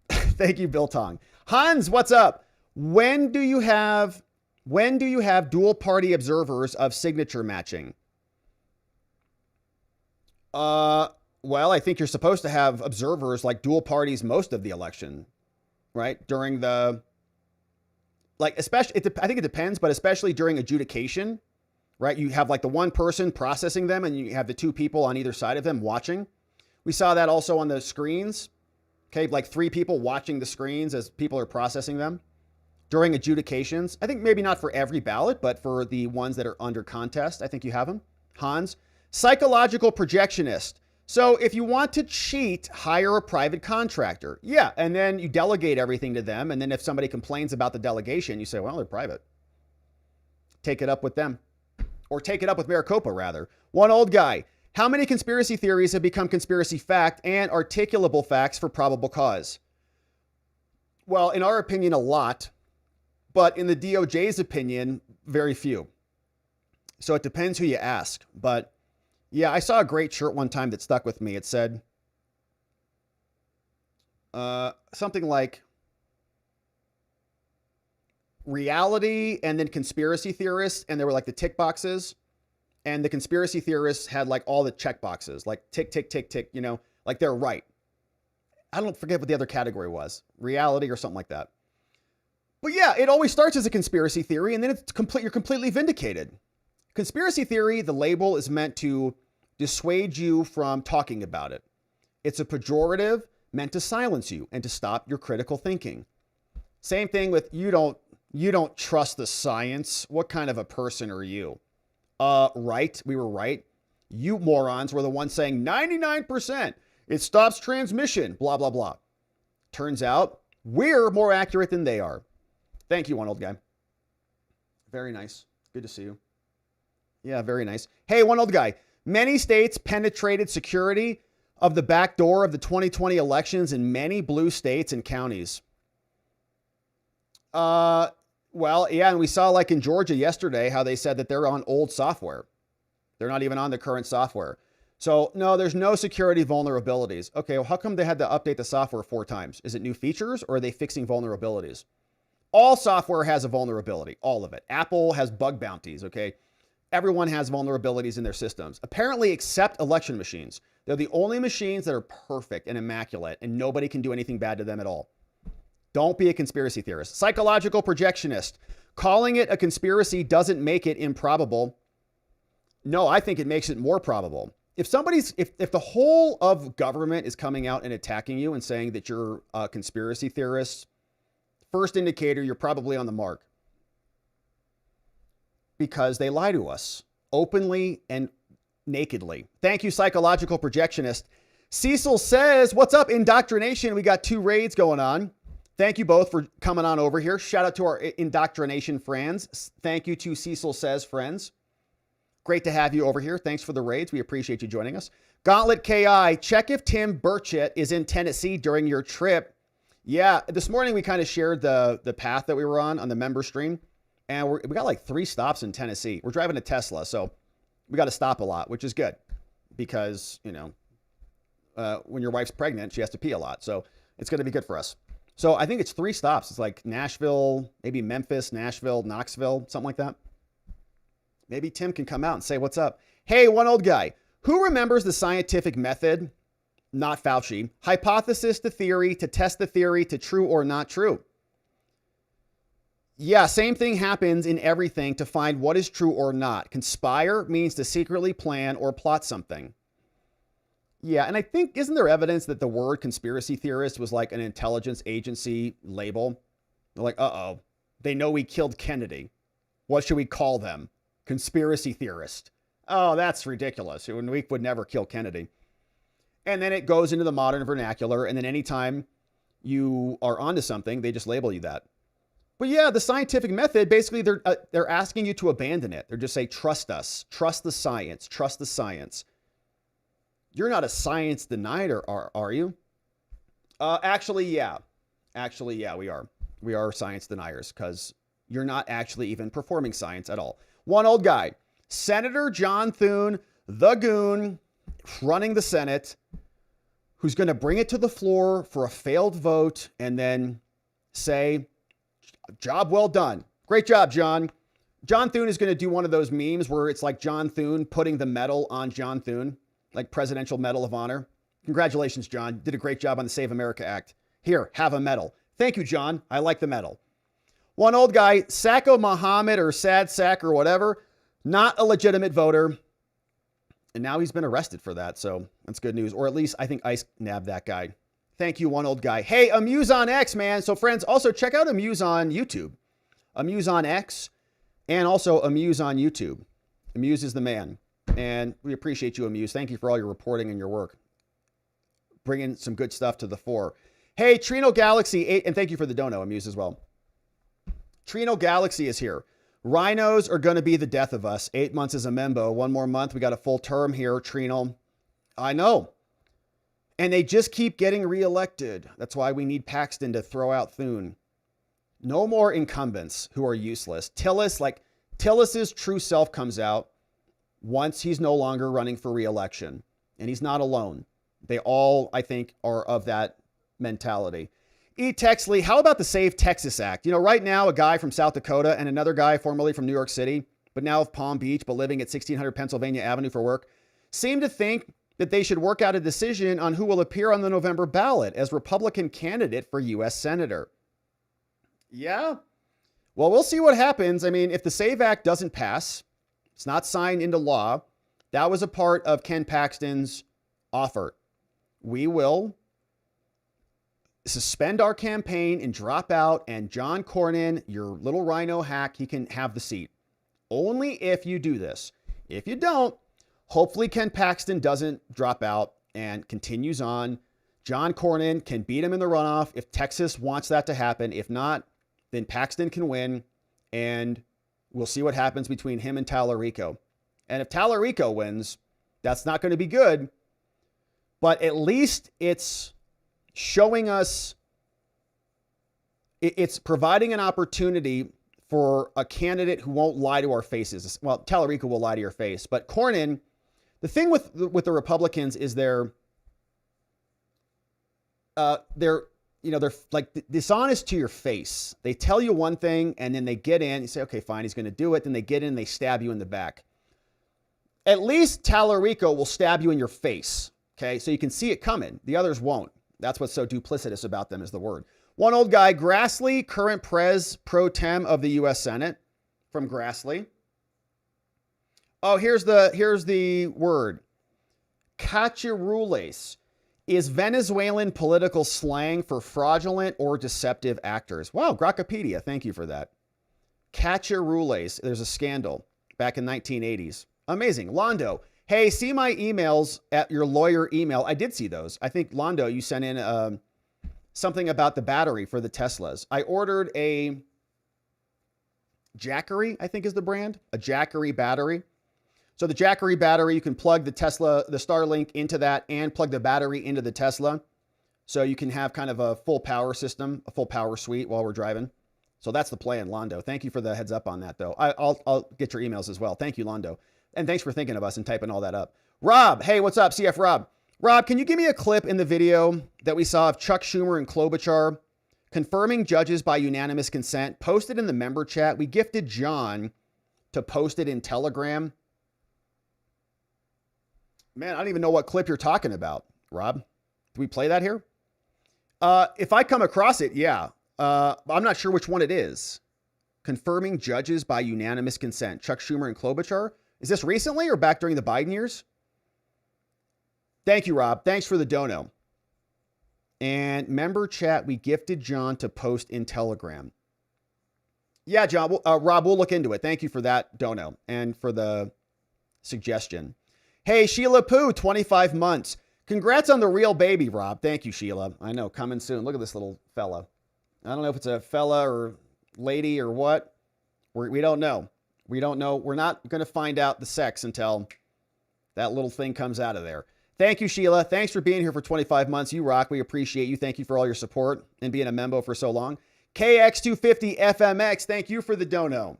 Thank you, Biltong. Hans, what's up? When do you have dual party observers of signature matching? Well, I think you're supposed to have observers like dual parties most of the election, right? During the, like, especially, I think it depends, but especially during adjudication, right? You have like the one person processing them and you have the 2 people on either side of them watching. We saw that also on the screens. Okay, like 3 people watching the screens as people are processing them during adjudications. I think maybe not for every ballot, but for the ones that are under contest, I think you have them. Hans, psychological projectionist. So if you want to cheat, hire a private contractor. Yeah, and then you delegate everything to them. And then if somebody complains about the delegation, you say, well, they're private. Take it up with them. Or take it up with Maricopa, rather. One old guy. How many conspiracy theories have become conspiracy fact and articulable facts for probable cause? Well, in our opinion, a lot. But in the DOJ's opinion, very few. So it depends who you ask. But yeah, I saw a great shirt one time that stuck with me. It said something like reality and then conspiracy theorists. And there were like the tick boxes. And the conspiracy theorists had like all the check boxes, like tick, tick, tick, tick, you know, like they're right. I don't forget what the other category was, reality or something like that. But yeah, it always starts as a conspiracy theory and then you're completely vindicated. Conspiracy theory, the label is meant to dissuade you from talking about it. It's a pejorative meant to silence you and to stop your critical thinking. Same thing with you don't trust the science. What kind of a person are you? Right. We were right. You morons were the ones saying 99%. It stops transmission, blah, blah, blah. Turns out we're more accurate than they are. Thank you, one old guy. Very nice. Good to see you. Yeah, very nice. Hey, one old guy. Many states penetrated security of the back door of the 2020 elections in many blue states and counties. Well, yeah, and we saw like in Georgia yesterday how they said that they're on old software. They're not even on the current software. So no, there's no security vulnerabilities. Okay, well, how come they had to update the software 4 times? Is it new features or are they fixing vulnerabilities? All software has a vulnerability, all of it. Apple has bug bounties, okay? Everyone has vulnerabilities in their systems, apparently except election machines. They're the only machines that are perfect and immaculate and nobody can do anything bad to them at all. Don't be a conspiracy theorist. Psychological projectionist. Calling it a conspiracy doesn't make it improbable. No, I think it makes it more probable. If the whole of government is coming out and attacking you and saying that you're a conspiracy theorist, first indicator, you're probably on the mark. Because they lie to us openly and nakedly. Thank you, psychological projectionist. Cecil says, what's up, indoctrination? We got 2 raids going on. Thank you both for coming on over here. Shout out to our indoctrination friends. Thank you to Cecil Says friends. Great to have you over here. Thanks for the raids. We appreciate you joining us. Gauntlet KI, check if Tim Burchett is in Tennessee during your trip. Yeah, this morning we kind of shared the path that we were on the member stream. And we got like 3 stops in Tennessee. We're driving a Tesla, so we got to stop a lot, which is good. Because, you know, when your wife's pregnant, she has to pee a lot. So it's going to be good for us. So I think it's 3 stops. It's like Nashville, maybe Memphis, Nashville, Knoxville, something like that. Maybe Tim can come out and say, what's up? Hey, one old guy. Who remembers the scientific method? Not Fauci. Hypothesis to theory, to test the theory, to true or not true. Yeah, same thing happens in everything to find what is true or not. Conspire means to secretly plan or plot something. Yeah, and I think, isn't there evidence that the word conspiracy theorist was like an intelligence agency label? They're like, uh-oh, they know we killed Kennedy. What should we call them? Conspiracy theorist. Oh, that's ridiculous. We would never kill Kennedy. And then it goes into the modern vernacular, and then anytime you are onto something, they just label you that. But yeah, the scientific method, basically they're asking you to abandon it. They're just saying, trust us, trust the science, trust the science. You're not a science denier, are you? Actually, yeah, we are. We are science deniers because you're not actually even performing science at all. One old guy, Senator John Thune, the goon, running the Senate, who's going to bring it to the floor for a failed vote and then say, job well done. Great job, John. John Thune is going to do one of those memes where it's like John Thune putting the medal on John Thune, like Presidential Medal of Honor. Congratulations, John. Did a great job on the Save America Act. Here, have a medal. Thank you, John. I like the medal. One old guy, Sacco Muhammad or Sad Sack or whatever, not a legitimate voter. And now he's been arrested for that. So that's good news. Or at least I think ICE nabbed that guy. Thank you, one old guy. Hey, Amuse on X, man. So friends, also check out Amuse on YouTube. Amuse on X and also Amuse on YouTube. Amuse is the man. And we appreciate you, Amuse. Thank you for all your reporting and your work. Bringing some good stuff to the fore. Hey, Trino Galaxy 8, and thank you for the dono, Amuse as well. Trino Galaxy is here. Rhinos are going to be the death of us. 8 months as a member. 1 more month. We got a full term here, Trino. I know. And they just keep getting reelected. That's why we need Paxton to throw out Thune. No more incumbents who are useless. Tillis's true self comes out once he's no longer running for reelection. And he's not alone. They all, I think, are of that mentality. E. Texley, how about the Save Texas Act? You know, right now, a guy from South Dakota and another guy formerly from New York City, but now of Palm Beach, but living at 1600 Pennsylvania Avenue for work, seem to think that they should work out a decision on who will appear on the November ballot as Republican candidate for U.S. Senator. Yeah. Well, we'll see what happens. I mean, if the SAVE Act doesn't pass, it's not signed into law. That was a part of Ken Paxton's offer. We will suspend our campaign and drop out, and John Cornyn, your little rhino hack, he can have the seat. Only if you do this. If you don't, hopefully Ken Paxton doesn't drop out and continues on. John Cornyn can beat him in the runoff if Texas wants that to happen. If not, then Paxton can win, and we'll see what happens between him and Tallarico. And if Tallarico wins, that's not going to be good, but at least it's showing us, it's providing an opportunity for a candidate who won't lie to our faces. Well, Tallarico will lie to your face, but Cornyn, the thing with the Republicans is they're like dishonest to your face. They tell you one thing and then they get in, you say, okay, fine, he's going to do it. Then they get in, they stab you in the back. At least Tallarico will stab you in your face. Okay. So you can see it coming. The others won't. That's what's so duplicitous about them is the word. One old guy, Grassley, current pro tem of the U.S. Senate from Grassley. Oh, here's the word. Cachirules is Venezuelan political slang for fraudulent or deceptive actors. Wow, Grokpedia, thank you for that. Cachirules, there's a scandal back in 1980s. Amazing. Londo, hey, see my emails at your lawyer email. I did see those. I think, Londo, you sent in something about the battery for the Teslas. I ordered a Jackery, I think is the brand, a Jackery battery. So the Jackery battery, you can plug the Tesla, the Starlink into that and plug the battery into the Tesla. So you can have kind of a full power system, a full power suite while we're driving. So that's the plan, Londo. Thank you for the heads up on that, though. I'll get your emails as well. Thank you, Londo. And thanks for thinking of us and typing all that up. Rob, hey, what's up? CF Rob. Rob, can you give me a clip in the video that we saw of Chuck Schumer and Klobuchar confirming judges by unanimous consent, posted in the member chat? We gifted John to post it in Telegram. Man, I don't even know what clip you're talking about, Rob. Do we play that here? If I come across it, yeah. I'm not sure which one it is. Confirming judges by unanimous consent. Chuck Schumer and Klobuchar. Is this recently or back during the Biden years? Thank you, Rob. Thanks for the dono. And member chat, we gifted John to post in Telegram. Yeah, John. Rob, we'll look into it. Thank you for that dono and for the suggestion. Hey, Sheila Poo, 25 months. Congrats on the real baby, Rob. Thank you, Sheila. I know, coming soon. Look at this little fella. I don't know if it's a fella or lady or what. We don't know. We don't know. We're not going to find out the sex until that little thing comes out of there. Thank you, Sheila. Thanks for being here for 25 months. You rock. We appreciate you. Thank you for all your support and being a member for so long. KX250FMX, thank you for the dono.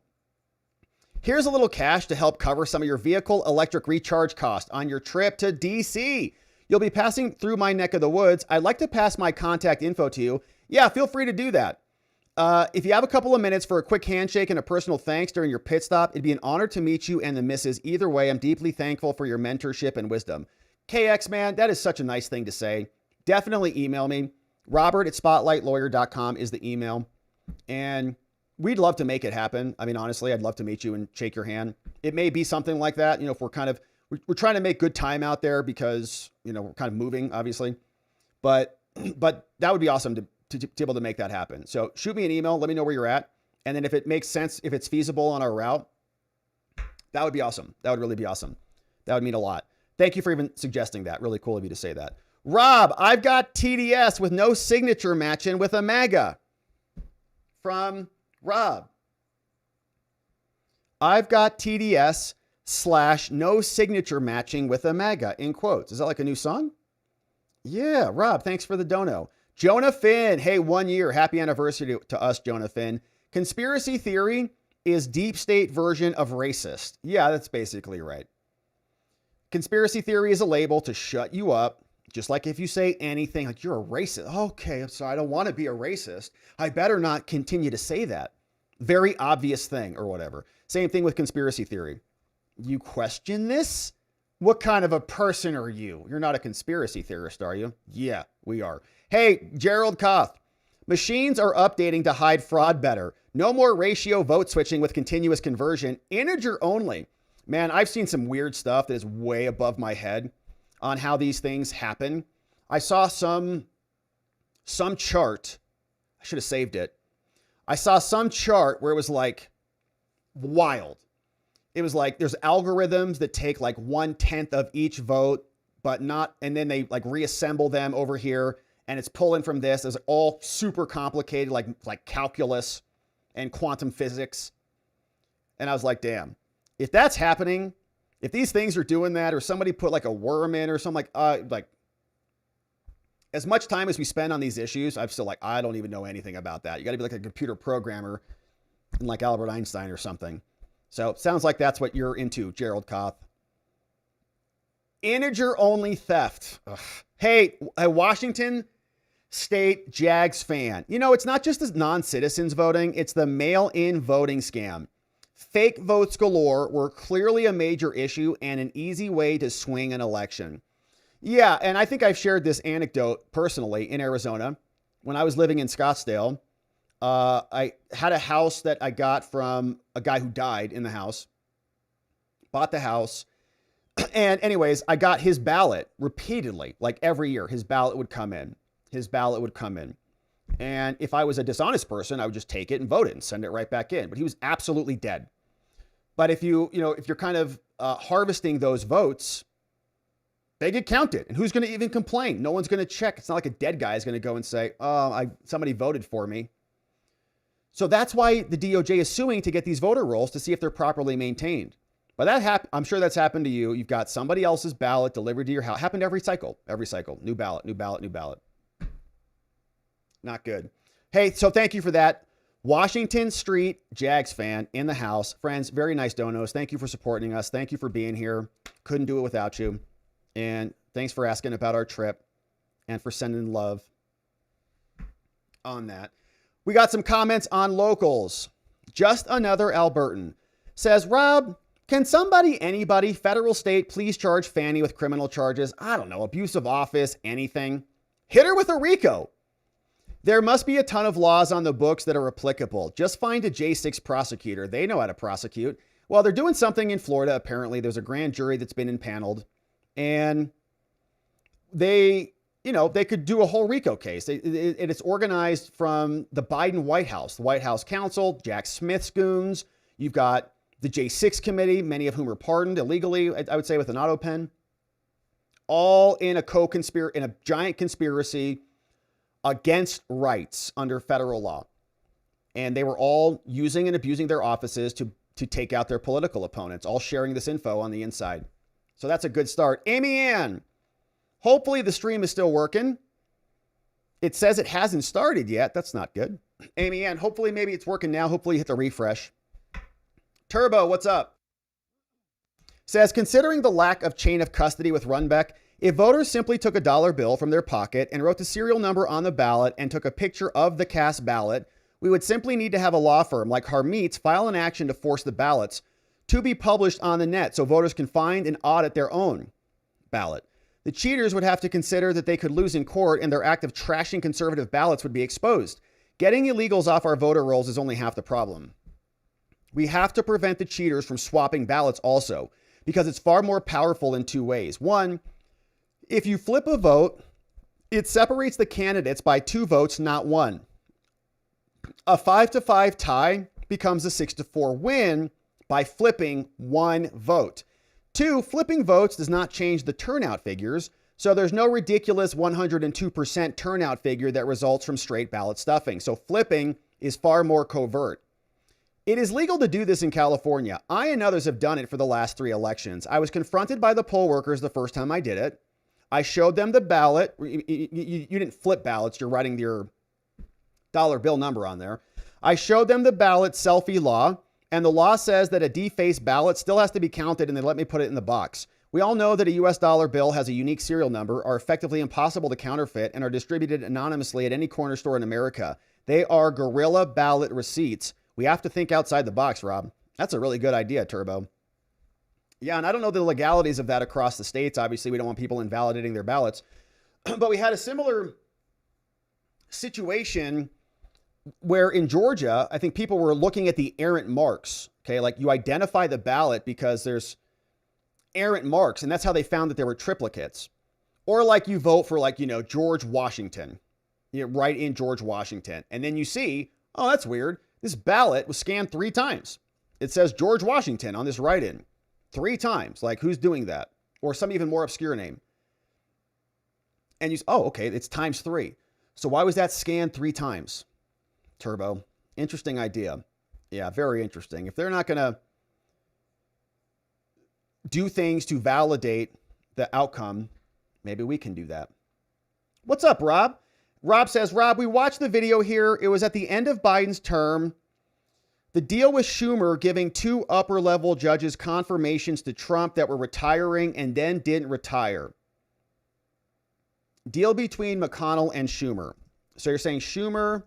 Here's a little cash to help cover some of your vehicle electric recharge costs on your trip to DC. You'll be passing through my neck of the woods. I'd like to pass my contact info to you. Yeah, feel free to do that. If you have a couple of minutes for a quick handshake and a personal thanks during your pit stop, it'd be an honor to meet you and the missus. Either way, I'm deeply thankful for your mentorship and wisdom. KX, man, that is such a nice thing to say. Definitely email me. Robert@spotlightlawyer.com is the email. And we'd love to make it happen. I mean, honestly, I'd love to meet you and shake your hand. It may be something like that. You know, if we're trying to make good time out there because, you know, we're kind of moving, obviously. But that would be awesome to be able to make that happen. So shoot me an email. Let me know where you're at. And then if it makes sense, if it's feasible on our route, that would be awesome. That would really be awesome. That would mean a lot. Thank you for even suggesting that. Really cool of you to say that. Rob, I've got TDS with no signature matching with a MAGA. From Rob. I've got TDS / no signature matching with a MAGA in quotes. Is that like a new song? Yeah, Rob, thanks for the dono. Jonah Finn, hey, 1 year. Happy anniversary to us, Jonah Finn. Conspiracy theory is deep state version of racist. Yeah, that's basically right. Conspiracy theory is a label to shut you up. Just like if you say anything like you're a racist. Okay, I'm sorry, I don't want to be a racist. I better not continue to say that. very obvious thing or whatever. Same thing with conspiracy theory. You question this? What kind of a person are you? You're not a conspiracy theorist, are you? Yeah, we are. Hey, Gerald Koth. Machines are updating to hide fraud better. No more ratio vote switching with continuous conversion. Integer only. Man, I've seen some weird stuff that is way above my head on how these things happen. I saw some chart. I should have saved it. I saw some chart where it was like wild. It was like there's algorithms that take like 1/10 of each vote, but not, and then they like reassemble them over here, and it's pulling from this. It's all super complicated, like calculus and quantum physics. And I was like, damn, if that's happening, if these things are doing that, or somebody put like a worm in or something, like as much time as we spend on these issues, I'm still like, I don't even know anything about that. You got to be like a computer programmer and like Albert Einstein or something. So sounds like that's what you're into, Gerald Koth. Integer only theft. Ugh. Hey, a Washington State Jags fan. You know, it's not just the non-citizens voting, it's the mail-in voting scam. Fake votes galore were clearly a major issue and an easy way to swing an election. Yeah, and I think I've shared this anecdote personally in Arizona. When I was living in Scottsdale, I had a house that I got from a guy who died in the house. Bought the house. And anyways, I got his ballot repeatedly, like every year. His ballot would come in. And if I was a dishonest person, I would just take it and vote it and send it right back in. But he was absolutely dead. But if you're kind of harvesting those votes, they get counted. And who's going to even complain? No one's going to check. It's not like a dead guy is going to go and say, somebody voted for me. So that's why the DOJ is suing to get these voter rolls to see if they're properly maintained. But I'm sure that's happened to you. You've got somebody else's ballot delivered to your house. Happened every cycle. New ballot. Not good. Hey, so thank you for that. Washington Street Jags fan in the house. Friends, very nice donos. Thank you for supporting us. Thank you for being here. Couldn't do it without you. And thanks for asking about our trip and for sending love on that. We got some comments on locals. Just another Albertan says, Rob, can anybody, federal, state, please charge Fani with criminal charges? I don't know, abuse of office, anything. Hit her with a RICO. There must be a ton of laws on the books that are applicable. Just find a J6 prosecutor. They know how to prosecute. Well, they're doing something in Florida. Apparently, there's a grand jury that's been impaneled, and they could do a whole RICO case. It's organized from the Biden White House, the White House counsel, Jack Smith's goons. You've got the J6 committee, many of whom were pardoned illegally, I would say with an auto pen, all in a giant conspiracy against rights under federal law. And they were all using and abusing their offices to take out their political opponents, all sharing this info on the inside. So that's a good start. Amy Ann, hopefully the stream is still working. It says it hasn't started yet. That's not good. Amy Ann, hopefully maybe it's working now. Hopefully you hit the refresh. Turbo, what's up? Says, considering the lack of chain of custody with Runbeck, if voters simply took a dollar bill from their pocket and wrote the serial number on the ballot and took a picture of the cast ballot, we would simply need to have a law firm like Harmeet's file an action to force the ballots to be published on the net so voters can find and audit their own ballot. The cheaters would have to consider that they could lose in court and their act of trashing conservative ballots would be exposed. Getting illegals off our voter rolls is only half the problem. We have to prevent the cheaters from swapping ballots also, because it's far more powerful in two ways. One, if you flip a vote, it separates the candidates by 2 votes, not 1. A 5-5 tie becomes a 6-4 win by flipping 1 vote. 2, flipping votes does not change the turnout figures, so there's no ridiculous 102% turnout figure that results from straight ballot stuffing. So flipping is far more covert. It is legal to do this in California. I and others have done it for the last 3 elections. I was confronted by the poll workers the first time I did it. I showed them the ballot. You didn't flip ballots. You're writing your dollar bill number on there. I showed them the ballot selfie law, and the law says that a defaced ballot still has to be counted, and they let me put it in the box. We all know that a US dollar bill has a unique serial number, are effectively impossible to counterfeit, and are distributed anonymously at any corner store in America. They are guerrilla ballot receipts. We have to think outside the box, Rob. That's a really good idea, Turbo. Yeah, and I don't know the legalities of that across the states. Obviously, we don't want people invalidating their ballots. But we had a similar situation where in Georgia, I think people were looking at the errant marks. Okay, like you identify the ballot because there's errant marks, and that's how they found that there were triplicates. Or like you vote for like, George Washington. You write in George Washington. And then you see, oh, that's weird. This ballot was scanned 3 times. It says George Washington on this write-in. 3 times. Like, who's doing that? Or some even more obscure name. And you say, oh, okay, it's times 3. So why was that scanned 3 times? Turbo. Interesting idea. Yeah, very interesting. If they're not going to do things to validate the outcome, maybe we can do that. What's up, Rob? Rob says, Rob, we watched the video here. It was at the end of Biden's term. The deal with Schumer giving 2 upper-level judges confirmations to Trump that were retiring and then didn't retire. Deal between McConnell and Schumer. So you're saying Schumer,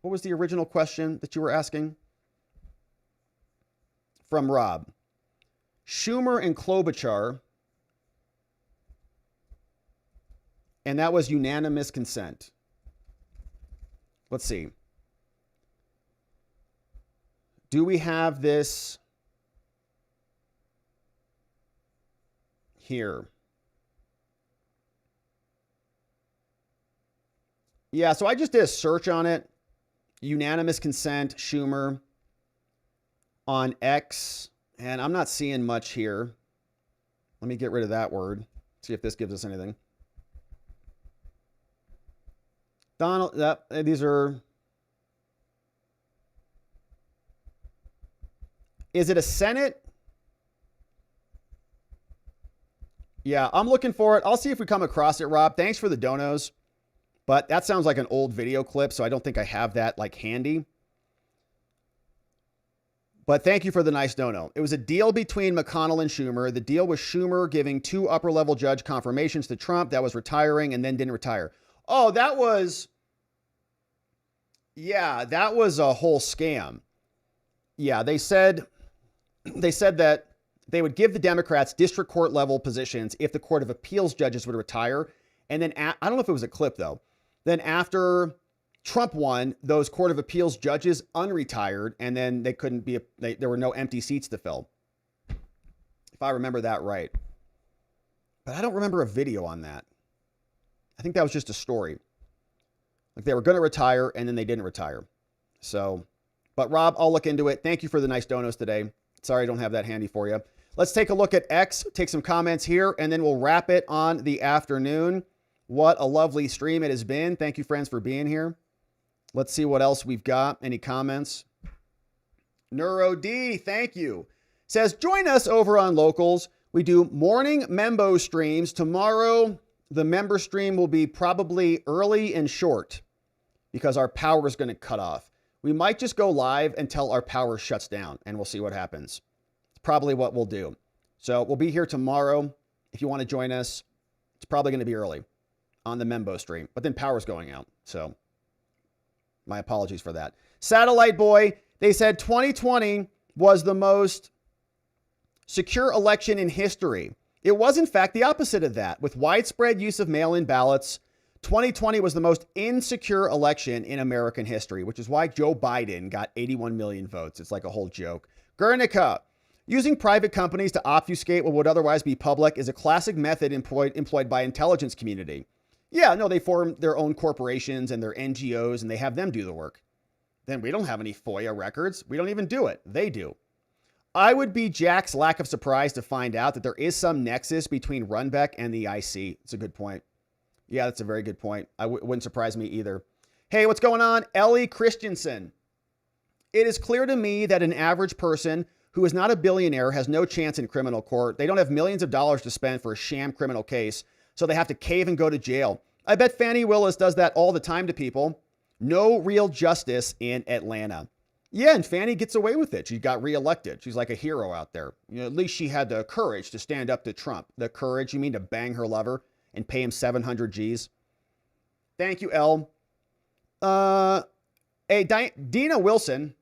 what was the original question that you were asking? From Rob. Schumer and Klobuchar, and that was unanimous consent. Let's see. Do we have this here? Yeah, so I just did a search on it. Unanimous consent, Schumer on X, and I'm not seeing much here. Let me get rid of that word. See if this gives us anything. Donald, these are... Is it a Senate? Yeah, I'm looking for it. I'll see if we come across it, Rob. Thanks for the donos. But that sounds like an old video clip, so I don't think I have that like handy. But thank you for the nice dono. It was a deal between McConnell and Schumer. The deal was Schumer giving 2 upper-level judge confirmations to Trump that was retiring and then didn't retire. Oh, that was... Yeah, that was a whole scam. Yeah, they said that they would give the Democrats district court level positions if the Court of Appeals judges would retire. And then, I don't know if it was a clip though. Then after Trump won, those Court of Appeals judges unretired, and then they couldn't be, there were no empty seats to fill. If I remember that right. But I don't remember a video on that. I think that was just a story. Like they were going to retire, and then they didn't retire. So, but Rob, I'll look into it. Thank you for the nice donos today. Sorry I don't have that handy for you. Let's take a look at X, take some comments here, and then we'll wrap it on the afternoon. What a lovely stream it has been. Thank you, friends, for being here. Let's see what else we've got. Any comments? Neuro D, thank you. Says, join us over on Locals. We do morning Membo streams. Tomorrow, the member stream will be probably early and short because our power is going to cut off. We might just go live until our power shuts down, and we'll see what happens. It's probably what we'll do. So we'll be here tomorrow. If you want to join us, it's probably going to be early on the Membo stream, but then power's going out. So my apologies for that. Satellite Boy, they said 2020 was the most secure election in history. It was, in fact, the opposite of that. With widespread use of mail-in ballots, 2020 was the most insecure election in American history, which is why Joe Biden got 81 million votes. It's like a whole joke. Guernica, using private companies to obfuscate what would otherwise be public is a classic method employed by intelligence community. Yeah, no, they form their own corporations and their NGOs, and they have them do the work. Then we don't have any FOIA records. We don't even do it. They do. I would be Jack's lack of surprise to find out that there is some nexus between Runbeck and the IC. It's a good point. Yeah, that's a very good point. Wouldn't surprise me either. Hey, what's going on? Ellie Christensen. It is clear to me that an average person who is not a billionaire has no chance in criminal court. They don't have millions of dollars to spend for a sham criminal case, so they have to cave and go to jail. I bet Fani Willis does that all the time to people. No real justice in Atlanta. Yeah, and Fani gets away with it. She got reelected. She's like a hero out there. At least she had the courage to stand up to Trump. The courage, you mean to bang her lover and pay him 700 G's? Thank you, El. Hey, Dina Wilson,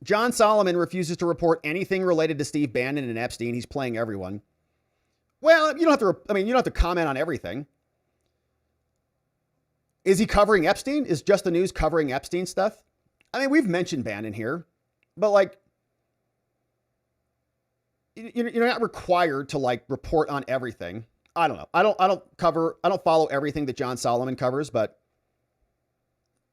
John Solomon refuses to report anything related to Steve Bannon and Epstein. He's playing everyone. Well, you don't have to comment on everything. Is he covering Epstein? Is Just the News covering Epstein stuff? I mean, we've mentioned Bannon here, but like, you're not required to like report on everything. I don't know. I don't follow everything that John Solomon covers, but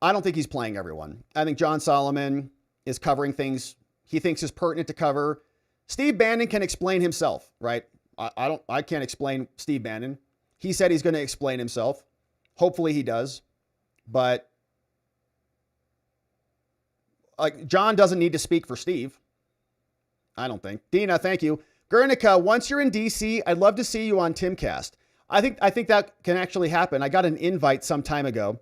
I don't think he's playing everyone. I think John Solomon is covering things he thinks is pertinent to cover. Steve Bannon can explain himself, right? I can't explain Steve Bannon. He said he's going to explain himself. Hopefully he does. But like, John doesn't need to speak for Steve. I don't think. Dina, thank you. Guernica, once you're in DC, I'd love to see you on Timcast. I think that can actually happen. I got an invite some time ago.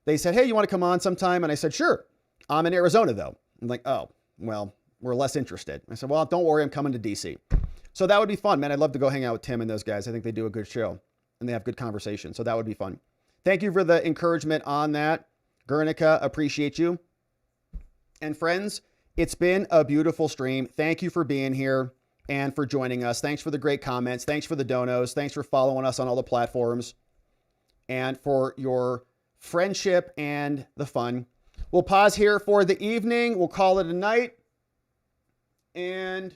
They said, hey, you want to come on sometime? And I said, sure. I'm in Arizona, though. I'm like, oh, well, we're less interested. I said, well, don't worry. I'm coming to DC. So that would be fun, man. I'd love to go hang out with Tim and those guys. I think they do a good show and they have good conversation. So that would be fun. Thank you for the encouragement on that. Guernica, appreciate you. And friends, it's been a beautiful stream. Thank you for being here and for joining us. Thanks for the great comments. Thanks for the donos. Thanks for following us on all the platforms and for your friendship and the fun. We'll pause here for the evening. We'll call it a night. And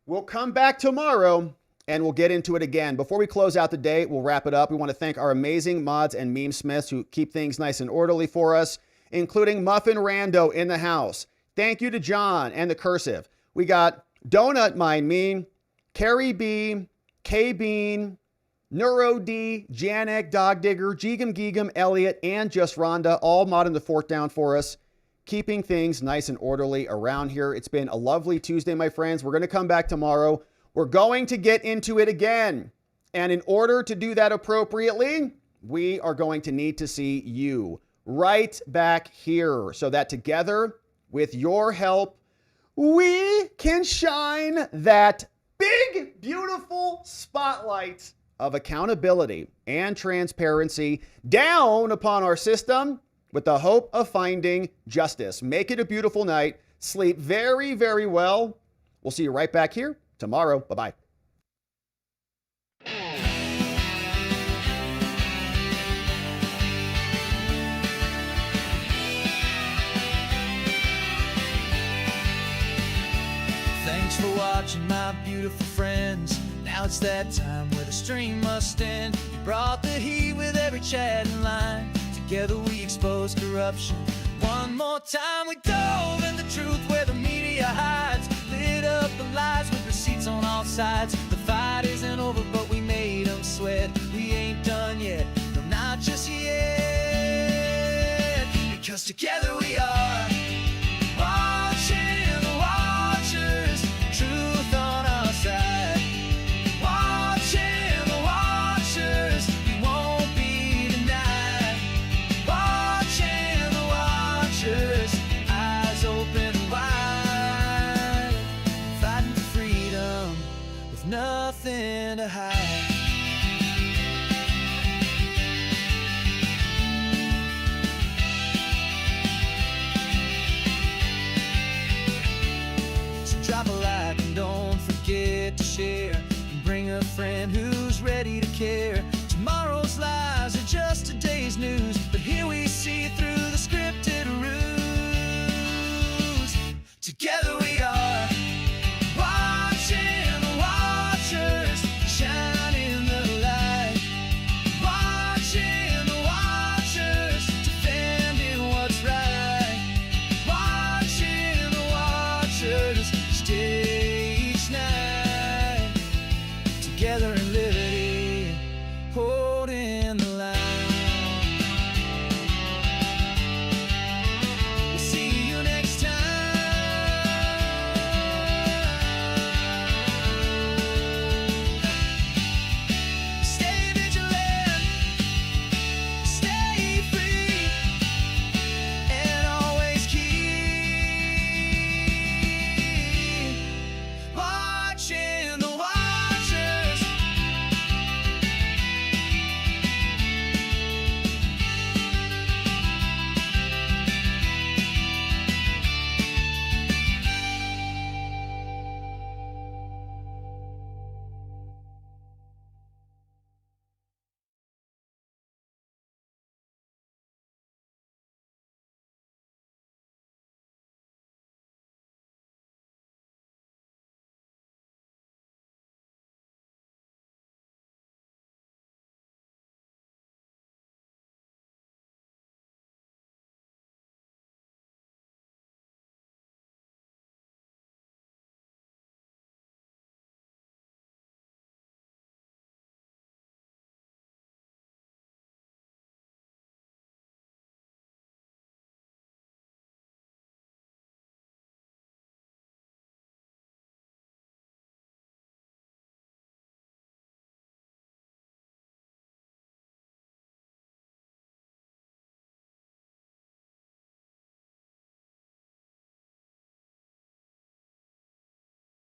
we'll come back tomorrow and we'll get into it again. Before we close out the day, we'll wrap it up. We want to thank our amazing mods and meme smiths who keep things nice and orderly for us, including Muffin Rando in the house. Thank you to John and the Cursive. We got Donut Mind Me, Carrie B, K Bean, Neuro D, Janek, Dog Digger, Geegum Geegum, Elliot, and Just Rhonda, all modding the fort down for us, keeping things nice and orderly around here. It's been a lovely Tuesday, my friends. We're going to come back tomorrow. We're going to get into it again. And in order to do that appropriately, we are going to need to see you right back here so that together, with your help, we can shine that big, beautiful spotlight of accountability and transparency down upon our system with the hope of finding justice. Make it a beautiful night. Sleep very, very well. We'll see you right back here tomorrow. Bye-bye. Thanks for watching, my beautiful friends. Now it's that time where the stream must end. You brought the heat with every chat and line. Together we expose corruption. One more time we dove in the truth where the media hides. Lit up the lies with receipts on all sides. The fight isn't over, but we made them sweat. We ain't done yet, no, not just yet. Because together we are watching the watchers. Truth on our side. Watching the watchers. We won't be denied. Watching the watchers. Eyes open wide. Fighting for freedom with nothing to hide. Drop a like and don't forget to share. And bring a friend who's ready to care. Tomorrow's lies are just today's news, but here we see through the scripted ruse. Together we are watching the watchers shine in the light. Watching the watchers defending what's right. Watching the watchers still